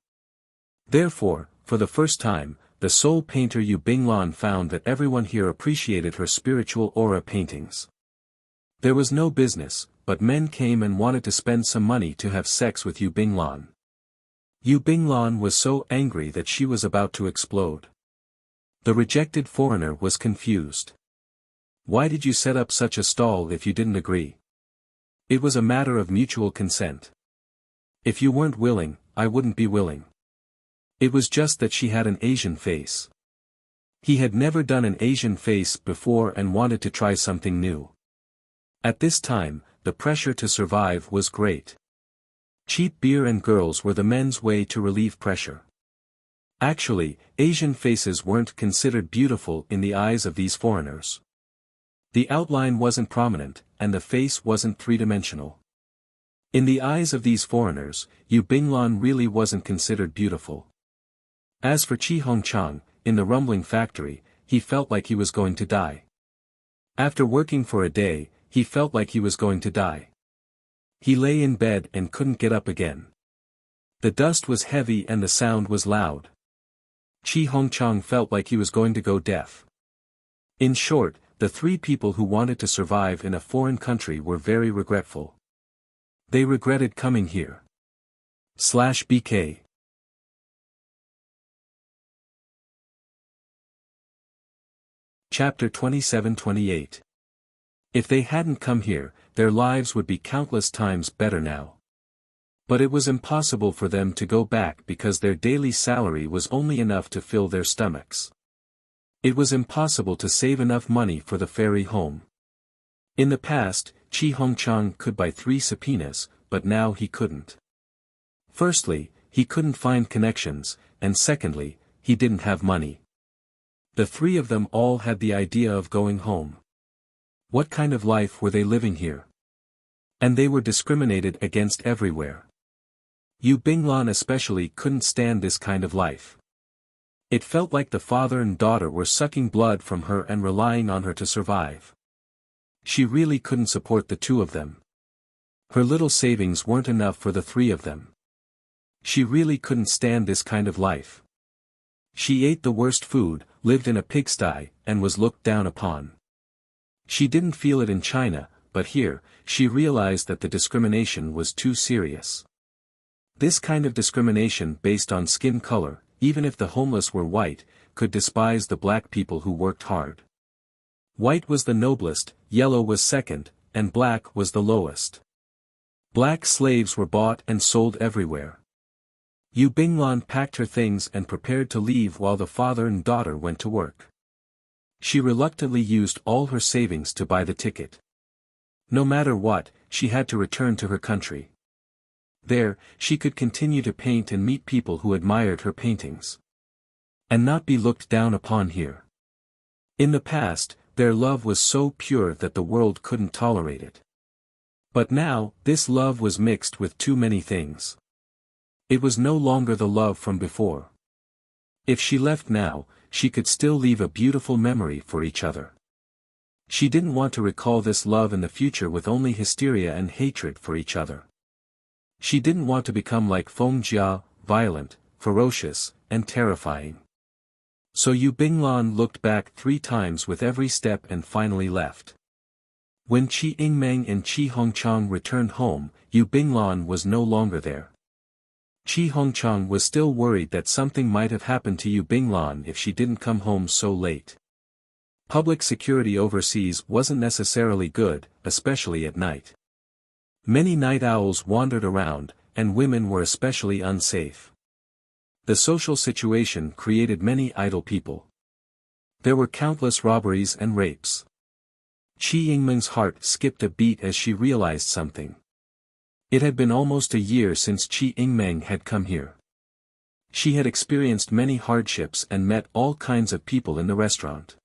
Therefore, for the first time, the soul painter Yu Binglan found that everyone here appreciated her spiritual aura paintings. There was no business, but men came and wanted to spend some money to have sex with Yu Binglan. Yu Binglan was so angry that she was about to explode. The rejected foreigner was confused. Why did you set up such a stall if you didn't agree? It was a matter of mutual consent. If you weren't willing, I wouldn't be willing. It was just that she had an Asian face. He had never done an Asian face before and wanted to try something new. At this time, the pressure to survive was great. Cheap beer and girls were the men's way to relieve pressure. Actually, Asian faces weren't considered beautiful in the eyes of these foreigners. The outline wasn't prominent, and the face wasn't three-dimensional. In the eyes of these foreigners, Yu Binglan really wasn't considered beautiful. As for Qi Hongchang, in the rumbling factory, he felt like he was going to die. After working for a day, he felt like he was going to die. He lay in bed and couldn't get up again. The dust was heavy and the sound was loud. Qi Hongchang felt like he was going to go deaf. In short, the three people who wanted to survive in a foreign country were very regretful. They regretted coming here. /BK Chapter 27-28. If they hadn't come here, their lives would be countless times better now. But it was impossible for them to go back because their daily salary was only enough to fill their stomachs. It was impossible to save enough money for the ferry home. In the past, Qi Hongchang could buy 3 subpoenas, but now he couldn't. Firstly, he couldn't find connections, and secondly, he didn't have money. The three of them all had the idea of going home. What kind of life were they living here? And they were discriminated against everywhere. Yu Binglan especially couldn't stand this kind of life. It felt like the father and daughter were sucking blood from her and relying on her to survive. She really couldn't support the two of them. Her little savings weren't enough for the three of them. She really couldn't stand this kind of life. She ate the worst food, lived in a pigsty, and was looked down upon. She didn't feel it in China, but here, she realized that the discrimination was too serious. This kind of discrimination based on skin color, even if the homeless were white, could despise the black people who worked hard. White was the noblest, yellow was second, and black was the lowest. Black slaves were bought and sold everywhere. Yu Binglan packed her things and prepared to leave while the father and daughter went to work. She reluctantly used all her savings to buy the ticket. No matter what, she had to return to her country. There, she could continue to paint and meet people who admired her paintings. And not be looked down upon here. In the past, their love was so pure that the world couldn't tolerate it. But now, this love was mixed with too many things. It was no longer the love from before. If she left now, she could still leave a beautiful memory for each other. She didn't want to recall this love in the future with only hysteria and hatred for each other. She didn't want to become like Fodder, violent, ferocious, and terrifying. So Yu Binglan looked back 3 times with every step and finally left. When Qi Yingmeng and Qi Hongchang returned home, Yu Binglan was no longer there. Qi Hongchang was still worried that something might have happened to Yu Binglan if she didn't come home so late. Public security overseas wasn't necessarily good, especially at night. Many night owls wandered around, and women were especially unsafe. The social situation created many idle people. There were countless robberies and rapes. Qi Yingmeng's heart skipped a beat as she realized something. It had been almost a year since Qi Yingmeng had come here. She had experienced many hardships and met all kinds of people in the restaurant.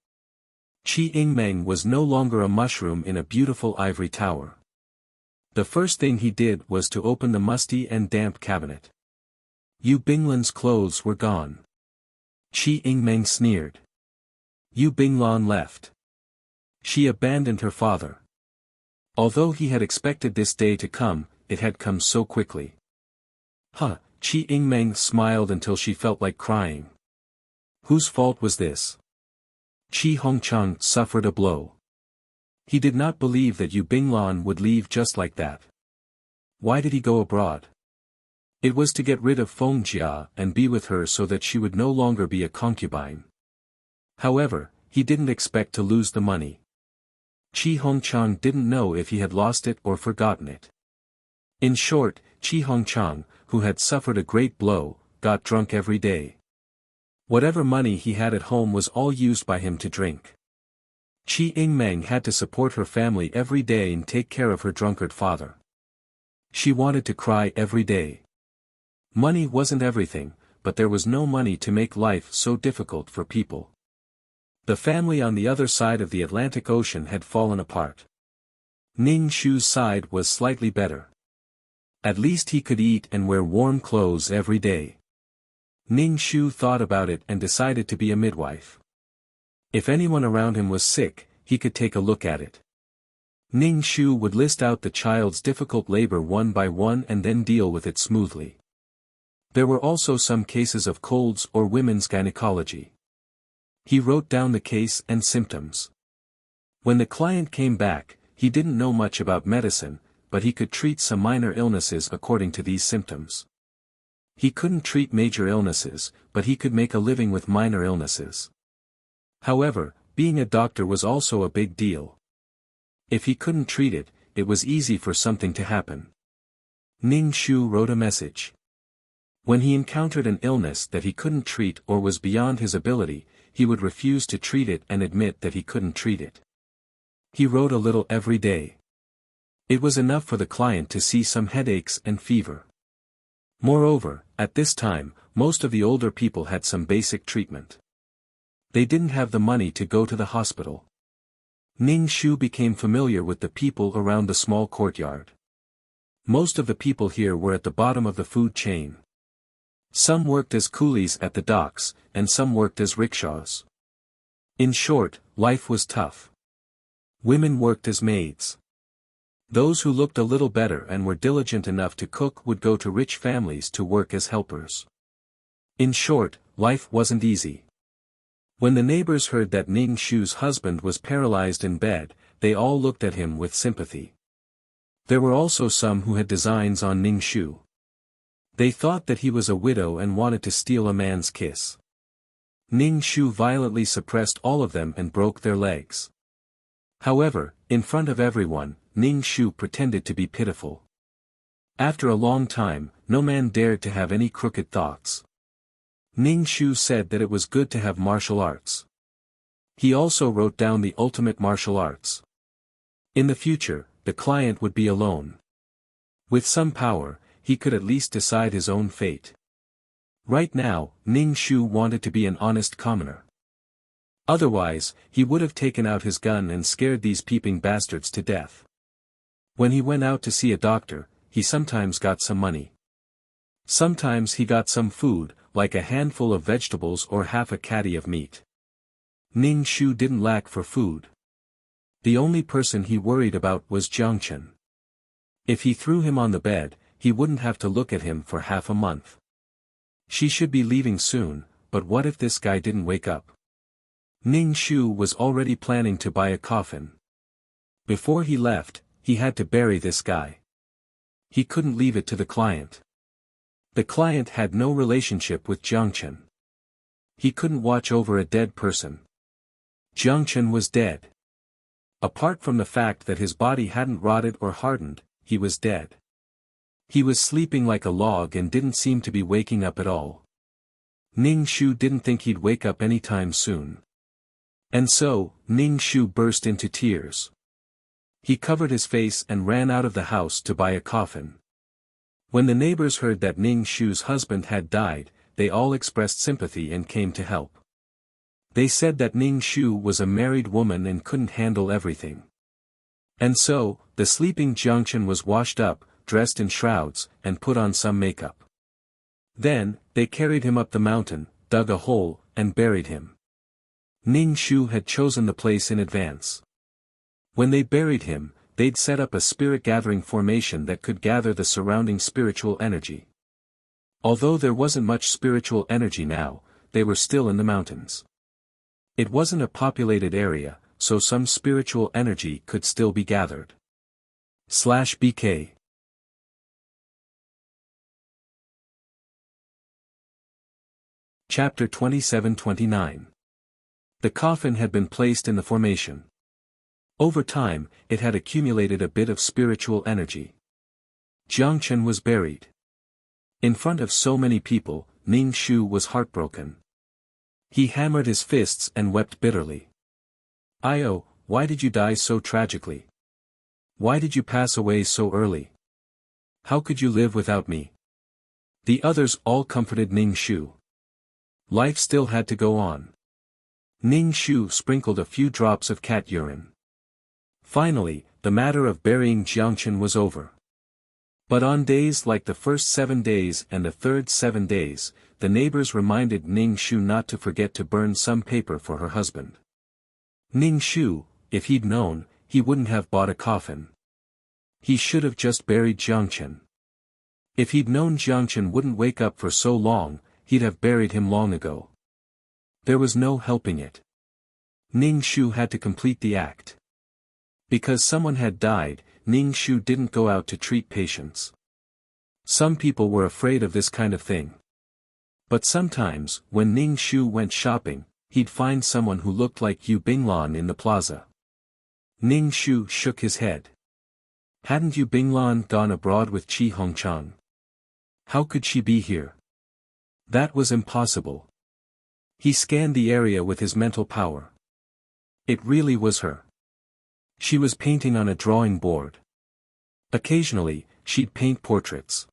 Qi Yingmeng was no longer a mushroom in a beautiful ivory tower. The first thing he did was to open the musty and damp cabinet. Yu Binglan's clothes were gone. Qi Yingmeng sneered. Yu Binglan left. She abandoned her father. Although he had expected this day to come, it had come so quickly. Huh, Qi Yingmeng smiled until she felt like crying. Whose fault was this? Qi Hongchang suffered a blow. He did not believe that Yu Binglan would leave just like that. Why did he go abroad? It was to get rid of Fodder and be with her so that she would no longer be a concubine. However, he didn't expect to lose the money. Qi Hongchang didn't know if he had lost it or forgotten it. In short, Qi Hongchang, who had suffered a great blow, got drunk every day. Whatever money he had at home was all used by him to drink. Qi Yingmeng had to support her family every day and take care of her drunkard father. She wanted to cry every day. Money wasn't everything, but there was no money to make life so difficult for people. The family on the other side of the Atlantic Ocean had fallen apart. Ning Shu's side was slightly better. At least he could eat and wear warm clothes every day. Ning Shu thought about it and decided to be a midwife. If anyone around him was sick, he could take a look at it. Ning Shu would list out the child's difficult labor one by one and then deal with it smoothly. There were also some cases of colds or women's gynecology. He wrote down the case and symptoms. When the client came back, he didn't know much about medicine, but he could treat some minor illnesses according to these symptoms. He couldn't treat major illnesses, but he could make a living with minor illnesses. However, being a doctor was also a big deal. If he couldn't treat it, it was easy for something to happen. Ning Shu wrote a message. When he encountered an illness that he couldn't treat or was beyond his ability, he would refuse to treat it and admit that he couldn't treat it. He wrote a little every day. It was enough for the client to see some headaches and fever. Moreover, at this time, most of the older people had some basic treatment. They didn't have the money to go to the hospital. Ning Shu became familiar with the people around the small courtyard. Most of the people here were at the bottom of the food chain. Some worked as coolies at the docks, and some worked as rickshaws. In short, life was tough. Women worked as maids. Those who looked a little better and were diligent enough to cook would go to rich families to work as helpers. In short, life wasn't easy. When the neighbors heard that Ning Shu's husband was paralyzed in bed, they all looked at him with sympathy. There were also some who had designs on Ning Shu. They thought that he was a widow and wanted to steal a man's kiss. Ning Shu violently suppressed all of them and broke their legs. However, in front of everyone, Ning Shu pretended to be pitiful. After a long time, no man dared to have any crooked thoughts. Ning Shu said that it was good to have martial arts. He also wrote down the ultimate martial arts. In the future, the client would be alone. With some power, he could at least decide his own fate. Right now, Ning Shu wanted to be an honest commoner. Otherwise, he would have taken out his gun and scared these peeping bastards to death. When he went out to see a doctor, he sometimes got some money. Sometimes he got some food, like a handful of vegetables or half a catty of meat. Ning Shu didn't lack for food. The only person he worried about was Jiangchen. If he threw him on the bed, he wouldn't have to look at him for half a month. She should be leaving soon, but what if this guy didn't wake up? Ning Shu was already planning to buy a coffin. Before he left, he had to bury this guy. He couldn't leave it to the client. The client had no relationship with Jiangchen. He couldn't watch over a dead person. Jiangchen was dead. Apart from the fact that his body hadn't rotted or hardened, he was dead. He was sleeping like a log and didn't seem to be waking up at all. Ning Shu didn't think he'd wake up anytime soon. And so, Ning Shu burst into tears. He covered his face and ran out of the house to buy a coffin. When the neighbors heard that Ning Shu's husband had died, they all expressed sympathy and came to help. They said that Ning Shu was a married woman and couldn't handle everything. And so, the sleeping Jiangchen was washed up, dressed in shrouds, and put on some makeup. Then, they carried him up the mountain, dug a hole, and buried him. Ning Shu had chosen the place in advance. When they buried him, they'd set up a spirit-gathering formation that could gather the surrounding spiritual energy. Although there wasn't much spiritual energy now, they were still in the mountains. It wasn't a populated area, so some spiritual energy could still be gathered. /BK Chapter 27-29. The coffin had been placed in the formation. Over time, it had accumulated a bit of spiritual energy. Jiangchen was buried. In front of so many people, Ning Shu was heartbroken. He hammered his fists and wept bitterly. "Io, why did you die so tragically? Why did you pass away so early? How could you live without me?" The others all comforted Ning Shu. Life still had to go on. Ning Shu sprinkled a few drops of cat urine. Finally, the matter of burying Jiangchen was over. But on days like the first 7 days and the third 7 days, the neighbors reminded Ning Shu not to forget to burn some paper for her husband. Ning Shu, if he'd known, he wouldn't have bought a coffin. He should have just buried Jiangchen. If he'd known Jiangchen wouldn't wake up for so long, he'd have buried him long ago. There was no helping it. Ning Shu had to complete the act. Because someone had died, Ning Shu didn't go out to treat patients. Some people were afraid of this kind of thing. But sometimes, when Ning Shu went shopping, he'd find someone who looked like Yu Binglan in the plaza. Ning Shu shook his head. Hadn't Yu Binglan gone abroad with Qi Hongchang? How could she be here? That was impossible. He scanned the area with his mental power. It really was her. She was painting on a drawing board. Occasionally, she'd paint portraits.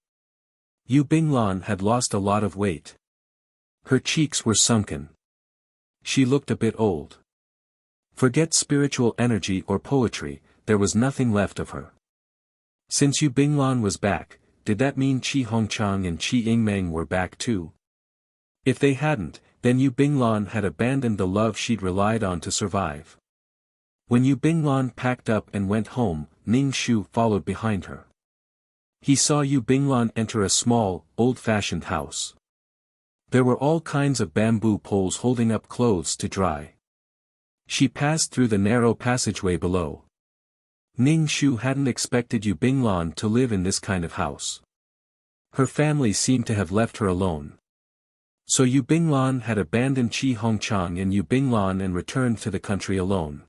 Yu Binglan had lost a lot of weight. Her cheeks were sunken. She looked a bit old. Forget spiritual energy or poetry, there was nothing left of her. Since Yu Binglan was back, did that mean Qi Hongchang and Qi Yingmeng were back too? If they hadn't, then Yu Binglan had abandoned the love she'd relied on to survive. When Yu Binglan packed up and went home, Ning Shu followed behind her. He saw Yu Binglan enter a small, old-fashioned house. There were all kinds of bamboo poles holding up clothes to dry. She passed through the narrow passageway below. Ning Shu hadn't expected Yu Binglan to live in this kind of house. Her family seemed to have left her alone. So Yu Binglan had abandoned Qi Hongchang and Yu Binglan and returned to the country alone.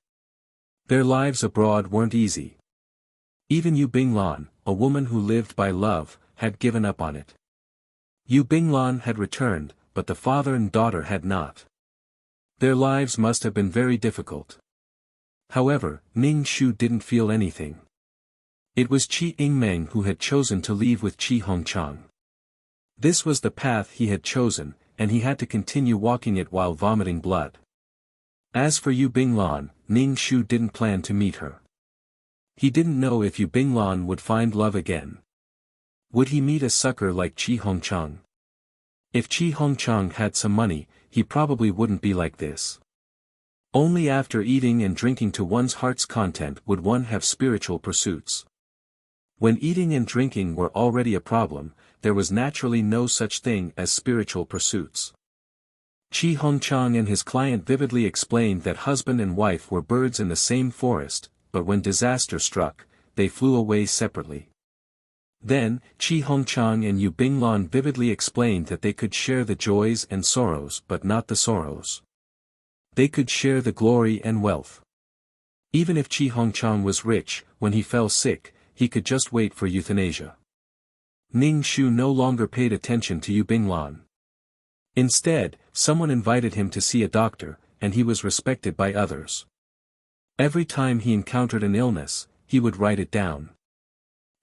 Their lives abroad weren't easy. Even Yu Binglan, a woman who lived by love, had given up on it. Yu Binglan had returned, but the father and daughter had not. Their lives must have been very difficult. However, Ning Shu didn't feel anything. It was Qi Yingmeng who had chosen to leave with Qi Hongchang. This was the path he had chosen, and he had to continue walking it while vomiting blood. As for Yu Binglan, Ning Shu didn't plan to meet her. He didn't know if Yu Binglan would find love again. Would he meet a sucker like Qi Hongchang? If Qi Hongchang had some money, he probably wouldn't be like this. Only after eating and drinking to one's heart's content would one have spiritual pursuits. When eating and drinking were already a problem, there was naturally no such thing as spiritual pursuits. Qi Hongchang and his client vividly explained that husband and wife were birds in the same forest, but when disaster struck, they flew away separately. Then, Qi Hongchang and Yu Binglan vividly explained that they could share the joys and sorrows but not the sorrows. They could share the glory and wealth. Even if Qi Hongchang was rich, when he fell sick, he could just wait for euthanasia. Ning Shu no longer paid attention to Yu Binglan. Instead, someone invited him to see a doctor, and he was respected by others. Every time he encountered an illness, he would write it down.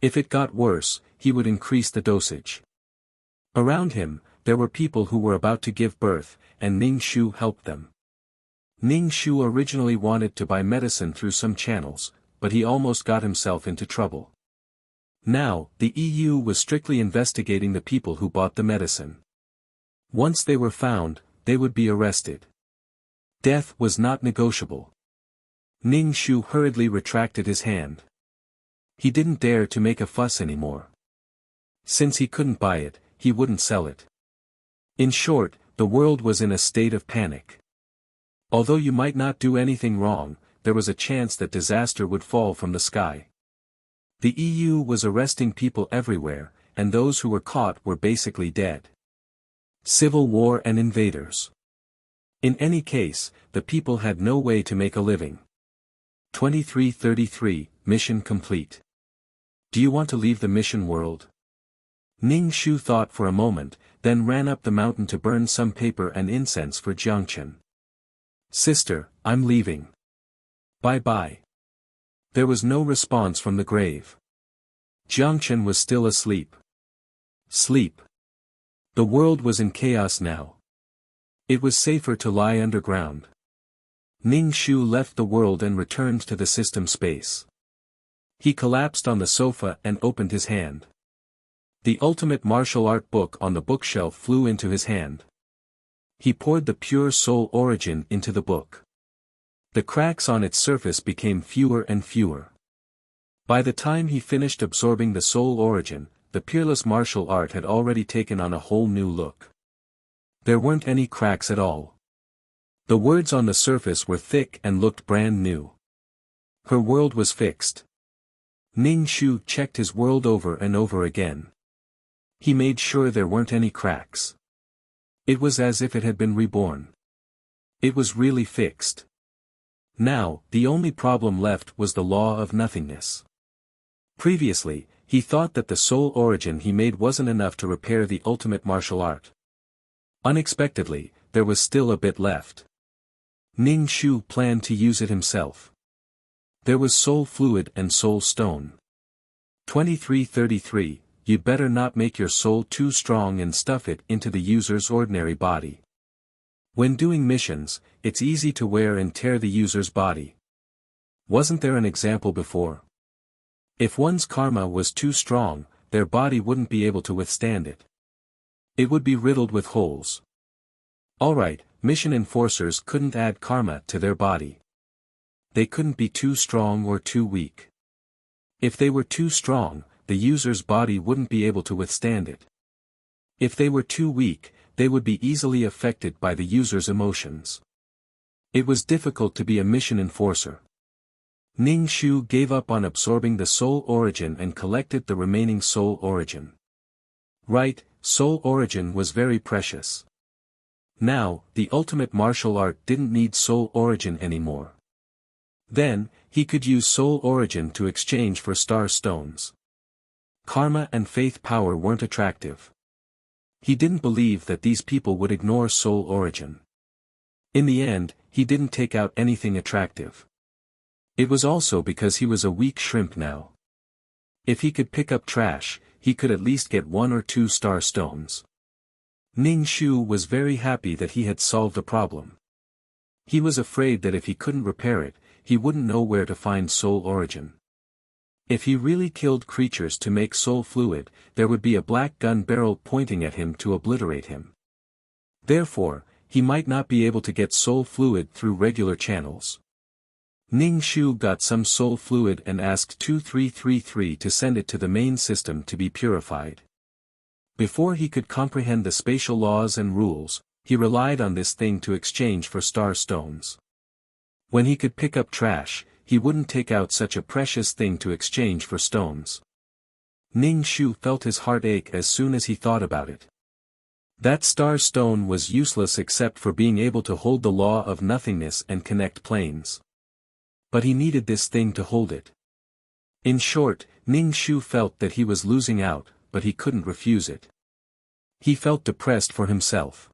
If it got worse, he would increase the dosage. Around him, there were people who were about to give birth, and Ning Shu helped them. Ning Shu originally wanted to buy medicine through some channels, but he almost got himself into trouble. Now, the EU was strictly investigating the people who bought the medicine. Once they were found, they would be arrested. Death was not negotiable. Ning Shu hurriedly retracted his hand. He didn't dare to make a fuss anymore. Since he couldn't buy it, he wouldn't sell it. In short, the world was in a state of panic. Although you might not do anything wrong, there was a chance that disaster would fall from the sky. The EU was arresting people everywhere, and those who were caught were basically dead. Civil war and invaders. In any case, the people had no way to make a living. 2333, mission complete. Do you want to leave the mission world? Ning Shu thought for a moment, then ran up the mountain to burn some paper and incense for Jiangchen. Sister, I'm leaving. Bye-bye. There was no response from the grave. Jiangchen was still asleep. Sleep. The world was in chaos now. It was safer to lie underground. Ning Shu left the world and returned to the system space. He collapsed on the sofa and opened his hand. The ultimate martial art book on the bookshelf flew into his hand. He poured the pure soul origin into the book. The cracks on its surface became fewer and fewer. By the time he finished absorbing the soul origin, the peerless martial art had already taken on a whole new look. There weren't any cracks at all. The words on the surface were thick and looked brand new. Her world was fixed. Ning Shu checked his world over and over again. He made sure there weren't any cracks. It was as if it had been reborn. It was really fixed. Now, the only problem left was the law of nothingness. Previously, he thought that the soul origin he made wasn't enough to repair the ultimate martial art. Unexpectedly, there was still a bit left. Ning Shu planned to use it himself. There was soul fluid and soul stone. 2333, you'd better not make your soul too strong and stuff it into the user's ordinary body. When doing missions, it's easy to wear and tear the user's body. Wasn't there an example before? If one's karma was too strong, their body wouldn't be able to withstand it. It would be riddled with holes. Alright, mission enforcers couldn't add karma to their body. They couldn't be too strong or too weak. If they were too strong, the user's body wouldn't be able to withstand it. If they were too weak, they would be easily affected by the user's emotions. It was difficult to be a mission enforcer. Ning Shu gave up on absorbing the soul origin and collected the remaining soul origin. Right, soul origin was very precious. Now, the ultimate martial art didn't need soul origin anymore. Then, he could use soul origin to exchange for star stones. Karma and faith power weren't attractive. He didn't believe that these people would ignore soul origin. In the end, he didn't take out anything attractive. It was also because he was a weak shrimp now. If he could pick up trash, he could at least get 1 or 2 star stones. Ning Shu was very happy that he had solved a problem. He was afraid that if he couldn't repair it, he wouldn't know where to find soul origin. If he really killed creatures to make soul fluid, there would be a black gun barrel pointing at him to obliterate him. Therefore, he might not be able to get soul fluid through regular channels. Ning Shu got some soul fluid and asked 2333 to send it to the main system to be purified. Before he could comprehend the spatial laws and rules, he relied on this thing to exchange for star stones. When he could pick up trash, he wouldn't take out such a precious thing to exchange for stones. Ning Shu felt his heart ache as soon as he thought about it. That star stone was useless except for being able to hold the law of nothingness and connect planes. But he needed this thing to hold it. In short, Ning Shu felt that he was losing out, but he couldn't refuse it. He felt depressed for himself.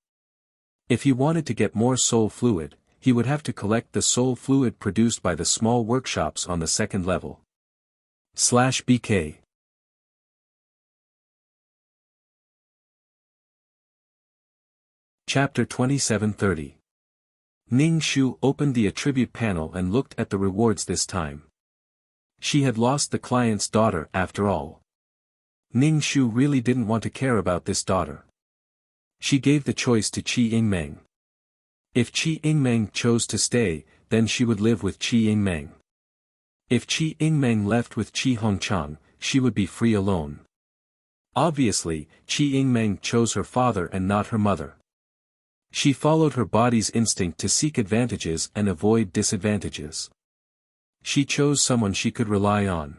If he wanted to get more soul fluid, he would have to collect the soul fluid produced by the small workshops on the second level. /BK Chapter 2730. Ning Shu opened the attribute panel and looked at the rewards this time. She had lost the client's daughter after all. Ning Shu really didn't want to care about this daughter. She gave the choice to Qi Yingmeng. If Qi Yingmeng chose to stay, then she would live with Qi Yingmeng. If Qi Yingmeng left with Qi Hongchang, she would be free alone. Obviously, Qi Yingmeng chose her father and not her mother. She followed her body's instinct to seek advantages and avoid disadvantages. She chose someone she could rely on.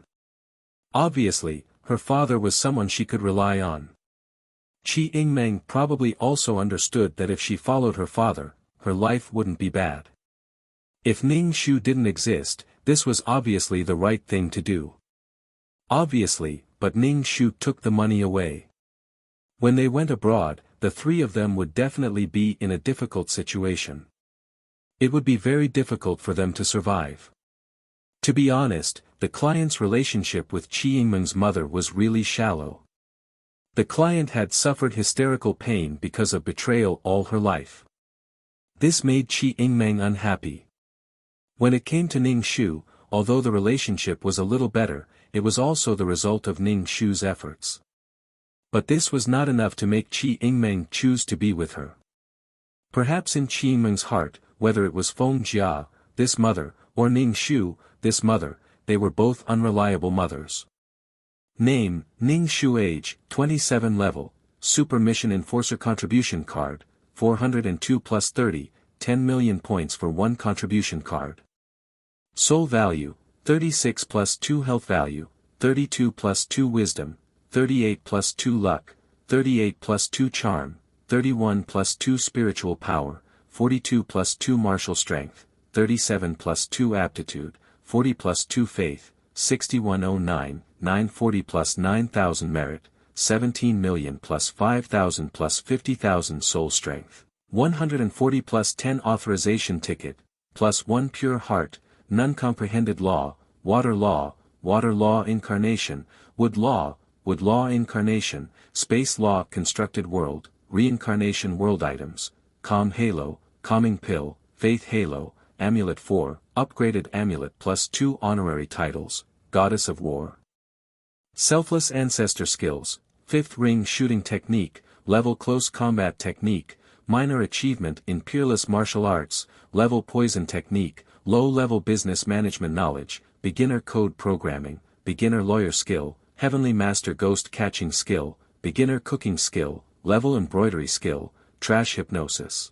Obviously, her father was someone she could rely on. Qi Yingmeng probably also understood that if she followed her father, her life wouldn't be bad. If Ning Shu didn't exist, this was obviously the right thing to do. Obviously, but Ning Shu took the money away. When they went abroad, the three of them would definitely be in a difficult situation. It would be very difficult for them to survive. To be honest, the client's relationship with Qi Yingmeng's mother was really shallow. The client had suffered hysterical pain because of betrayal all her life. This made Qi Yingmeng unhappy. When it came to Ning Shu, although the relationship was a little better, it was also the result of Ning Shu's efforts. But this was not enough to make Qi Yingmeng choose to be with her. Perhaps in Qi Yingmeng's heart, whether it was Feng Jia, this mother, or Ning Shu, this mother, they were both unreliable mothers. Name, Ning Shu. Age, 27 level, Super Mission Enforcer Contribution Card, 402 plus 30, 10 million points for 1 contribution card. Soul Value, 36 plus 2 Health Value, 32 plus 2 Wisdom, 38 plus 2 Luck, 38 plus 2 Charm, 31 plus 2 Spiritual Power, 42 plus 2 Martial Strength, 37 plus 2 Aptitude, 40 plus 2 Faith, 6109, 940 plus 9000 Merit, 17 million plus 5000 plus 50,000 Soul Strength, 140 plus 10 Authorization Ticket, plus 1 Pure Heart, None Comprehended Law, Water Law Incarnation, Wood Law Incarnation, Space Law Constructed World, Reincarnation World Items, Calm Halo, Calming Pill, Faith Halo, Amulet 4, Upgraded Amulet plus 2 Honorary Titles, Goddess of War. Selfless Ancestor Skills, 5th Ring Shooting Technique, Level Close Combat Technique, Minor Achievement in Peerless Martial Arts, Level Poison Technique, Low-Level Business Management Knowledge, Beginner Code Programming, Beginner Lawyer Skill, Heavenly Master Ghost Catching Skill, Beginner Cooking Skill, Level Embroidery Skill, trash hypnosis.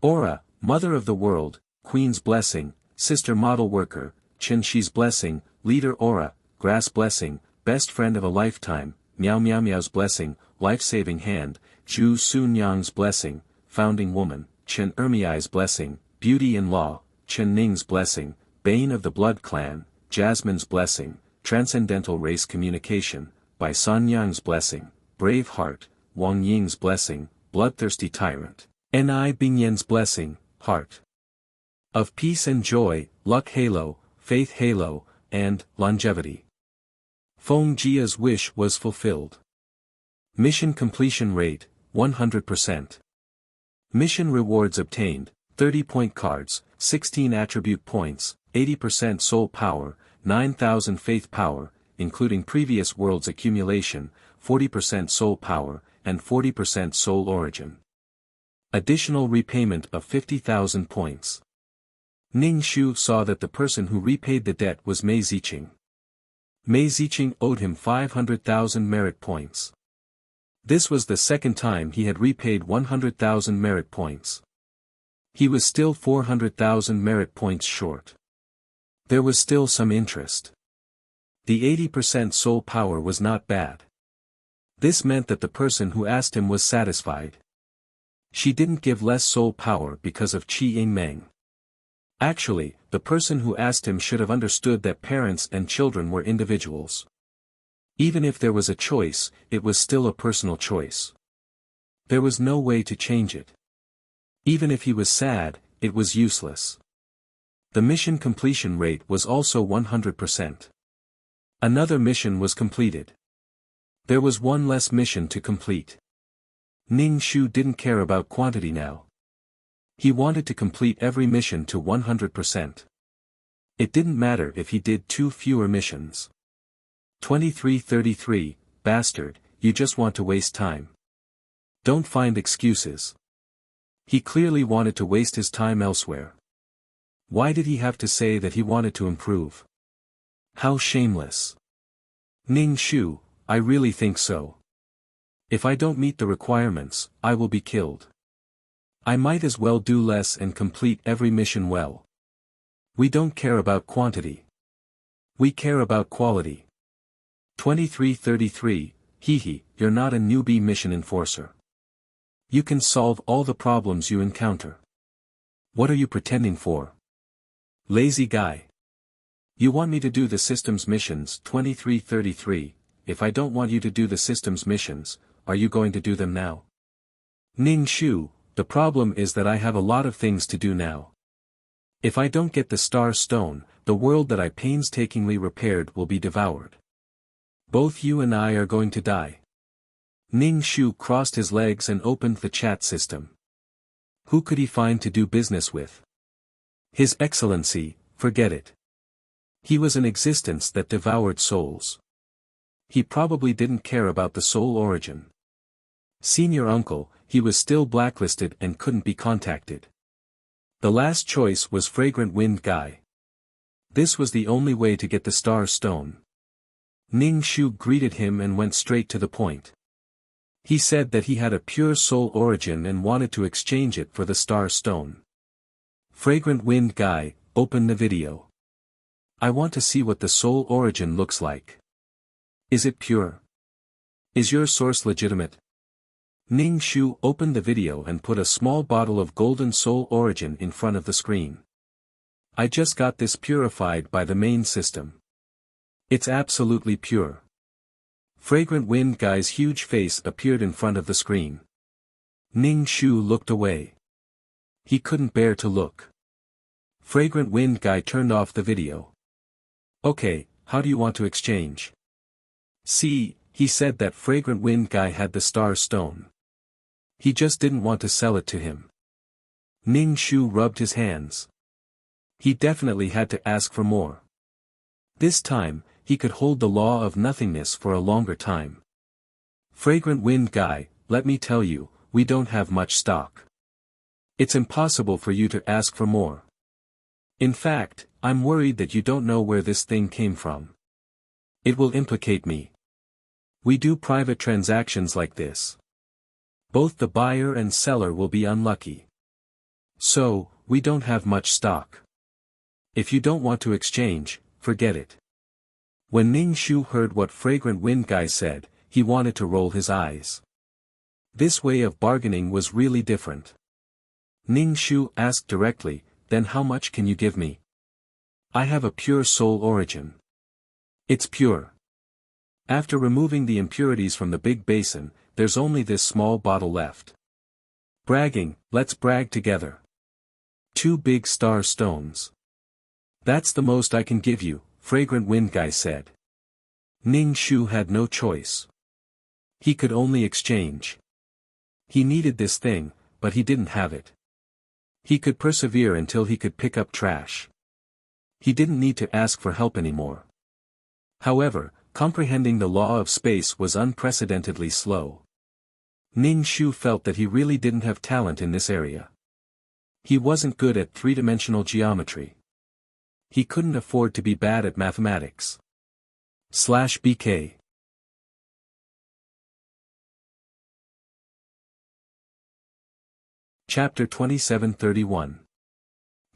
Aura, mother of the world, queen's blessing, sister model worker, Chen Shi's blessing, leader aura, grass blessing, best friend of a lifetime, Miao Miao Miao's blessing, life-saving hand, Zhu Sun Yang's blessing, founding woman, Chen Ermiai's blessing, beauty-in-law, Chen Ning's blessing, bane of the blood clan, Jasmine's blessing, transcendental race communication, Bai San Yang's blessing, brave heart, Wang Ying's blessing, bloodthirsty tyrant, Ni Bingyan's blessing, heart of peace and joy, luck halo, faith halo, and longevity. Feng Jia's wish was fulfilled. Mission completion rate, 100%. Mission rewards obtained, 30-point cards, 16 attribute points, 80% soul power, 9,000 faith power, including previous world's accumulation, 40% soul power, and 40% soul origin. Additional repayment of 50,000 points. Ning Shu saw that the person who repaid the debt was Mei Ziqing. Mei Ziqing owed him 500,000 merit points. This was the second time he had repaid 100,000 merit points. He was still 400,000 merit points short. There was still some interest. The 80% soul power was not bad. This meant that the person who asked him was satisfied. She didn't give less soul power because of Qi Yingmeng. Actually, the person who asked him should have understood that parents and children were individuals. Even if there was a choice, it was still a personal choice. There was no way to change it. Even if he was sad, it was useless. The mission completion rate was also 100%. Another mission was completed. There was one less mission to complete. Ning Shu didn't care about quantity now. He wanted to complete every mission to 100%. It didn't matter if he did 2 fewer missions. 2333, bastard, you just want to waste time. Don't find excuses. He clearly wanted to waste his time elsewhere. Why did he have to say that he wanted to improve? How shameless. Ning Shu, I really think so. If I don't meet the requirements, I will be killed. I might as well do less and complete every mission well. We don't care about quantity. We care about quality. 2333, hehe, you're not a newbie mission enforcer. You can solve all the problems you encounter. What are you pretending for? Lazy guy. You want me to do the systems missions? 2333, if I don't want you to do the systems missions, are you going to do them now? Ning Shu, the problem is that I have a lot of things to do now. If I don't get the Star Stone, the world that I painstakingly repaired will be devoured. Both you and I are going to die. Ning Shu crossed his legs and opened the chat system. Who could he find to do business with? His Excellency, forget it. He was an existence that devoured souls. He probably didn't care about the soul origin. Senior uncle, he was still blacklisted and couldn't be contacted. The last choice was Fragrant Wind Guy. This was the only way to get the Star Stone. Ning Shu greeted him and went straight to the point. He said that he had a pure soul origin and wanted to exchange it for the Star Stone. Fragrant Wind Guy, open the video. I want to see what the soul origin looks like. Is it pure? Is your source legitimate? Ning Shu opened the video and put a small bottle of golden soul origin in front of the screen. I just got this purified by the main system. It's absolutely pure. Fragrant Wind Guy's huge face appeared in front of the screen. Ning Shu looked away. He couldn't bear to look. Fragrant Wind Guy turned off the video. Okay, how do you want to exchange? See, he said that Fragrant Wind Guy had the Star Stone. He just didn't want to sell it to him. Ning Shu rubbed his hands. He definitely had to ask for more. This time, he could hold the law of nothingness for a longer time. Fragrant Wind Guy, let me tell you, we don't have much stock. It's impossible for you to ask for more. In fact, I'm worried that you don't know where this thing came from. It will implicate me. We do private transactions like this. Both the buyer and seller will be unlucky. So, we don't have much stock. If you don't want to exchange, forget it. When Ning Shu heard what Fragrant Wind Guy said, he wanted to roll his eyes. This way of bargaining was really different. Ning Shu asked directly, then how much can you give me? I have a pure soul origin. It's pure. After removing the impurities from the big basin, there's only this small bottle left. Bragging, let's brag together. 2 big star stones. That's the most I can give you, Fragrant Wind Guy said. Ning Shu had no choice. He could only exchange. He needed this thing, but he didn't have it. He could persevere until he could pick up trash. He didn't need to ask for help anymore. However, comprehending the law of space was unprecedentedly slow. Ning Shu felt that he really didn't have talent in this area. He wasn't good at three-dimensional geometry. He couldn't afford to be bad at mathematics. /BK Chapter 2731.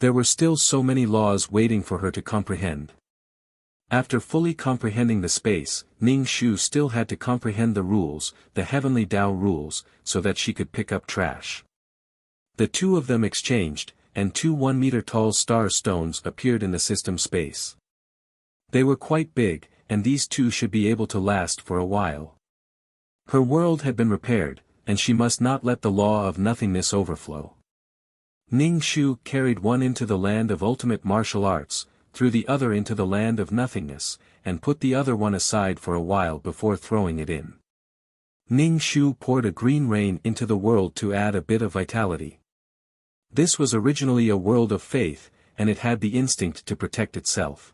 There were still so many laws waiting for her to comprehend. After fully comprehending the space, Ning Shu still had to comprehend the rules, the heavenly Tao rules, so that she could pick up trash. The two of them exchanged, and 2 1-meter-tall star stones appeared in the system space. They were quite big, and these two should be able to last for a while. Her world had been repaired, and she must not let the law of nothingness overflow. Ning Shu carried one into the land of ultimate martial arts, threw the other into the land of nothingness, and put the other one aside for a while before throwing it in. Ning Shu poured a green rain into the world to add a bit of vitality. This was originally a world of faith, and it had the instinct to protect itself.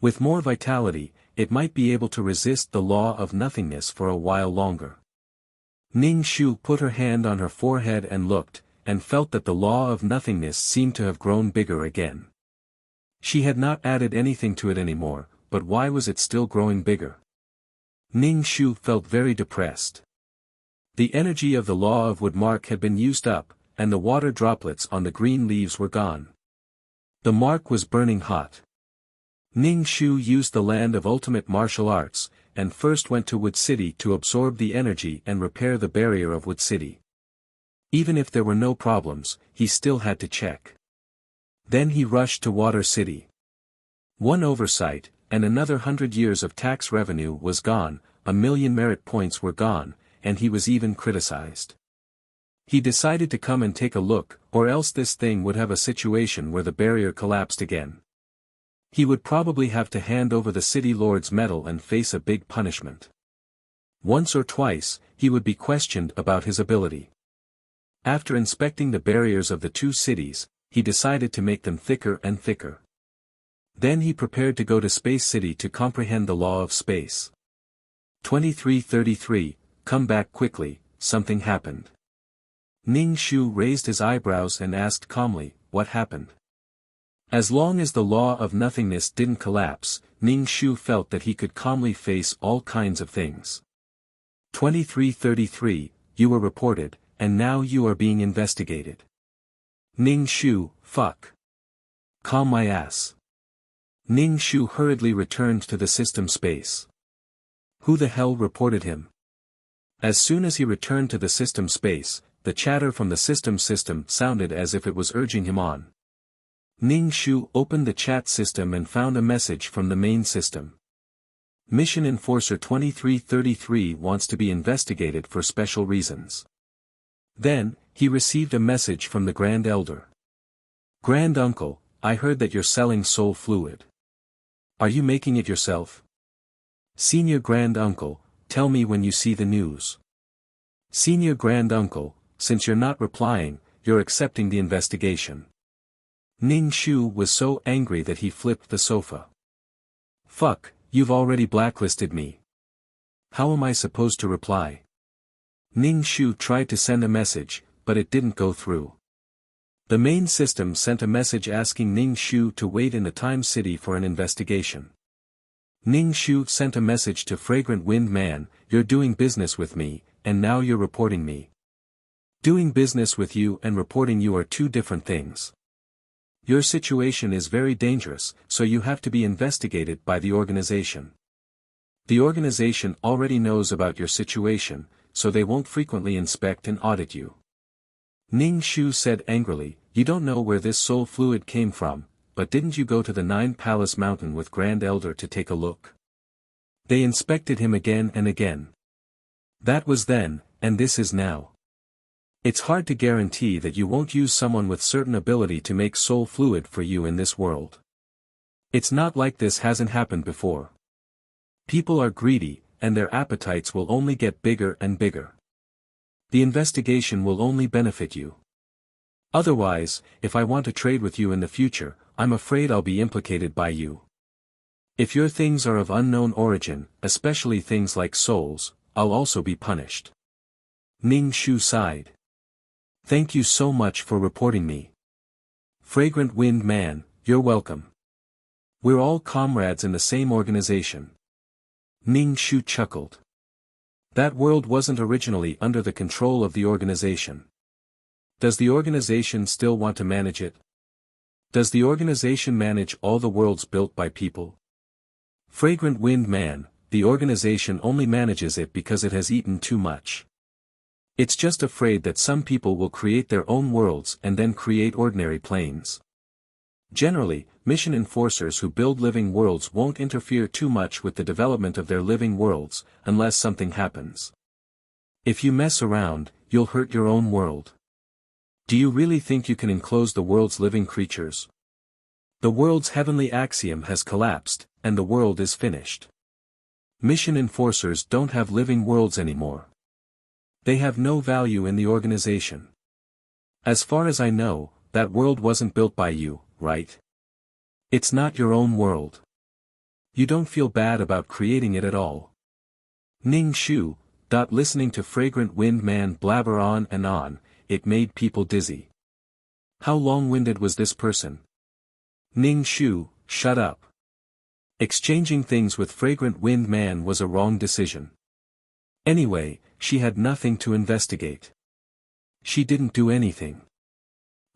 With more vitality, it might be able to resist the law of nothingness for a while longer. Ning Shu put her hand on her forehead and looked, and felt that the law of nothingness seemed to have grown bigger again. She had not added anything to it anymore, but why was it still growing bigger? Ning Shu felt very depressed. The energy of the law of woodmark had been used up, and the water droplets on the green leaves were gone. The mark was burning hot. Ning Shu used the land of ultimate martial arts, and first went to Wood City to absorb the energy and repair the barrier of Wood City. Even if there were no problems, he still had to check. Then he rushed to Water City. One oversight, and another 100 years of tax revenue was gone, 1,000,000 merit points were gone, and he was even criticized. He decided to come and take a look, or else this thing would have a situation where the barrier collapsed again. He would probably have to hand over the city lord's medal and face a big punishment. Once or twice, he would be questioned about his ability. After inspecting the barriers of the 2 cities, he decided to make them thicker and thicker. Then he prepared to go to Space City to comprehend the law of space. 2333, come back quickly, something happened. Ning Shu raised his eyebrows and asked calmly, what happened? As long as the law of nothingness didn't collapse, Ning Shu felt that he could calmly face all kinds of things. 2333, you were reported, and now you are being investigated. Ning Shu, fuck. Calm my ass. Ning Shu hurriedly returned to the system space. Who the hell reported him? As soon as he returned to the system space, the chatter from the system sounded as if it was urging him on. Ning Shu opened the chat system and found a message from the main system. Mission Enforcer 2333 wants to be investigated for special reasons. Then, he received a message from the Grand Elder. Grand Uncle, I heard that you're selling soul fluid. Are you making it yourself? Senior Grand Uncle, tell me when you see the news. Senior Grand Uncle, since you're not replying, you're accepting the investigation. Ning Shu was so angry that he flipped the sofa. Fuck, you've already blacklisted me. How am I supposed to reply? Ning Shu tried to send a message, but it didn't go through. The main system sent a message asking Ning Shu to wait in the Time City for an investigation. Ning Shu sent a message to Fragrant Wind Man, you're doing business with me, and now you're reporting me. Doing business with you and reporting you are two different things. Your situation is very dangerous, so you have to be investigated by the organization. The organization already knows about your situation, so they won't frequently inspect and audit you. Ning Shu said angrily, you don't know where this soul fluid came from, but didn't you go to the Nine Palace Mountain with Grand Elder to take a look? They inspected him again and again. That was then, and this is now. It's hard to guarantee that you won't use someone with certain ability to make soul fluid for you in this world. It's not like this hasn't happened before. People are greedy, and their appetites will only get bigger and bigger. The investigation will only benefit you. Otherwise, if I want to trade with you in the future, I'm afraid I'll be implicated by you. If your things are of unknown origin, especially things like souls, I'll also be punished. Ning Shu sighed. Thank you so much for reporting me. Fragrant Wind Man, you're welcome. We're all comrades in the same organization. Ning Shu chuckled. That world wasn't originally under the control of the organization. Does the organization still want to manage it? Does the organization manage all the worlds built by people? Fragrant Wind Man, the organization only manages it because it has eaten too much. It's just afraid that some people will create their own worlds and then create ordinary planes. Generally, mission enforcers who build living worlds won't interfere too much with the development of their living worlds, unless something happens. If you mess around, you'll hurt your own world. Do you really think you can enclose the world's living creatures? The world's heavenly axiom has collapsed, and the world is finished. Mission enforcers don't have living worlds anymore. They have no value in the organization. As far as I know, that world wasn't built by you, right? It's not your own world. You don't feel bad about creating it at all. Ning Shu, listening to Fragrant Wind Man blabber on and on, it made people dizzy. How long-winded was this person? Ning Shu, shut up. Exchanging things with Fragrant Wind Man was a wrong decision. Anyway, she had nothing to investigate. She didn't do anything.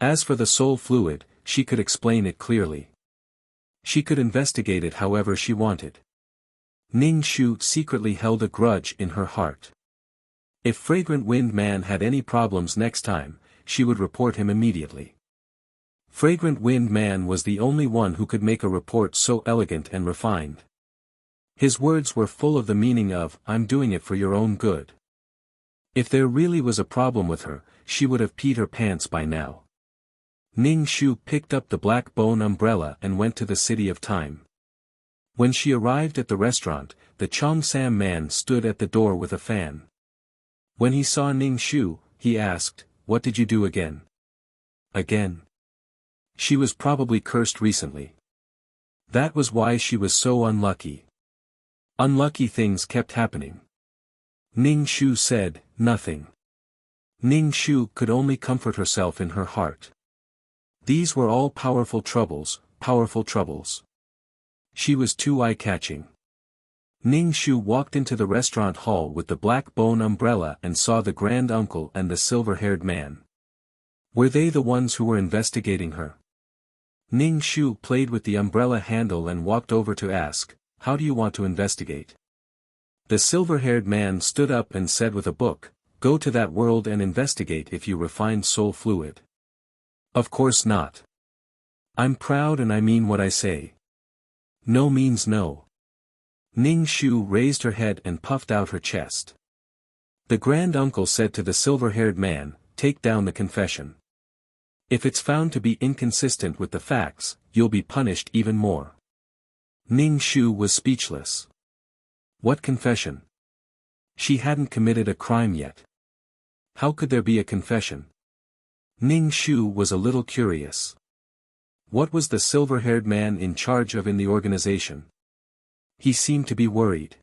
As for the soul fluid, she could explain it clearly. She could investigate it however she wanted. Ning Shu secretly held a grudge in her heart. If Fragrant Wind Man had any problems next time, she would report him immediately. Fragrant Wind Man was the only one who could make a report so elegant and refined. His words were full of the meaning of, I'm doing it for your own good. If there really was a problem with her, she would have peed her pants by now. Ning Shu picked up the black bone umbrella and went to the City of Time. When she arrived at the restaurant, the Cheongsam man stood at the door with a fan. When he saw Ning Shu, he asked, what did you do again? Again? She was probably cursed recently. That was why she was so unlucky. Unlucky things kept happening. Ning Shu said, nothing. Ning Shu could only comfort herself in her heart. These were all powerful troubles, powerful troubles. She was too eye-catching. Ning Shu walked into the restaurant hall with the black bone umbrella and saw the grand uncle and the silver-haired man. Were they the ones who were investigating her? Ning Shu played with the umbrella handle and walked over to ask, how do you want to investigate? The silver-haired man stood up and said with a book, go to that world and investigate if you refined soul fluid. Of course not. I'm proud and I mean what I say. No means no. Ning Shu raised her head and puffed out her chest. The grand uncle said to the silver-haired man, take down the confession. If it's found to be inconsistent with the facts, you'll be punished even more. Ning Shu was speechless. What confession? She hadn't committed a crime yet. How could there be a confession? Ning Shu was a little curious. What was the silver-haired man in charge of in the organization? He seemed to be worried.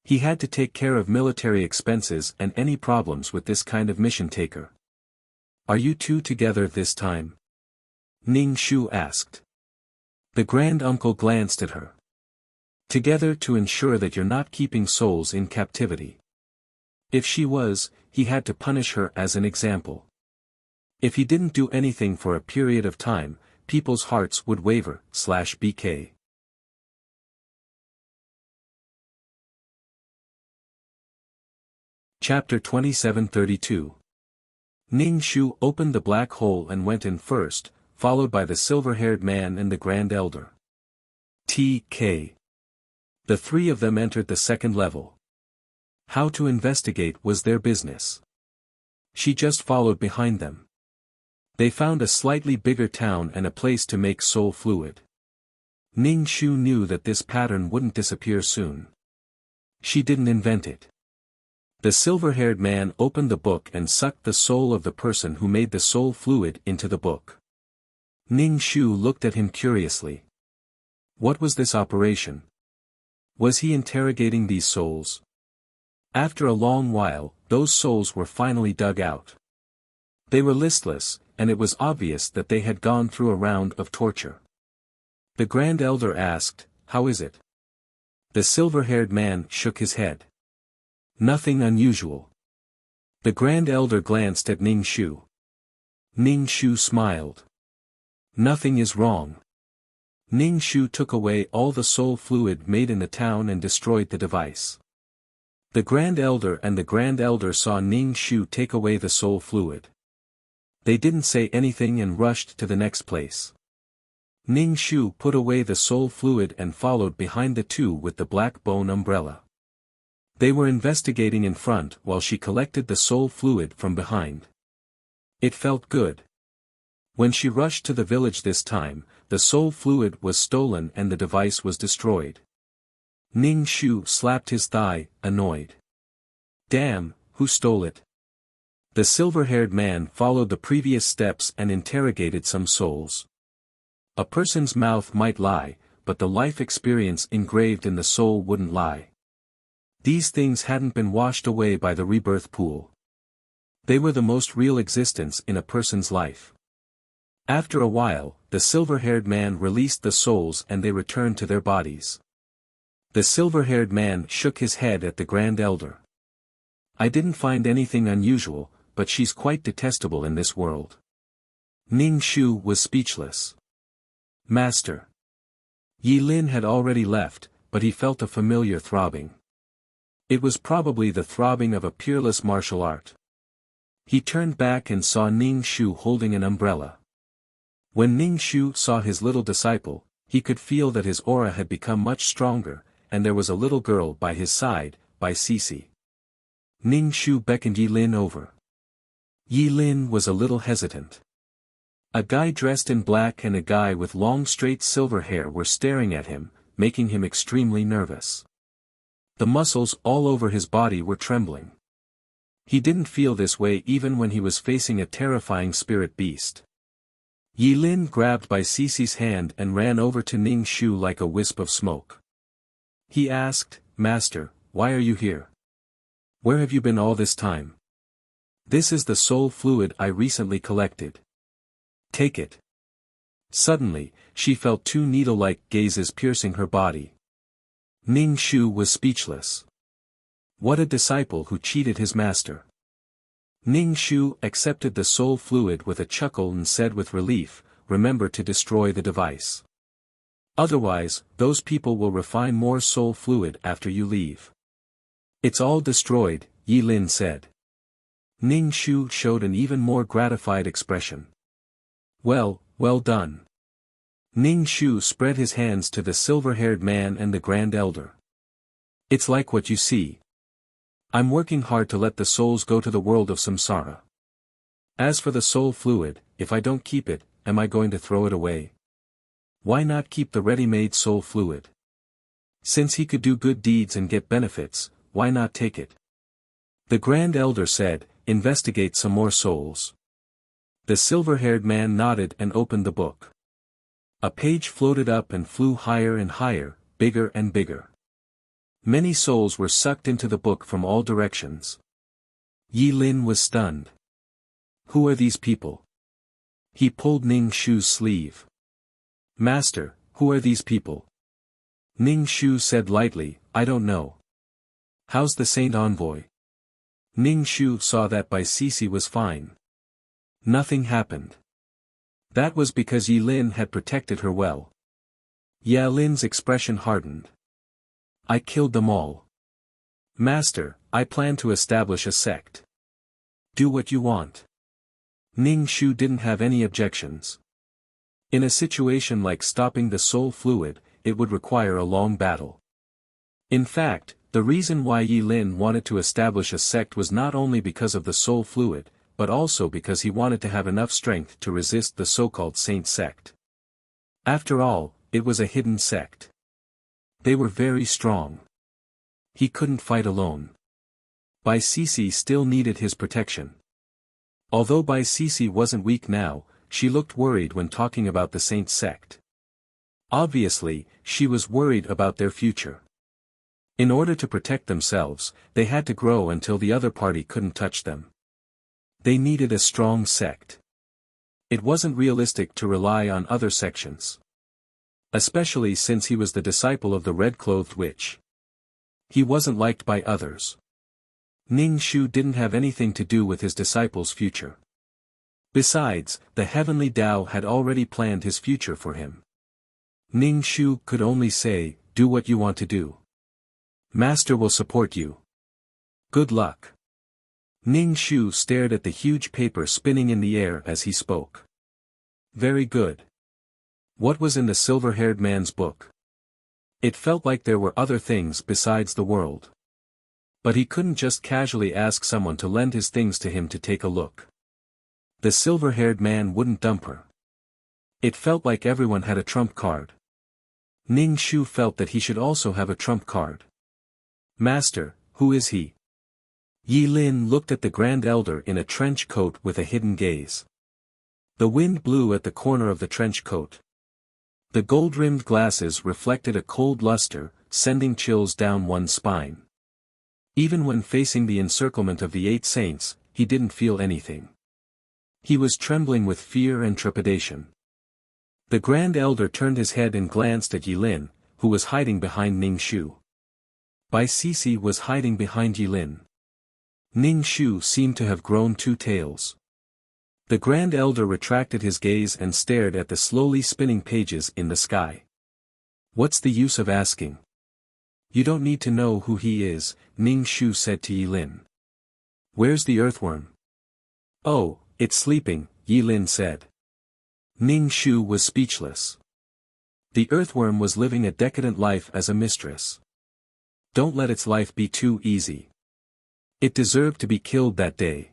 He had to take care of military expenses and any problems with this kind of mission taker. Are you two together this time? Ning Shu asked. The grand uncle glanced at her. Together to ensure that you're not keeping souls in captivity. If she was, he had to punish her as an example. If he didn't do anything for a period of time, people's hearts would waver. /BK. Chapter 2732. Ning Shu opened the black hole and went in first, followed by the silver-haired man and the Grand Elder. T.K. The three of them entered the second level. How to investigate was their business. She just followed behind them. They found a slightly bigger town and a place to make soul fluid. Ning Shu knew that this pattern wouldn't disappear soon. She didn't invent it. The silver-haired man opened the book and sucked the soul of the person who made the soul fluid into the book. Ning Shu looked at him curiously. What was this operation? Was he interrogating these souls? After a long while, those souls were finally dug out. They were listless, and it was obvious that they had gone through a round of torture. The Grand Elder asked, "How is it?" The silver-haired man shook his head. Nothing unusual. The Grand Elder glanced at Ning Shu. Ning Shu smiled. Nothing is wrong. Ning Shu took away all the soul fluid made in the town and destroyed the device. The Grand Elder and the Grand Elder saw Ning Shu take away the soul fluid. They didn't say anything and rushed to the next place. Ning Shu put away the soul fluid and followed behind the two with the black bone umbrella. They were investigating in front while she collected the soul fluid from behind. It felt good. When she rushed to the village this time, the soul fluid was stolen and the device was destroyed. Ning Shu slapped his thigh, annoyed. Damn, who stole it? The silver-haired man followed the previous steps and interrogated some souls. A person's mouth might lie, but the life experience engraved in the soul wouldn't lie. These things hadn't been washed away by the rebirth pool. They were the most real existence in a person's life. After a while, the silver-haired man released the souls and they returned to their bodies. The silver-haired man shook his head at the Grand Elder. I didn't find anything unusual, but she's quite detestable in this world. Ning Shu was speechless. Master. Yi Lin had already left, but he felt a familiar throbbing. It was probably the throbbing of a peerless martial art. He turned back and saw Ning Shu holding an umbrella. When Ning Shu saw his little disciple, he could feel that his aura had become much stronger, and there was a little girl by his side, by Cici. Ning Shu beckoned Yi Lin over. Yi Lin was a little hesitant. A guy dressed in black and a guy with long straight silver hair were staring at him, making him extremely nervous. The muscles all over his body were trembling. He didn't feel this way even when he was facing a terrifying spirit beast. Yi Lin grabbed by Cici's hand and ran over to Ning Shu like a wisp of smoke. He asked, Master, why are you here? Where have you been all this time? This is the soul fluid I recently collected. Take it. Suddenly, she felt two needle-like gazes piercing her body. Ning Shu was speechless. What a disciple who cheated his master. Ning Shu accepted the soul fluid with a chuckle and said with relief, remember to destroy the device. Otherwise, those people will refine more soul fluid after you leave. It's all destroyed, Yi Lin said. Ning Shu showed an even more gratified expression. Well done. Ning Shu spread his hands to the silver-haired man and the Grand Elder. It's like what you see. I'm working hard to let the souls go to the world of samsara. As for the soul fluid, if I don't keep it, am I going to throw it away? Why not keep the ready-made soul fluid? Since he could do good deeds and get benefits, why not take it? The Grand Elder said, investigate some more souls. The silver-haired man nodded and opened the book. A page floated up and flew higher and higher, bigger and bigger. Many souls were sucked into the book from all directions. Yi Lin was stunned. Who are these people? He pulled Ning Shu's sleeve. Master, who are these people? Ning Shu said lightly, I don't know. How's the Saint Envoy? Ning Shu saw that Bai Sisi was fine. Nothing happened. That was because Yi Lin had protected her well. Ya Lin's expression hardened. I killed them all. Master, I plan to establish a sect. Do what you want. Ning Shu didn't have any objections. In a situation like stopping the soul fluid, it would require a long battle. In fact, the reason why Yi Lin wanted to establish a sect was not only because of the soul fluid, but also because he wanted to have enough strength to resist the so-called saint sect. After all, it was a hidden sect. They were very strong. He couldn't fight alone. Bai Sisi still needed his protection. Although Bai Sisi wasn't weak now, she looked worried when talking about the saint sect. Obviously, she was worried about their future. In order to protect themselves, they had to grow until the other party couldn't touch them. They needed a strong sect. It wasn't realistic to rely on other sections. Especially since he was the disciple of the red-clothed witch. He wasn't liked by others. Ning Shu didn't have anything to do with his disciple's future. Besides, the heavenly Tao had already planned his future for him. Ning Shu could only say, do what you want to do. Master will support you. Good luck. Ning Shu stared at the huge paper spinning in the air as he spoke. Very good. What was in the silver-haired man's book? It felt like there were other things besides the world. But he couldn't just casually ask someone to lend his things to him to take a look. The silver-haired man wouldn't dump her. It felt like everyone had a trump card. Ning Shu felt that he should also have a trump card. Master, who is he? Yi Lin looked at the Grand Elder in a trench coat with a hidden gaze. The wind blew at the corner of the trench coat. The gold-rimmed glasses reflected a cold luster, sending chills down one's spine. Even when facing the encirclement of the 8 saints, he didn't feel anything. He was trembling with fear and trepidation. The Grand Elder turned his head and glanced at Yi Lin, who was hiding behind Ning Shu. Bai Sisi was hiding behind Yi Lin. Ning Shu seemed to have grown 2 tails. The Grand Elder retracted his gaze and stared at the slowly spinning pages in the sky. What's the use of asking? You don't need to know who he is, Ning Shu said to Yi Lin. Where's the earthworm? Oh, it's sleeping, Yi Lin said. Ning Shu was speechless. The earthworm was living a decadent life as a mistress. Don't let its life be too easy. It deserved to be killed that day.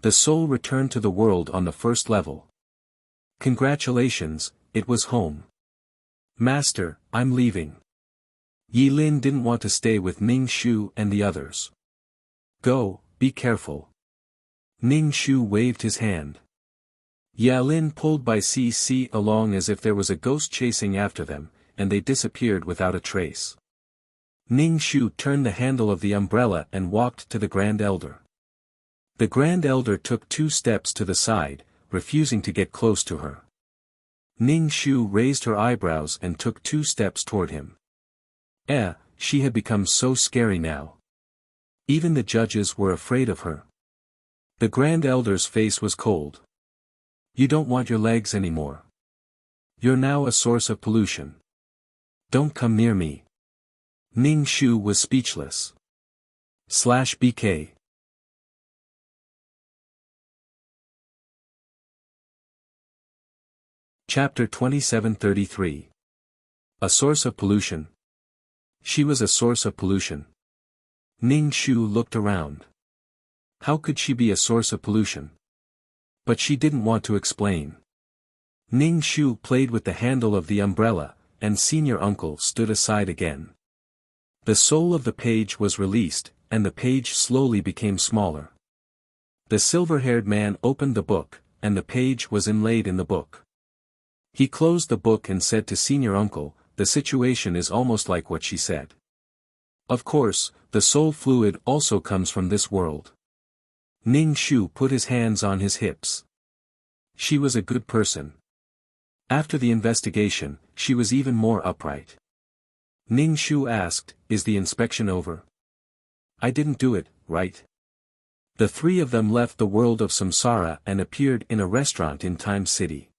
The soul returned to the world on the first level. Congratulations, it was home. Master, I'm leaving. Yi Lin didn't want to stay with Ning Shu and the others. Go, be careful. Ning Shu waved his hand. Ya Lin pulled Bai Sisi along as if there was a ghost chasing after them, and they disappeared without a trace. Ning Shu turned the handle of the umbrella and walked to the Grand Elder. The Grand Elder took 2 steps to the side, refusing to get close to her. Ning Shu raised her eyebrows and took 2 steps toward him. She had become so scary now. Even the judges were afraid of her. The Grand Elder's face was cold. You don't want your legs anymore. You're now a source of pollution. Don't come near me. Ning Shu was speechless. /BK Chapter 2733. A source of pollution. She was a source of pollution. Ning Shu looked around. How could she be a source of pollution? But she didn't want to explain. Ning Shu played with the handle of the umbrella, and senior uncle stood aside again. The soul of the page was released, and the page slowly became smaller. The silver-haired man opened the book, and the page was inlaid in the book. He closed the book and said to senior uncle, the situation is almost like what she said. Of course, the soul fluid also comes from this world. Ning Shu put his hands on his hips. She was a good person. After the investigation, she was even more upright. Ning Shu asked, is the inspection over? I didn't do it, right? The three of them left the world of samsara and appeared in a restaurant in Time City.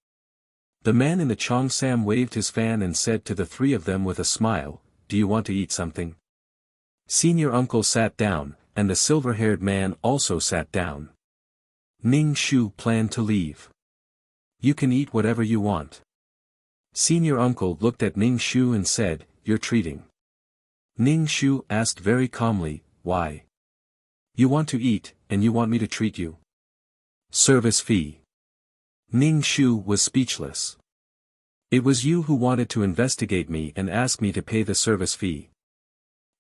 The man in the cheongsam waved his fan and said to the three of them with a smile, "Do you want to eat something?" Senior uncle sat down, and the silver-haired man also sat down. Ning Shu planned to leave. "You can eat whatever you want." Senior uncle looked at Ning Shu and said, "You're treating." Ning Shu asked very calmly, "Why?" "You want to eat, and you want me to treat you?" "Service fee." Ning Shu was speechless. "It was you who wanted to investigate me and ask me to pay the service fee.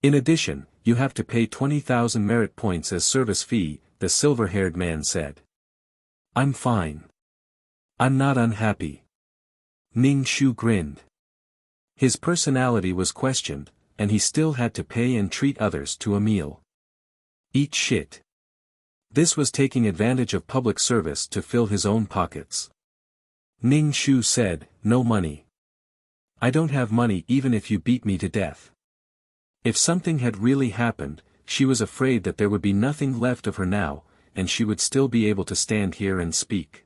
In addition, you have to pay 20,000 merit points as service fee," the silver-haired man said. "I'm fine. I'm not unhappy." Ning Shu grinned. His personality was questioned, and he still had to pay and treat others to a meal. Eat shit. This was taking advantage of public service to fill his own pockets. Ning Shu said, "No money. I don't have money even if you beat me to death." If something had really happened, she was afraid that there would be nothing left of her now, and she would still be able to stand here and speak.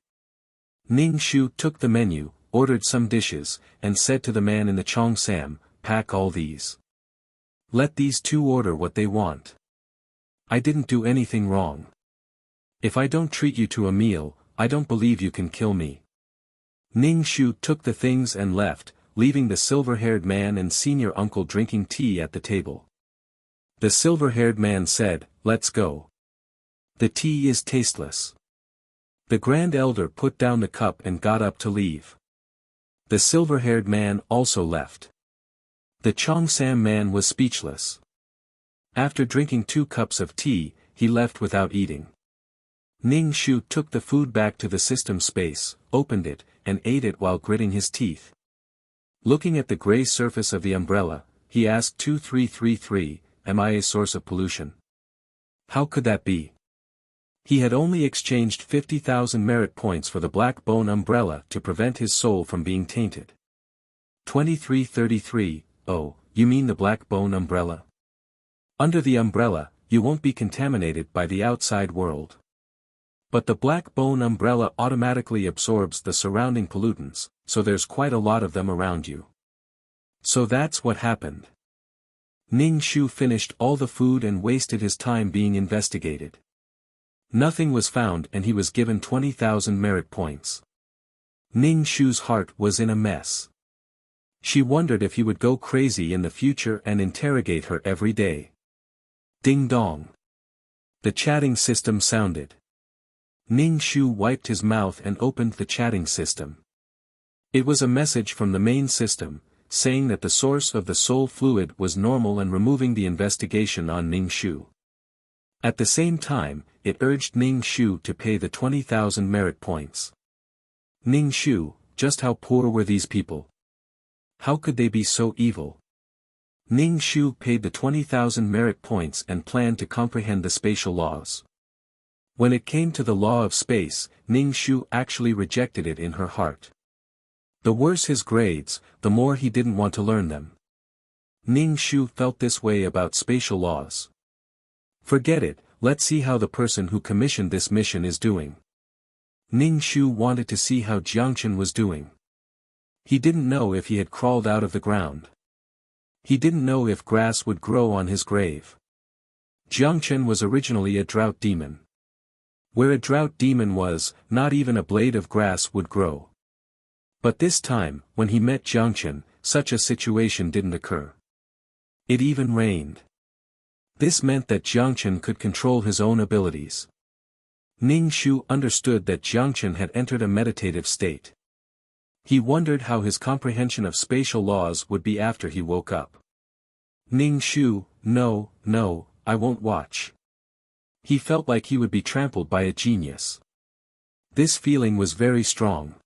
Ning Shu took the menu, ordered some dishes, and said to the man in the cheongsam, "Pack all these. Let these two order what they want. I didn't do anything wrong. If I don't treat you to a meal, I don't believe you can kill me." Ning Shu took the things and left, leaving the silver-haired man and senior uncle drinking tea at the table. The silver-haired man said, "Let's go. The tea is tasteless." The grand elder put down the cup and got up to leave. The silver-haired man also left. The cheongsam man was speechless. After drinking 2 cups of tea, he left without eating. Ning Shu took the food back to the system space, opened it, and ate it while gritting his teeth. Looking at the gray surface of the umbrella, he asked 2333, "Am I a source of pollution? How could that be?" He had only exchanged 50,000 merit points for the black bone umbrella to prevent his soul from being tainted. 2333, "Oh, you mean the black bone umbrella? Under the umbrella, you won't be contaminated by the outside world. But the black bone umbrella automatically absorbs the surrounding pollutants, so there's quite a lot of them around you." So that's what happened. Ning Shu finished all the food and wasted his time being investigated. Nothing was found and he was given 20,000 merit points. Ning Shu's heart was in a mess. She wondered if he would go crazy in the future and interrogate her every day. Ding dong. The chatting system sounded. Ning Shu wiped his mouth and opened the chatting system. It was a message from the main system, saying that the source of the soul fluid was normal and removing the investigation on Ning Shu. At the same time, it urged Ning Shu to pay the 20,000 merit points. Ning Shu, just how poor were these people? How could they be so evil? Ning Shu paid the 20,000 merit points and planned to comprehend the spatial laws. When it came to the law of space, Ning Shu actually rejected it in her heart. The worse his grades, the more he didn't want to learn them. Ning Shu felt this way about spatial laws. Forget it, let's see how the person who commissioned this mission is doing. Ning Shu wanted to see how Jiangchen was doing. He didn't know if he had crawled out of the ground. He didn't know if grass would grow on his grave. Jiangchen was originally a drought demon. Where a drought demon was, not even a blade of grass would grow. But this time, when he met Jiangchen, such a situation didn't occur. It even rained. This meant that Jiangchen could control his own abilities. Ning Shu understood that Jiangchen had entered a meditative state. He wondered how his comprehension of spatial laws would be after he woke up. Ning Shu, no, I won't watch. He felt like he would be trampled by a genius. This feeling was very strong.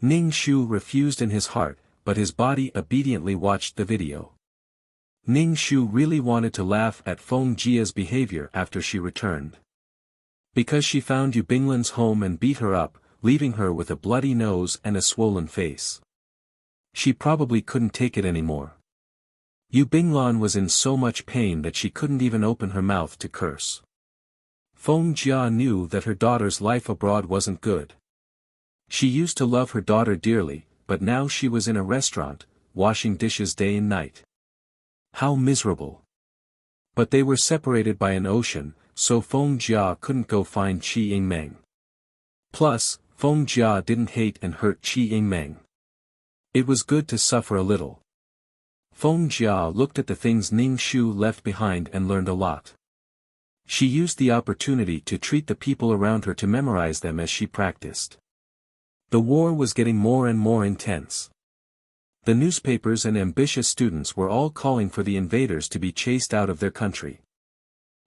Ning Shu refused in his heart, but his body obediently watched the video. Ning Shu really wanted to laugh at Feng Jia's behavior after she returned. Because she found Yu Binglan's home and beat her up, leaving her with a bloody nose and a swollen face. She probably couldn't take it anymore. Yu Binglan was in so much pain that she couldn't even open her mouth to curse. Feng Jia knew that her daughter's life abroad wasn't good. She used to love her daughter dearly, but now she was in a restaurant, washing dishes day and night. How miserable. But they were separated by an ocean, so Feng Jia couldn't go find Qi Yingmeng. Plus, Feng Jia didn't hate and hurt Qi Yingmeng. It was good to suffer a little. Feng Jia looked at the things Ning Shu left behind and learned a lot. She used the opportunity to treat the people around her to memorize them as she practiced. The war was getting more and more intense. The newspapers and ambitious students were all calling for the invaders to be chased out of their country.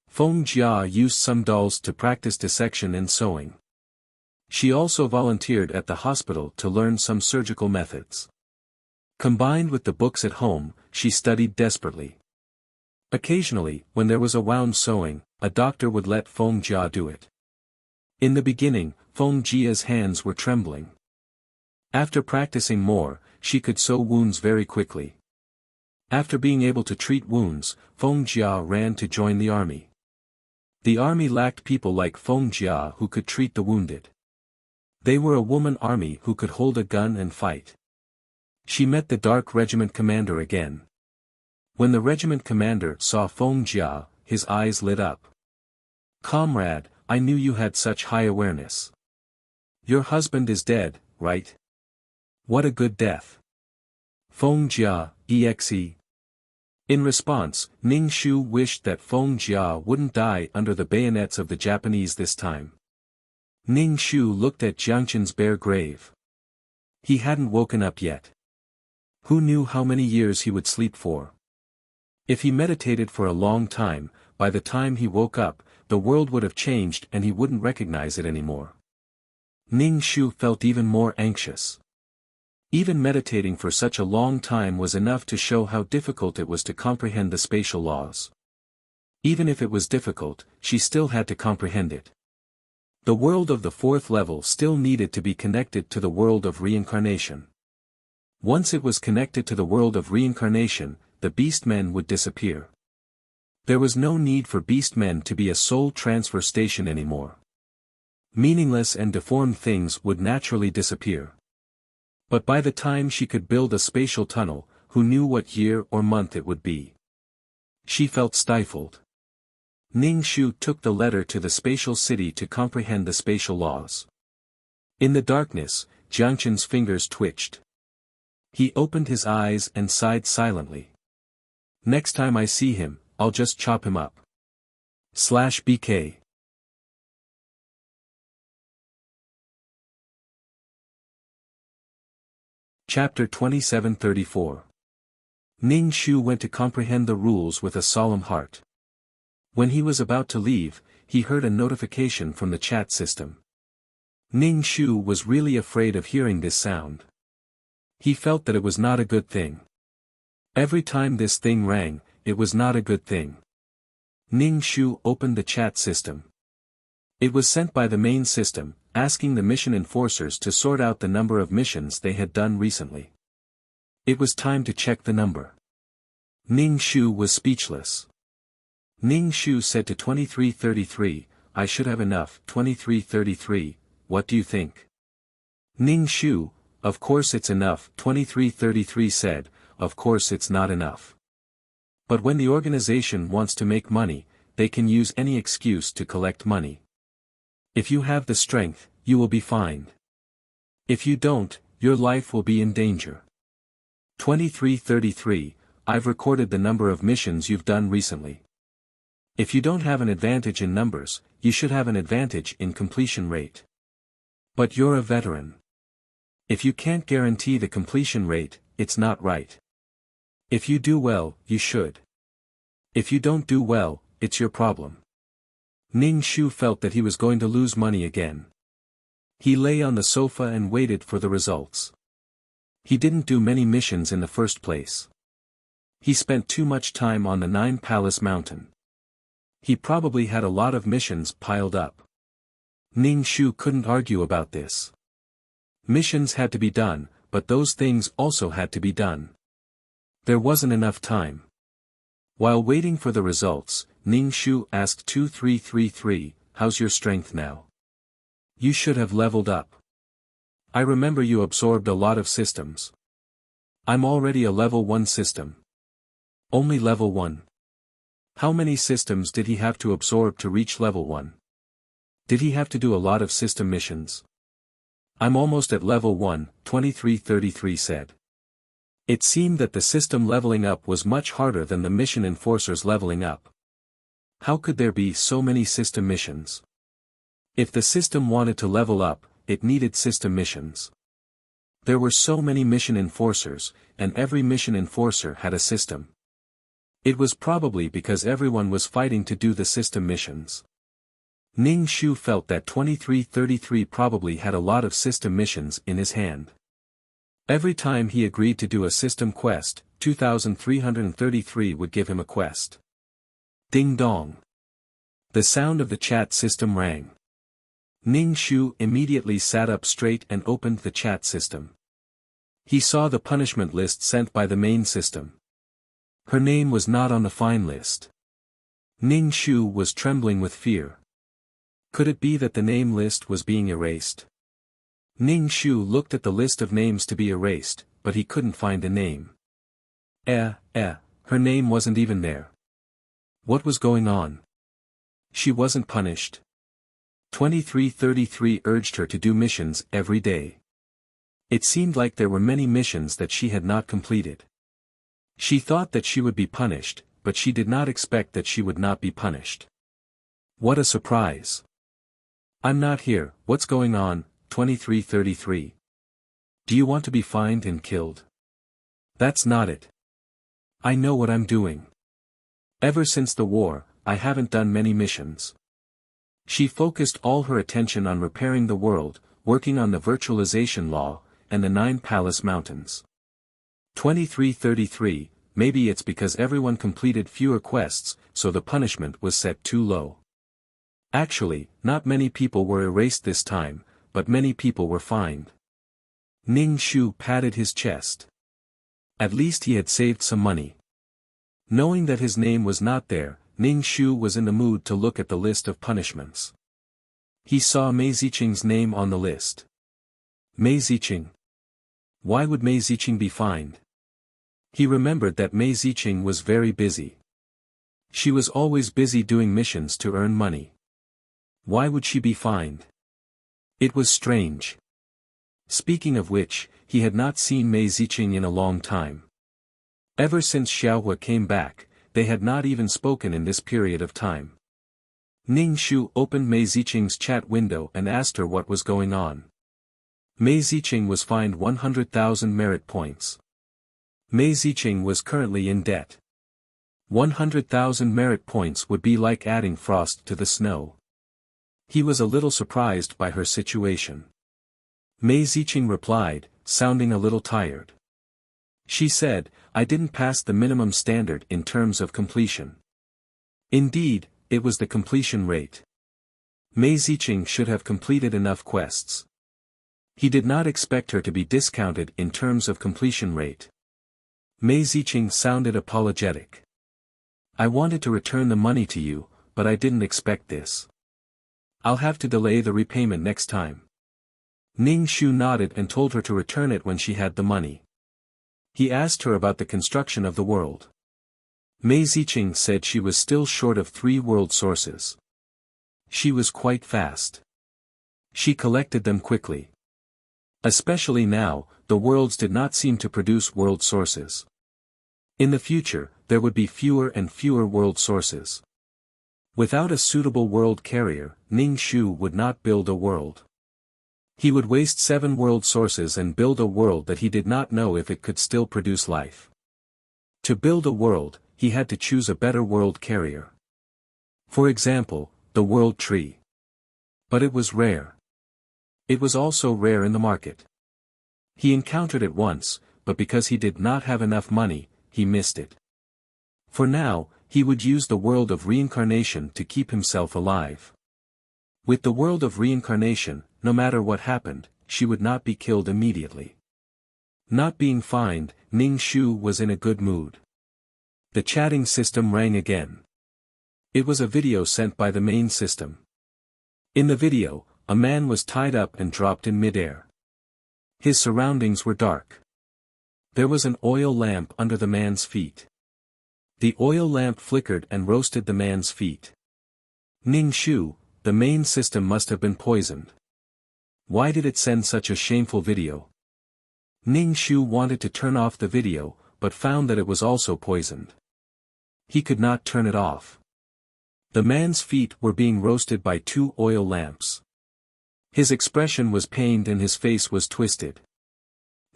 Feng Jia used some dolls to practice dissection and sewing. She also volunteered at the hospital to learn some surgical methods. Combined with the books at home, she studied desperately. Occasionally, when there was a wound sewing, a doctor would let Feng Jia do it. In the beginning, Feng Jia's hands were trembling. After practicing more, she could sew wounds very quickly. After being able to treat wounds, Feng Jia ran to join the army. The army lacked people like Feng Jia who could treat the wounded. They were a woman army who could hold a gun and fight. She met the Dark Regiment commander again. When the regiment commander saw Feng Jia, his eyes lit up. "Comrade, I knew you had such high awareness. Your husband is dead, right? What a good death." Feng Jia, exe. In response, Ning Shu wished that Feng Jia wouldn't die under the bayonets of the Japanese this time. Ning Shu looked at Jiangqin's bare grave. He hadn't woken up yet. Who knew how many years he would sleep for? If he meditated for a long time, by the time he woke up, the world would have changed and he wouldn't recognize it anymore. Ning Shu felt even more anxious. Even meditating for such a long time was enough to show how difficult it was to comprehend the spatial laws. Even if it was difficult, she still had to comprehend it. The world of the fourth level still needed to be connected to the world of reincarnation. Once it was connected to the world of reincarnation, the beastmen would disappear. There was no need for beastmen to be a soul transfer station anymore. Meaningless and deformed things would naturally disappear. But by the time she could build a spatial tunnel, who knew what year or month it would be? She felt stifled. Ning Shu took the letter to the spatial city to comprehend the spatial laws. In the darkness, Jiangqin's fingers twitched. He opened his eyes and sighed silently. "Next time I see him, I'll just chop him up." /BK Chapter 2734. Ning Shu went to comprehend the rules with a solemn heart. When he was about to leave, he heard a notification from the chat system. Ning Shu was really afraid of hearing this sound. He felt that it was not a good thing. Every time this thing rang, it was not a good thing. Ning Shu opened the chat system. It was sent by the main system, asking the mission enforcers to sort out the number of missions they had done recently. It was time to check the number. Ning Shu was speechless. Ning Shu said to 2333, "I should have enough." 2333, "What do you think?" Ning Shu, "Of course it's enough." 2333 said, "Of course it's not enough. But when the organization wants to make money, they can use any excuse to collect money. If you have the strength, you will be fined. If you don't, your life will be in danger." 2333, "I've recorded the number of missions you've done recently. If you don't have an advantage in numbers, you should have an advantage in completion rate. But you're a veteran. If you can't guarantee the completion rate, it's not right. If you do well, you should. If you don't do well, it's your problem." Ning Shu felt that he was going to lose money again. He lay on the sofa and waited for the results. He didn't do many missions in the first place. He spent too much time on the Nine Palace Mountain. He probably had a lot of missions piled up. Ning Shu couldn't argue about this. Missions had to be done, but those things also had to be done. There wasn't enough time. While waiting for the results, Ning Shu asked 2333, how's your strength now? You should have leveled up. I remember you absorbed a lot of systems. I'm already a level 1 system. Only level 1. How many systems did he have to absorb to reach level 1? Did he have to do a lot of system missions? I'm almost at level 1, 2333 said. It seemed that the system leveling up was much harder than the mission enforcers leveling up. How could there be so many system missions? If the system wanted to level up, it needed system missions. There were so many mission enforcers, and every mission enforcer had a system. It was probably because everyone was fighting to do the system missions. Ning Shu felt that 2333 probably had a lot of system missions in his hand. Every time he agreed to do a system quest, 2333 would give him a quest. Ding dong. The sound of the chat system rang. Ning Shu immediately sat up straight and opened the chat system. He saw the punishment list sent by the main system. Her name was not on the fine list. Ning Shu was trembling with fear. Could it be that the name list was being erased? Ning Shu looked at the list of names to be erased, but he couldn't find a name. Her name wasn't even there. What was going on? She wasn't punished. 2333 urged her to do missions every day. It seemed like there were many missions that she had not completed. She thought that she would be punished, but she did not expect that she would not be punished. What a surprise. I'm not here, what's going on, 2333? Do you want to be fined and killed? That's not it. I know what I'm doing. Ever since the war, I haven't done many missions. She focused all her attention on repairing the world, working on the virtualization law, and the 9 palace mountains. 2333, maybe it's because everyone completed fewer quests, so the punishment was set too low. Actually, not many people were erased this time, but many people were fined. Ning Shu patted his chest. At least he had saved some money. Knowing that his name was not there, Ning Shu was in the mood to look at the list of punishments. He saw Mei Ziqing's name on the list. Mei Ziqing. Why would Mei Ziqing be fined? He remembered that Mei Ziqing was very busy. She was always busy doing missions to earn money. Why would she be fined? It was strange. Speaking of which, he had not seen Mei Ziqing in a long time. Ever since Xiaohua came back, they had not even spoken in this period of time. Ning Shu opened Mei Ziqing's chat window and asked her what was going on. Mei Ziqing was fined 100,000 merit points. Mei Ziqing was currently in debt. 100,000 merit points would be like adding frost to the snow. He was a little surprised by her situation. Mei Ziqing replied, sounding a little tired. She said, I didn't pass the minimum standard in terms of completion. Indeed, it was the completion rate. Mei Ziqing should have completed enough quests. He did not expect her to be discounted in terms of completion rate. Mei Ziqing sounded apologetic. I wanted to return the money to you, but I didn't expect this. I'll have to delay the repayment next time. Ning Shu nodded and told her to return it when she had the money. He asked her about the construction of the world. Mei Ziqing said she was still short of 3 world sources. She was quite fast. She collected them quickly. Especially now, the worlds did not seem to produce world sources. In the future, there would be fewer and fewer world sources. Without a suitable world carrier, Ning Shu would not build a world. He would waste 7 world sources and build a world that he did not know if it could still produce life. To build a world, he had to choose a better world carrier. For example, the world tree. But it was rare. It was also rare in the market. He encountered it once, but because he did not have enough money, he missed it. For now, he would use the world of reincarnation to keep himself alive. With the world of reincarnation, no matter what happened, she would not be killed immediately. Not being fined, Ning Shu was in a good mood. The chatting system rang again. It was a video sent by the main system. In the video, a man was tied up and dropped in midair. His surroundings were dark. There was an oil lamp under the man's feet. The oil lamp flickered and roasted the man's feet. Ning Shu, the main system must have been poisoned. Why did it send such a shameful video? Ning Shu wanted to turn off the video, but found that it was also poisoned. He could not turn it off. The man's feet were being roasted by 2 oil lamps. His expression was pained and his face was twisted.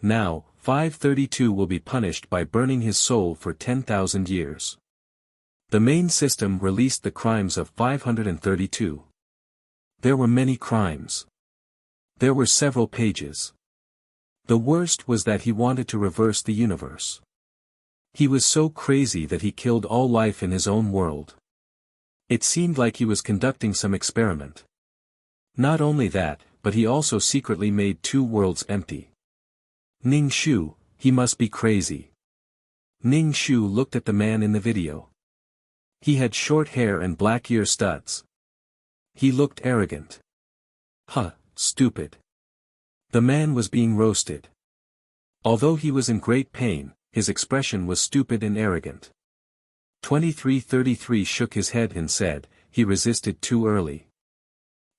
Now, 532 will be punished by burning his soul for 10,000 years. The main system released the crimes of 532. There were many crimes. There were several pages. The worst was that he wanted to reverse the universe. He was so crazy that he killed all life in his own world. It seemed like he was conducting some experiment. Not only that, but he also secretly made 2 worlds empty. Ning Shu, he must be crazy. Ning Shu looked at the man in the video. He had short hair and black ear studs. He looked arrogant. Huh, stupid. The man was being roasted. Although he was in great pain, his expression was stupid and arrogant. 2333 shook his head and said, he resisted too early.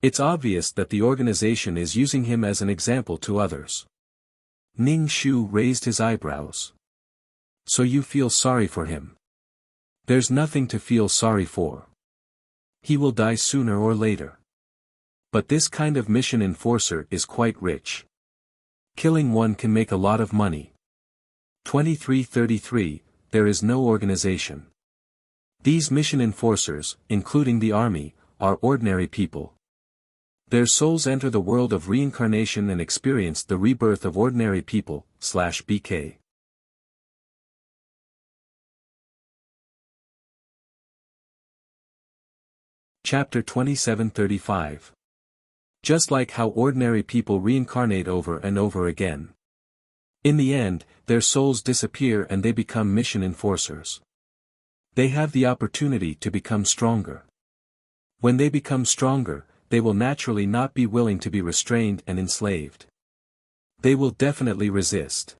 It's obvious that the organization is using him as an example to others. Ning Shu raised his eyebrows. So you feel sorry for him? There's nothing to feel sorry for. He will die sooner or later. But this kind of mission enforcer is quite rich. Killing one can make a lot of money. 2333, there is no organization. These mission enforcers, including the army, are ordinary people. Their souls enter the world of reincarnation and experience the rebirth of ordinary people, /BK. Chapter 2735. Just like how ordinary people reincarnate over and over again. In the end, their souls disappear and they become mission enforcers. They have the opportunity to become stronger. When they become stronger, they will naturally not be willing to be restrained and enslaved. They will definitely resist.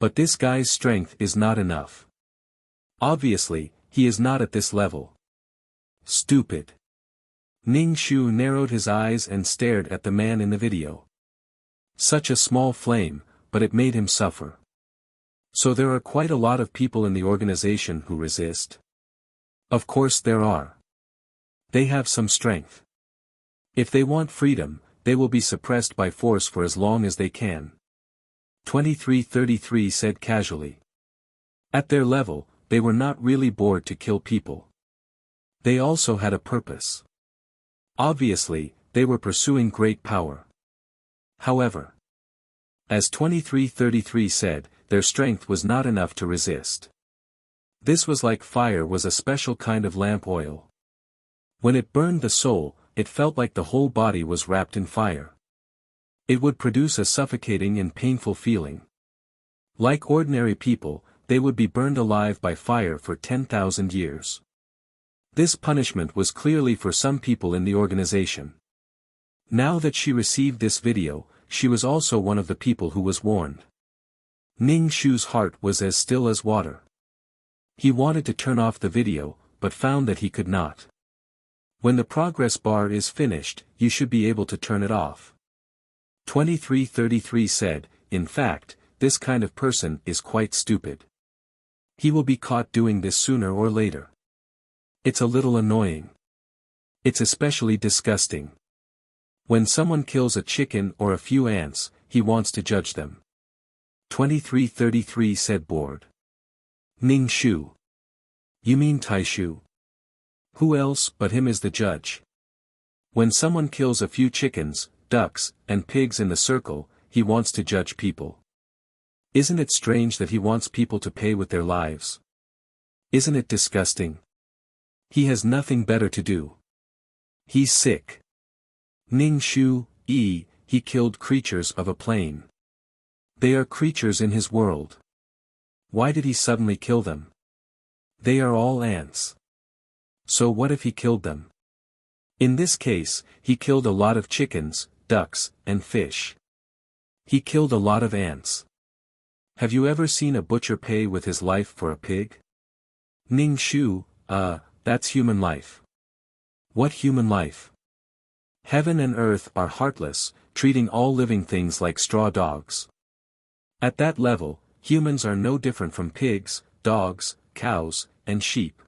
But this guy's strength is not enough. Obviously, he is not at this level. Stupid. Ning Shu narrowed his eyes and stared at the man in the video. Such a small flame, but it made him suffer. So there are quite a lot of people in the organization who resist. Of course there are. They have some strength. If they want freedom, they will be suppressed by force for as long as they can. 2333 said casually. At their level, they were not really bored to kill people. They also had a purpose. Obviously, they were pursuing great power. However, as 2333 said, their strength was not enough to resist. This was like fire was a special kind of lamp oil. When it burned the soul, it felt like the whole body was wrapped in fire. It would produce a suffocating and painful feeling. Like ordinary people, they would be burned alive by fire for 10,000 years. This punishment was clearly for some people in the organization. Now that she received this video, she was also one of the people who was warned. Ning Shu's heart was as still as water. He wanted to turn off the video, but found that he could not. When the progress bar is finished, you should be able to turn it off. 2333 said, in fact, this kind of person is quite stupid. He will be caught doing this sooner or later. It's a little annoying. It's especially disgusting. When someone kills a chicken or a few ants, he wants to judge them. 2333 said bored. Ning Shu. You mean Taishu? Who else but him is the judge? When someone kills a few chickens, ducks, and pigs in the circle, he wants to judge people. Isn't it strange that he wants people to pay with their lives? Isn't it disgusting? He has nothing better to do. He's sick. Ning Shu, he killed creatures of a plane. They are creatures in his world. Why did he suddenly kill them? They are all ants. So what if he killed them? In this case, he killed a lot of chickens, ducks, and fish. He killed a lot of ants. Have you ever seen a butcher pay with his life for a pig? Ning Shu, that's human life. What human life? Heaven and earth are heartless, treating all living things like straw dogs. At that level, humans are no different from pigs, dogs, cows, and sheep.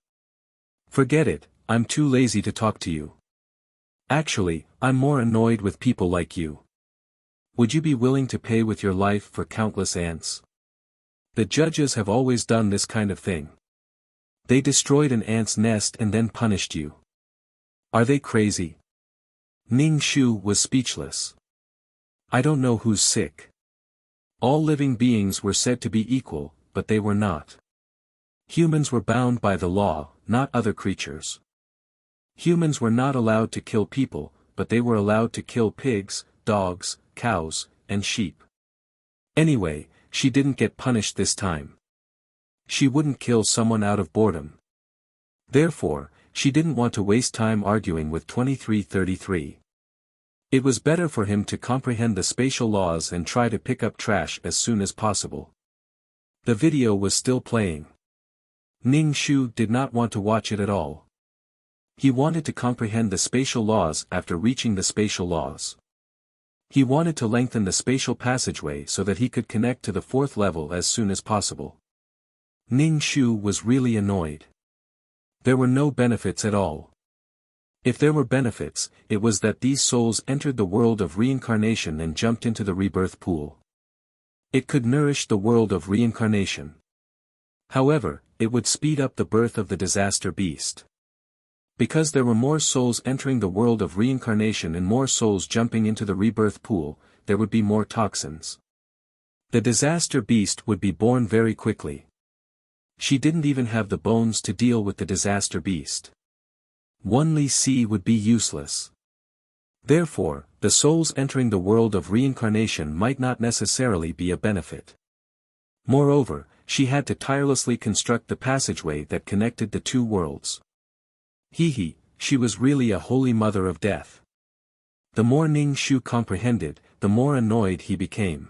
Forget it, I'm too lazy to talk to you. Actually, I'm more annoyed with people like you. Would you be willing to pay with your life for countless ants? The judges have always done this kind of thing. They destroyed an ant's nest and then punished you. Are they crazy? Ning Shu was speechless. I don't know who's sick. All living beings were said to be equal, but they were not. Humans were bound by the law, not other creatures. Humans were not allowed to kill people, but they were allowed to kill pigs, dogs, cows, and sheep. Anyway, she didn't get punished this time. She wouldn't kill someone out of boredom. Therefore, she didn't want to waste time arguing with 2333. It was better for him to comprehend the spatial laws and try to pick up trash as soon as possible. The video was still playing. Ning Shu did not want to watch it at all. He wanted to comprehend the spatial laws after reaching the spatial laws. He wanted to lengthen the spatial passageway so that he could connect to the fourth level as soon as possible. Ning Shu was really annoyed. There were no benefits at all. If there were benefits, it was that these souls entered the world of reincarnation and jumped into the rebirth pool. It could nourish the world of reincarnation. However, it would speed up the birth of the disaster beast. Because there were more souls entering the world of reincarnation and more souls jumping into the rebirth pool, there would be more toxins. The disaster beast would be born very quickly. She didn't even have the bones to deal with the disaster beast. One Li Si would be useless. Therefore, the souls entering the world of reincarnation might not necessarily be a benefit. Moreover, she had to tirelessly construct the passageway that connected the two worlds. She was really a holy mother of death. The more Ning Shu comprehended, the more annoyed he became.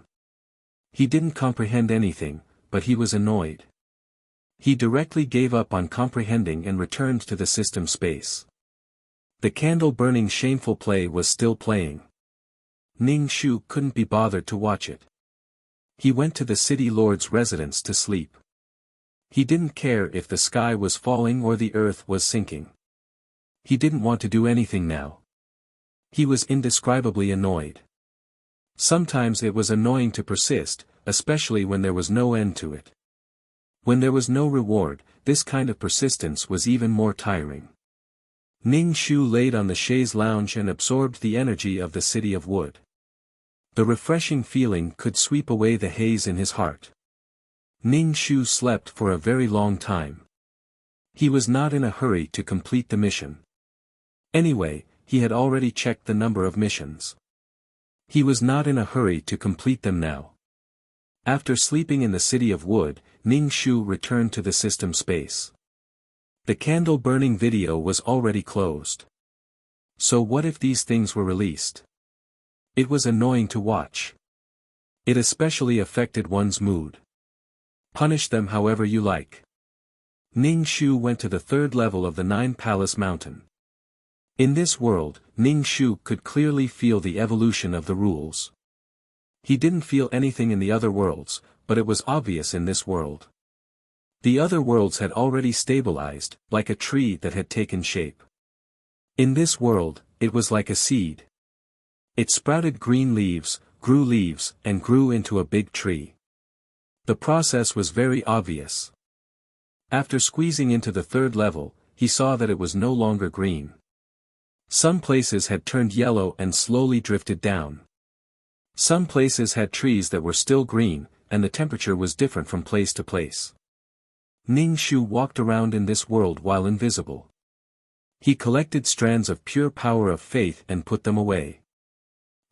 He didn't comprehend anything, but he was annoyed. He directly gave up on comprehending and returned to the system space. The candle-burning shameful play was still playing. Ning Shu couldn't be bothered to watch it. He went to the city lord's residence to sleep. He didn't care if the sky was falling or the earth was sinking. He didn't want to do anything now. He was indescribably annoyed. Sometimes it was annoying to persist, especially when there was no end to it. When there was no reward, this kind of persistence was even more tiring. Ning Shu laid on the chaise lounge and absorbed the energy of the city of wood. The refreshing feeling could sweep away the haze in his heart. Ning Shu slept for a very long time. He was not in a hurry to complete the mission. Anyway, he had already checked the number of missions. He was not in a hurry to complete them now. After sleeping in the city of wood, Ning Shu returned to the system space. The candle-burning video was already closed. So what if these things were released? It was annoying to watch. It especially affected one's mood. Punish them however you like. Ning Shu went to the third level of the Nine Palace Mountain. In this world, Ning Shu could clearly feel the evolution of the rules. He didn't feel anything in the other worlds, but it was obvious in this world. The other worlds had already stabilized, like a tree that had taken shape. In this world, it was like a seed. It sprouted green leaves, and grew into a big tree. The process was very obvious. After squeezing into the third level, he saw that it was no longer green. Some places had turned yellow and slowly drifted down. Some places had trees that were still green, and the temperature was different from place to place. Ning Shu walked around in this world while invisible. He collected strands of pure power of faith and put them away.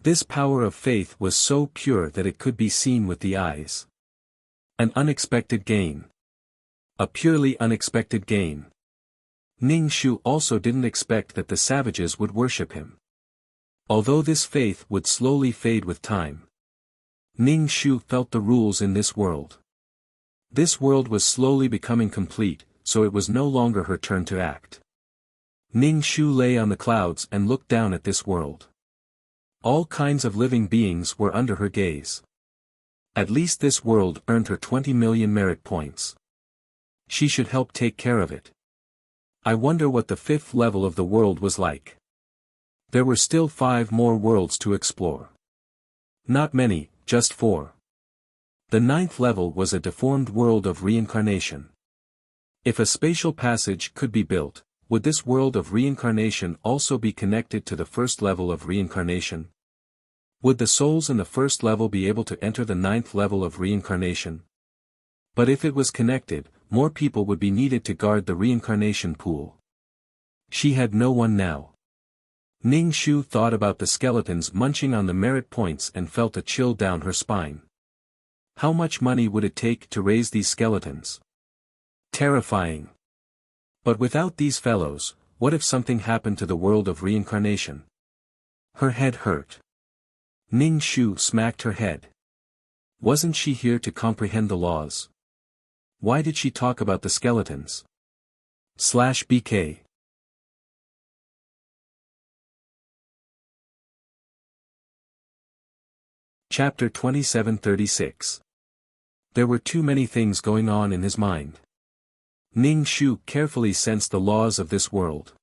This power of faith was so pure that it could be seen with the eyes. An unexpected gain. A purely unexpected gain. Ning Shu also didn't expect that the savages would worship him. Although this faith would slowly fade with time. Ning Shu felt the rules in this world. This world was slowly becoming complete, so it was no longer her turn to act. Ning Shu lay on the clouds and looked down at this world. All kinds of living beings were under her gaze. At least this world earned her 20 million merit points. She should help take care of it. I wonder what the 5th level of the world was like. There were still 5 more worlds to explore. Not many, just 4. The 9th level was a deformed world of reincarnation. If a spatial passage could be built, would this world of reincarnation also be connected to the 1st level of reincarnation? Would the souls in the 1st level be able to enter the 9th level of reincarnation? But if it was connected, more people would be needed to guard the reincarnation pool. She had no one now. Ning Shu thought about the skeletons munching on the merit points and felt a chill down her spine. How much money would it take to raise these skeletons? Terrifying. But without these fellows, what if something happened to the world of reincarnation? Her head hurt. Ning Shu smacked her head. Wasn't she here to comprehend the laws? Why did she talk about the skeletons? /BK. Chapter 2736. There were too many things going on in his mind. Ning Shu carefully sensed the laws of this world.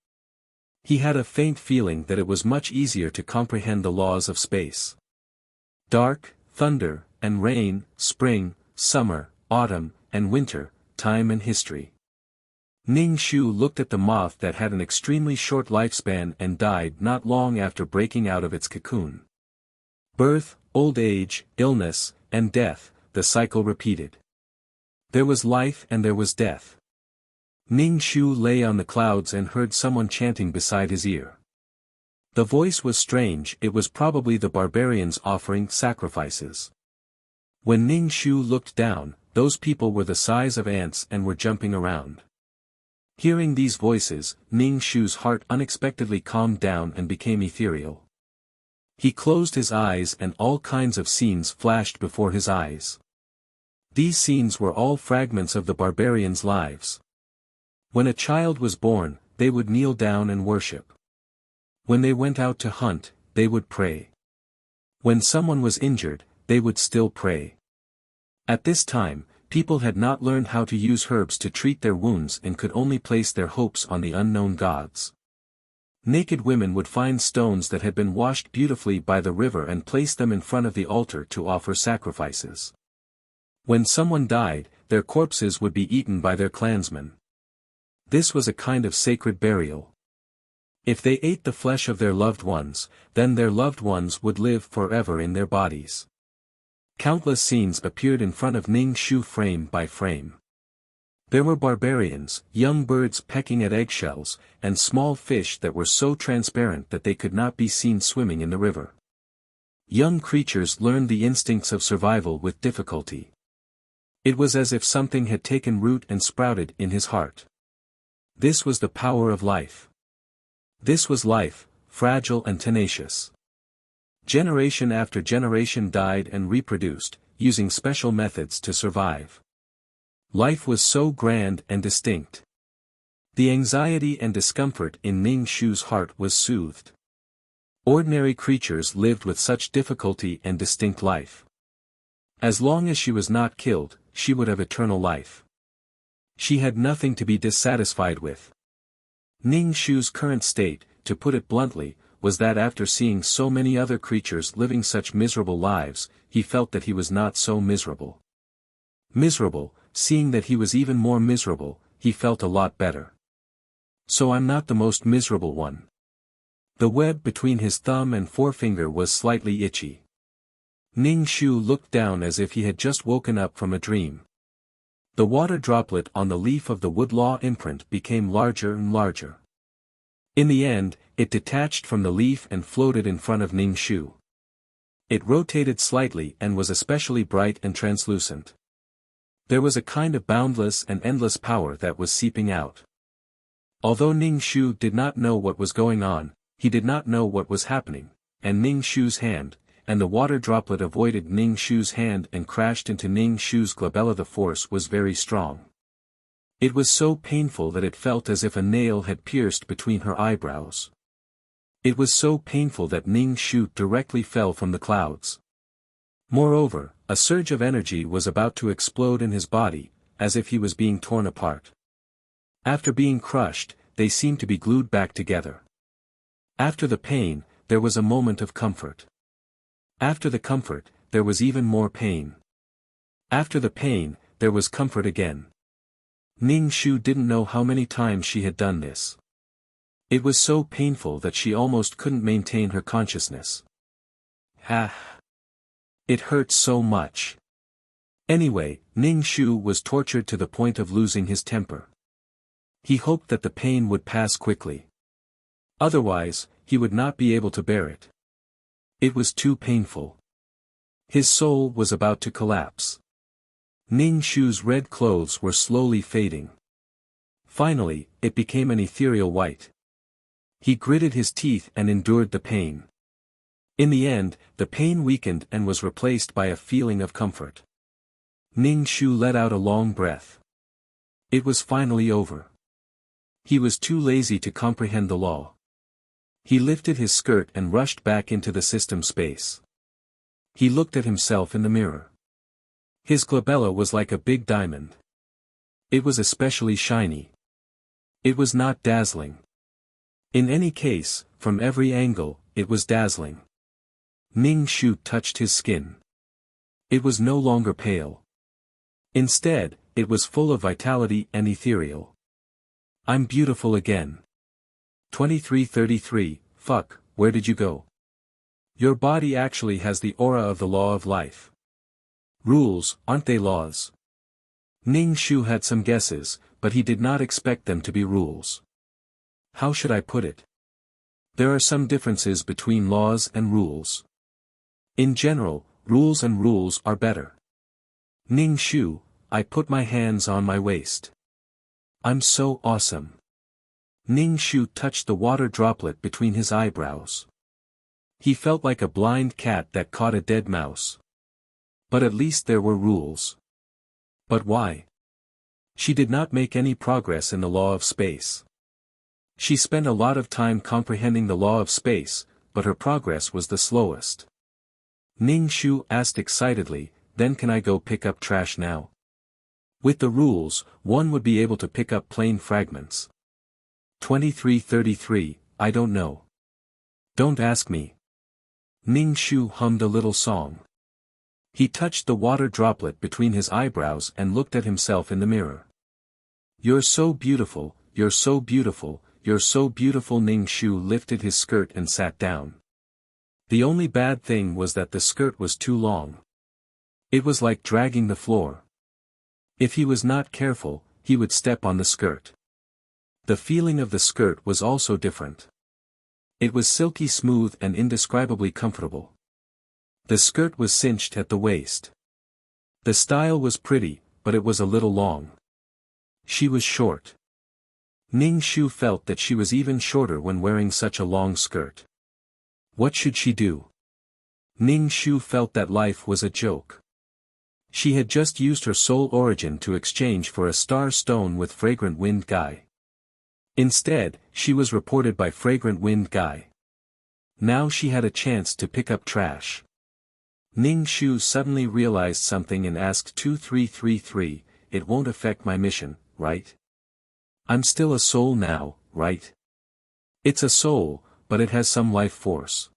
He had a faint feeling that it was much easier to comprehend the laws of space. Dark, thunder, and rain, spring, summer, autumn, and winter, time and history. Ning Shu looked at the moth that had an extremely short lifespan and died not long after breaking out of its cocoon. Birth, old age, illness, and death, the cycle repeated. There was life and there was death. Ning Shu lay on the clouds and heard someone chanting beside his ear. The voice was strange, it was probably the barbarians offering sacrifices. When Ning Shu looked down, those people were the size of ants and were jumping around. Hearing these voices, Ning Shu's heart unexpectedly calmed down and became ethereal. He closed his eyes and all kinds of scenes flashed before his eyes. These scenes were all fragments of the barbarians' lives. When a child was born, they would kneel down and worship. When they went out to hunt, they would pray. When someone was injured, they would still pray. At this time, people had not learned how to use herbs to treat their wounds and could only place their hopes on the unknown gods. Naked women would find stones that had been washed beautifully by the river and place them in front of the altar to offer sacrifices. When someone died, their corpses would be eaten by their clansmen. This was a kind of sacred burial. If they ate the flesh of their loved ones, then their loved ones would live forever in their bodies. Countless scenes appeared in front of Ning Shu frame by frame. There were barbarians, young birds pecking at eggshells, and small fish that were so transparent that they could not be seen swimming in the river. Young creatures learned the instincts of survival with difficulty. It was as if something had taken root and sprouted in his heart. This was the power of life. This was life, fragile and tenacious. Generation after generation died and reproduced, using special methods to survive. Life was so grand and distinct. The anxiety and discomfort in Ning Shu's heart was soothed. Ordinary creatures lived with such difficulty and distinct life. As long as she was not killed, she would have eternal life. She had nothing to be dissatisfied with. Ning Shu's current state, to put it bluntly, was that after seeing so many other creatures living such miserable lives, he felt that he was not so miserable. Miserable, seeing that he was even more miserable, he felt a lot better. So I'm not the most miserable one. The web between his thumb and forefinger was slightly itchy. Ning Shu looked down as if he had just woken up from a dream. The water droplet on the leaf of the woodlaw imprint became larger and larger. In the end, it detached from the leaf and floated in front of Ning Shu. It rotated slightly and was especially bright and translucent. There was a kind of boundless and endless power that was seeping out. Although Ning Shu did not know what was going on, he did not know what was happening, and Ning Shu's hand, and the water droplet avoided Ning Shu's hand and crashed into Ning Shu's glabella. The force was very strong. It was so painful that it felt as if a nail had pierced between her eyebrows. It was so painful that Ning Shu directly fell from the clouds. Moreover, a surge of energy was about to explode in his body, as if he was being torn apart. After being crushed, they seemed to be glued back together. After the pain, there was a moment of comfort. After the comfort, there was even more pain. After the pain, there was comfort again. Ning Shu didn't know how many times she had done this. It was so painful that she almost couldn't maintain her consciousness. It hurt so much. Anyway, Ning Shu was tortured to the point of losing his temper. He hoped that the pain would pass quickly. Otherwise, he would not be able to bear it. It was too painful. His soul was about to collapse. Ning Shu's red clothes were slowly fading. Finally, it became an ethereal white. He gritted his teeth and endured the pain. In the end, the pain weakened and was replaced by a feeling of comfort. Ning Shu let out a long breath. It was finally over. He was too lazy to comprehend the law. He lifted his skirt and rushed back into the system space. He looked at himself in the mirror. His glabella was like a big diamond. It was especially shiny. It was not dazzling. In any case, from every angle, it was dazzling. Ning Shu touched his skin. It was no longer pale. Instead, it was full of vitality and ethereal. I'm beautiful again. 2333, fuck, where did you go? Your body actually has the aura of the law of life. Rules, aren't they laws? Ning Shu had some guesses, but he did not expect them to be rules. How should I put it? There are some differences between laws and rules. In general, rules and rules are better. Ning Shu, I put my hands on my waist. I'm so awesome. Ning Shu touched the water droplet between his eyebrows. He felt like a blind cat that caught a dead mouse. But at least there were rules. But why? She did not make any progress in the law of space. She spent a lot of time comprehending the law of space, but her progress was the slowest. Ning Shu asked excitedly, then can I go pick up trash now? With the rules, one would be able to pick up plain fragments. 2333, I don't know. Don't ask me. Ning Shu hummed a little song. He touched the water droplet between his eyebrows and looked at himself in the mirror. You're so beautiful, you're so beautiful, you're so beautiful. Ning Shu lifted his skirt and sat down. The only bad thing was that the skirt was too long. It was like dragging the floor. If he was not careful, he would step on the skirt. The feeling of the skirt was also different. It was silky smooth and indescribably comfortable. The skirt was cinched at the waist. The style was pretty, but it was a little long. She was short. Ning Shu felt that she was even shorter when wearing such a long skirt. What should she do? Ning Shu felt that life was a joke. She had just used her soul origin to exchange for a star stone with Fragrant Wind Guy. Instead, she was reported by Fragrant Wind Guy. Now she had a chance to pick up trash. Ning Shu suddenly realized something and asked 2333, it won't affect my mission, right? I'm still a soul now, right? It's a soul, but it has some life force.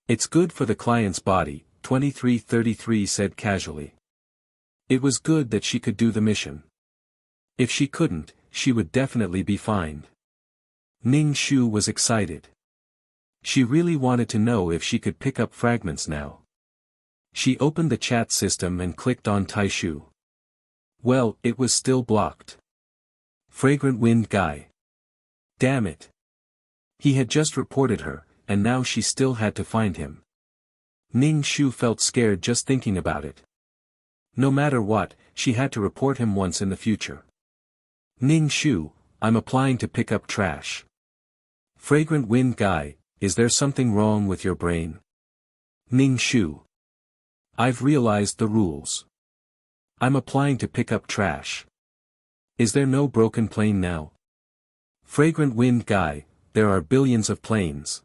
It's good for the client's body, 2333 said casually. It was good that she could do the mission. If she couldn't, she would definitely be fined. Ning Shu was excited. She really wanted to know if she could pick up fragments now. She opened the chat system and clicked on Taishu. Well, it was still blocked. Fragrant Wind Guy. Damn it. He had just reported her, and now she still had to find him. Ning Shu felt scared just thinking about it. No matter what, she had to report him once in the future. Ning Shu, I'm applying to pick up trash. Fragrant wind guy, is there something wrong with your brain? Ning Shu. I've realized the rules. I'm applying to pick up trash. Is there no broken plane now? Fragrant wind guy, there are billions of planes.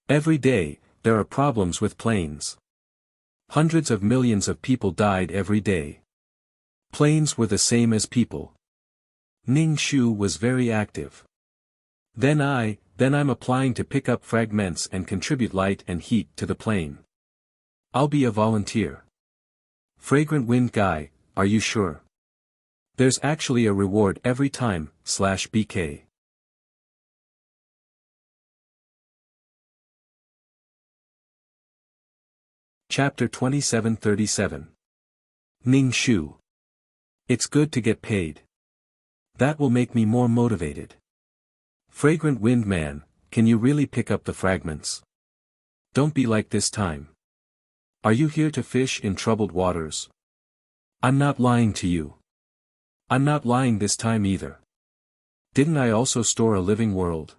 Every day, there are problems with planes. Hundreds of millions of people died every day. Planes were the same as people. Ning Shu was very active. Then I'm applying to pick up fragments and contribute light and heat to the plane. I'll be a volunteer. Fragrant wind guy, are you sure? There's actually a reward every time, /BK. Chapter 2737. Ning Shu. It's good to get paid. That will make me more motivated. Fragrant wind man, can you really pick up the fragments? Don't be like this time. Are you here to fish in troubled waters? I'm not lying to you. I'm not lying this time either. Didn't I also store a living world?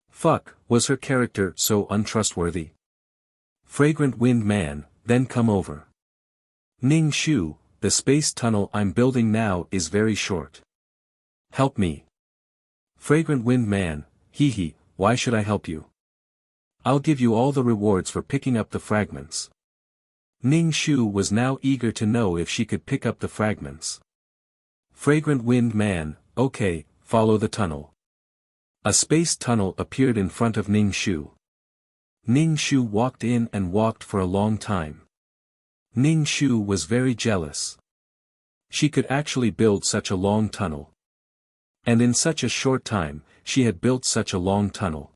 Fuck, was her character so untrustworthy? Fragrant wind man, then come over. Ning Shu, the space tunnel I'm building now is very short. Help me. Fragrant wind man, hee, why should I help you? I'll give you all the rewards for picking up the fragments. Ning Shu was now eager to know if she could pick up the fragments. Fragrant wind man, okay, follow the tunnel. A space tunnel appeared in front of Ning Shu. Ning Shu walked in and walked for a long time. Ning Shu was very jealous. She could actually build such a long tunnel. And in such a short time, she had built such a long tunnel.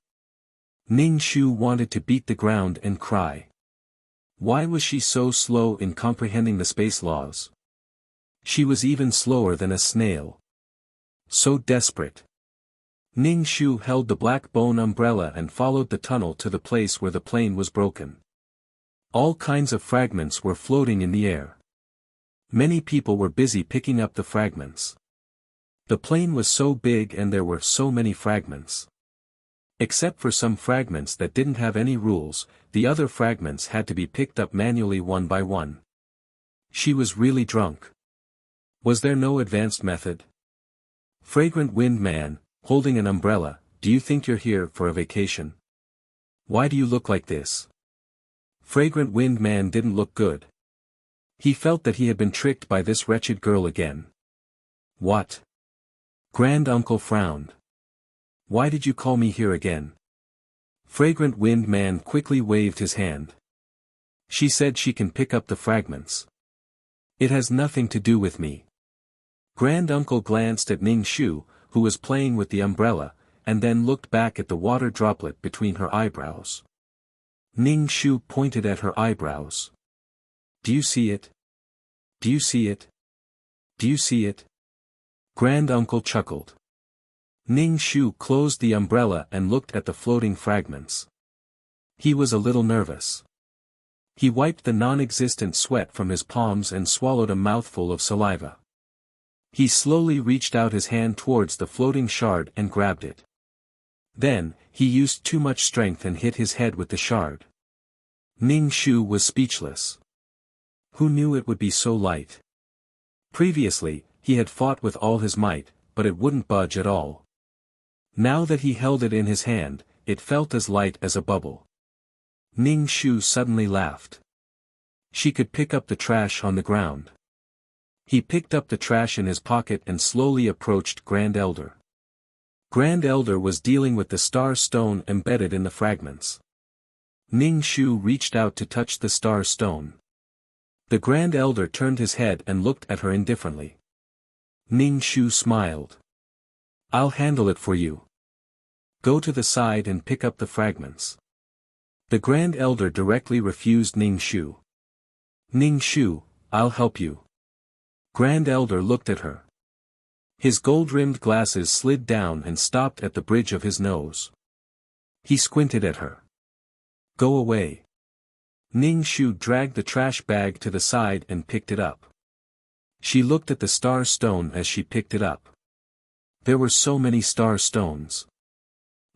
Ning Shu wanted to beat the ground and cry. Why was she so slow in comprehending the space laws? She was even slower than a snail. So desperate. Ning Shu held the black bone umbrella and followed the tunnel to the place where the plane was broken. All kinds of fragments were floating in the air. Many people were busy picking up the fragments. The plane was so big and there were so many fragments. Except for some fragments that didn't have any rules, the other fragments had to be picked up manually one by one. She was really drunk. Was there no advanced method? Fragrant wind man, holding an umbrella, do you think you're here for a vacation? Why do you look like this? Fragrant wind man didn't look good. He felt that he had been tricked by this wretched girl again. What? Granduncle frowned. Why did you call me here again? Fragrant wind man quickly waved his hand. She said she can pick up the fragments. It has nothing to do with me. Granduncle glanced at Ning Shu, who was playing with the umbrella, and then looked back at the water droplet between her eyebrows. Ning Shu pointed at her eyebrows. Do you see it? Do you see it? Do you see it? Granduncle chuckled. Ning Shu closed the umbrella and looked at the floating fragments. He was a little nervous. He wiped the non-existent sweat from his palms and swallowed a mouthful of saliva. He slowly reached out his hand towards the floating shard and grabbed it. Then, he used too much strength and hit his head with the shard. Ning Shu was speechless. Who knew it would be so light? Previously, he had fought with all his might, but it wouldn't budge at all. Now that he held it in his hand, it felt as light as a bubble. Ning Shu suddenly laughed. She could pick up the trash on the ground. He picked up the trash in his pocket and slowly approached Grand Elder. Grand Elder was dealing with the star stone embedded in the fragments. Ning Shu reached out to touch the star stone. The Grand Elder turned his head and looked at her indifferently. Ning Shu smiled. I'll handle it for you. Go to the side and pick up the fragments. The Grand Elder directly refused Ning Shu. Ning Shu, I'll help you. Grand Elder looked at her. His gold-rimmed glasses slid down and stopped at the bridge of his nose. He squinted at her. Go away. Ning Shu dragged the trash bag to the side and picked it up. She looked at the star stone as she picked it up. There were so many star stones.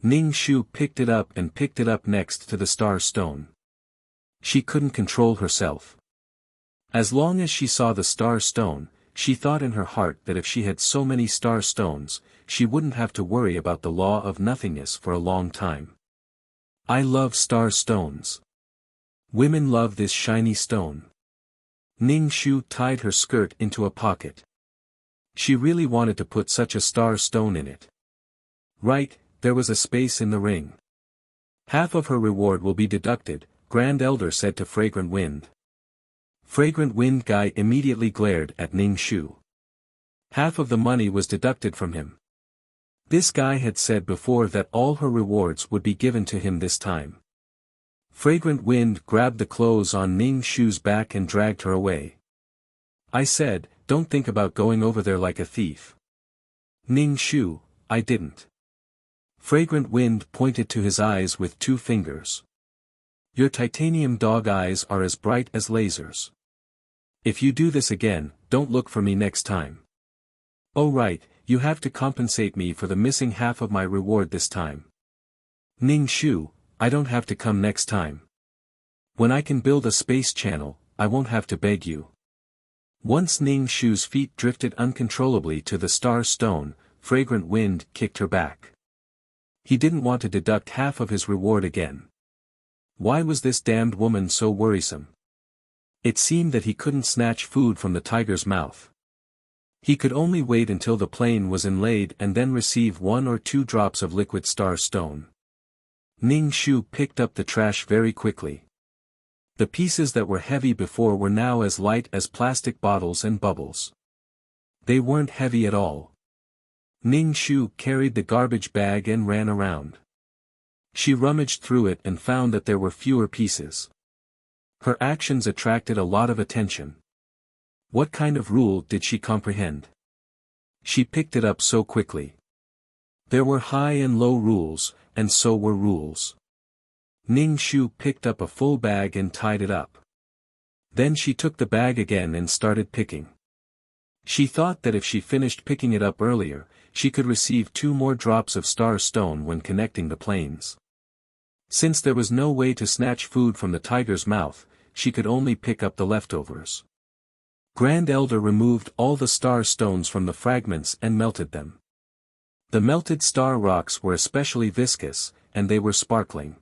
Ning Shu picked it up and picked it up next to the star stone. She couldn't control herself. As long as she saw the star stone, she thought in her heart that if she had so many star stones, she wouldn't have to worry about the law of nothingness for a long time. I love star stones. Women love this shiny stone. Ning Shu tied her skirt into a pocket. She really wanted to put such a star stone in it. Right, there was a space in the ring. Half of her reward will be deducted, Grand Elder said to Fragrant Wind. Fragrant Wind guy immediately glared at Ning Shu. Half of the money was deducted from him. This guy had said before that all her rewards would be given to him this time. Fragrant Wind grabbed the clothes on Ning Shu's back and dragged her away. I said, don't think about going over there like a thief. Ning Shu, I didn't. Fragrant Wind pointed to his eyes with 2 fingers. Your titanium dog eyes are as bright as lasers. If you do this again, don't look for me next time. Oh right, you have to compensate me for the missing half of my reward this time. Ning Shu, I don't have to come next time. When I can build a space channel, I won't have to beg you. Once Ning Shu's feet drifted uncontrollably to the star stone, Fragrant Wind kicked her back. He didn't want to deduct half of his reward again. Why was this damned woman so worrisome? It seemed that he couldn't snatch food from the tiger's mouth. He could only wait until the plane was inlaid and then receive 1 or 2 drops of liquid star stone. Ning Shu picked up the trash very quickly. The pieces that were heavy before were now as light as plastic bottles and bubbles. They weren't heavy at all. Ning Shu carried the garbage bag and ran around. She rummaged through it and found that there were fewer pieces. Her actions attracted a lot of attention. What kind of rule did she comprehend? She picked it up so quickly. There were high and low rules, and so were rules. Ning Shu picked up a full bag and tied it up. Then she took the bag again and started picking. She thought that if she finished picking it up earlier, she could receive 2 more drops of star stone when connecting the planes. Since there was no way to snatch food from the tiger's mouth, she could only pick up the leftovers. Grand Elder removed all the star stones from the fragments and melted them. The melted star rocks were especially viscous, and they were sparkling.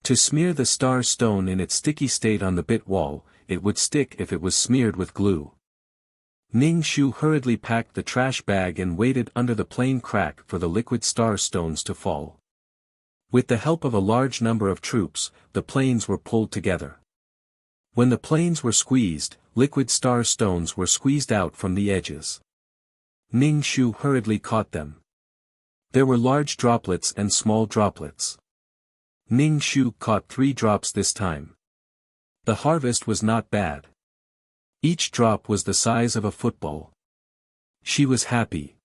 To smear the star stone in its sticky state on the bit wall, it would stick if it was smeared with glue. Ning Shu hurriedly packed the trash bag and waited under the plane crack for the liquid star stones to fall. With the help of a large number of troops, the planes were pulled together. When the planes were squeezed, liquid star stones were squeezed out from the edges. Ning Shu hurriedly caught them. There were large droplets and small droplets. Ning Shu caught 3 drops this time. The harvest was not bad. Each drop was the size of a football. She was happy.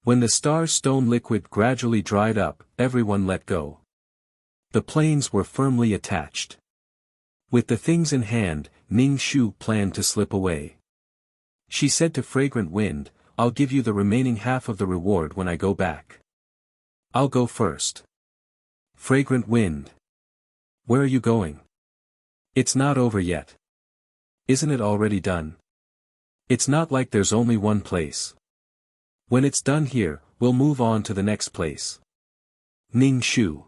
When the star stone liquid gradually dried up, everyone let go. The planes were firmly attached. With the things in hand, Ning Shu planned to slip away. She said to Fragrant Wind, I'll give you the remaining half of the reward when I go back. I'll go first. Fragrant Wind. Where are you going? It's not over yet. Isn't it already done? It's not like there's only one place. When it's done here, we'll move on to the next place. Ning Shu.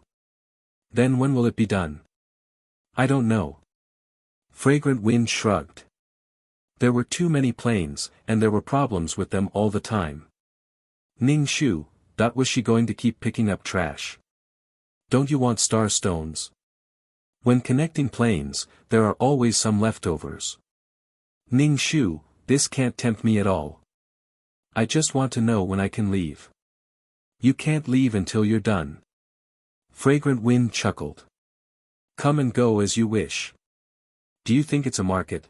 Then when will it be done? I don't know. Fragrant Wind shrugged. There were too many planes, and there were problems with them all the time. Ning Shu, was she going to keep picking up trash? Don't you want star stones? When connecting planes, there are always some leftovers. Ning Shu, this can't tempt me at all. I just want to know when I can leave. You can't leave until you're done. Fragrant Wind chuckled. Come and go as you wish. Do you think it's a market?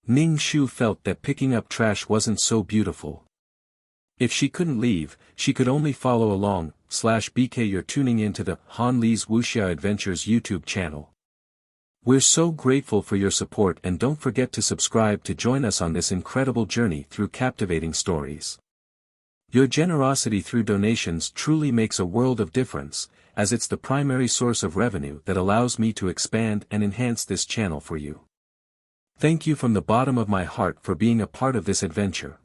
Ning Shu felt that picking up trash wasn't so beautiful. If she couldn't leave, she could only follow along. /BK You're tuning into the Han Li's Wuxia Adventures YouTube channel. We're so grateful for your support, and don't forget to subscribe to join us on this incredible journey through captivating stories. Your generosity through donations truly makes a world of difference, as it's the primary source of revenue that allows me to expand and enhance this channel for you. Thank you from the bottom of my heart for being a part of this adventure.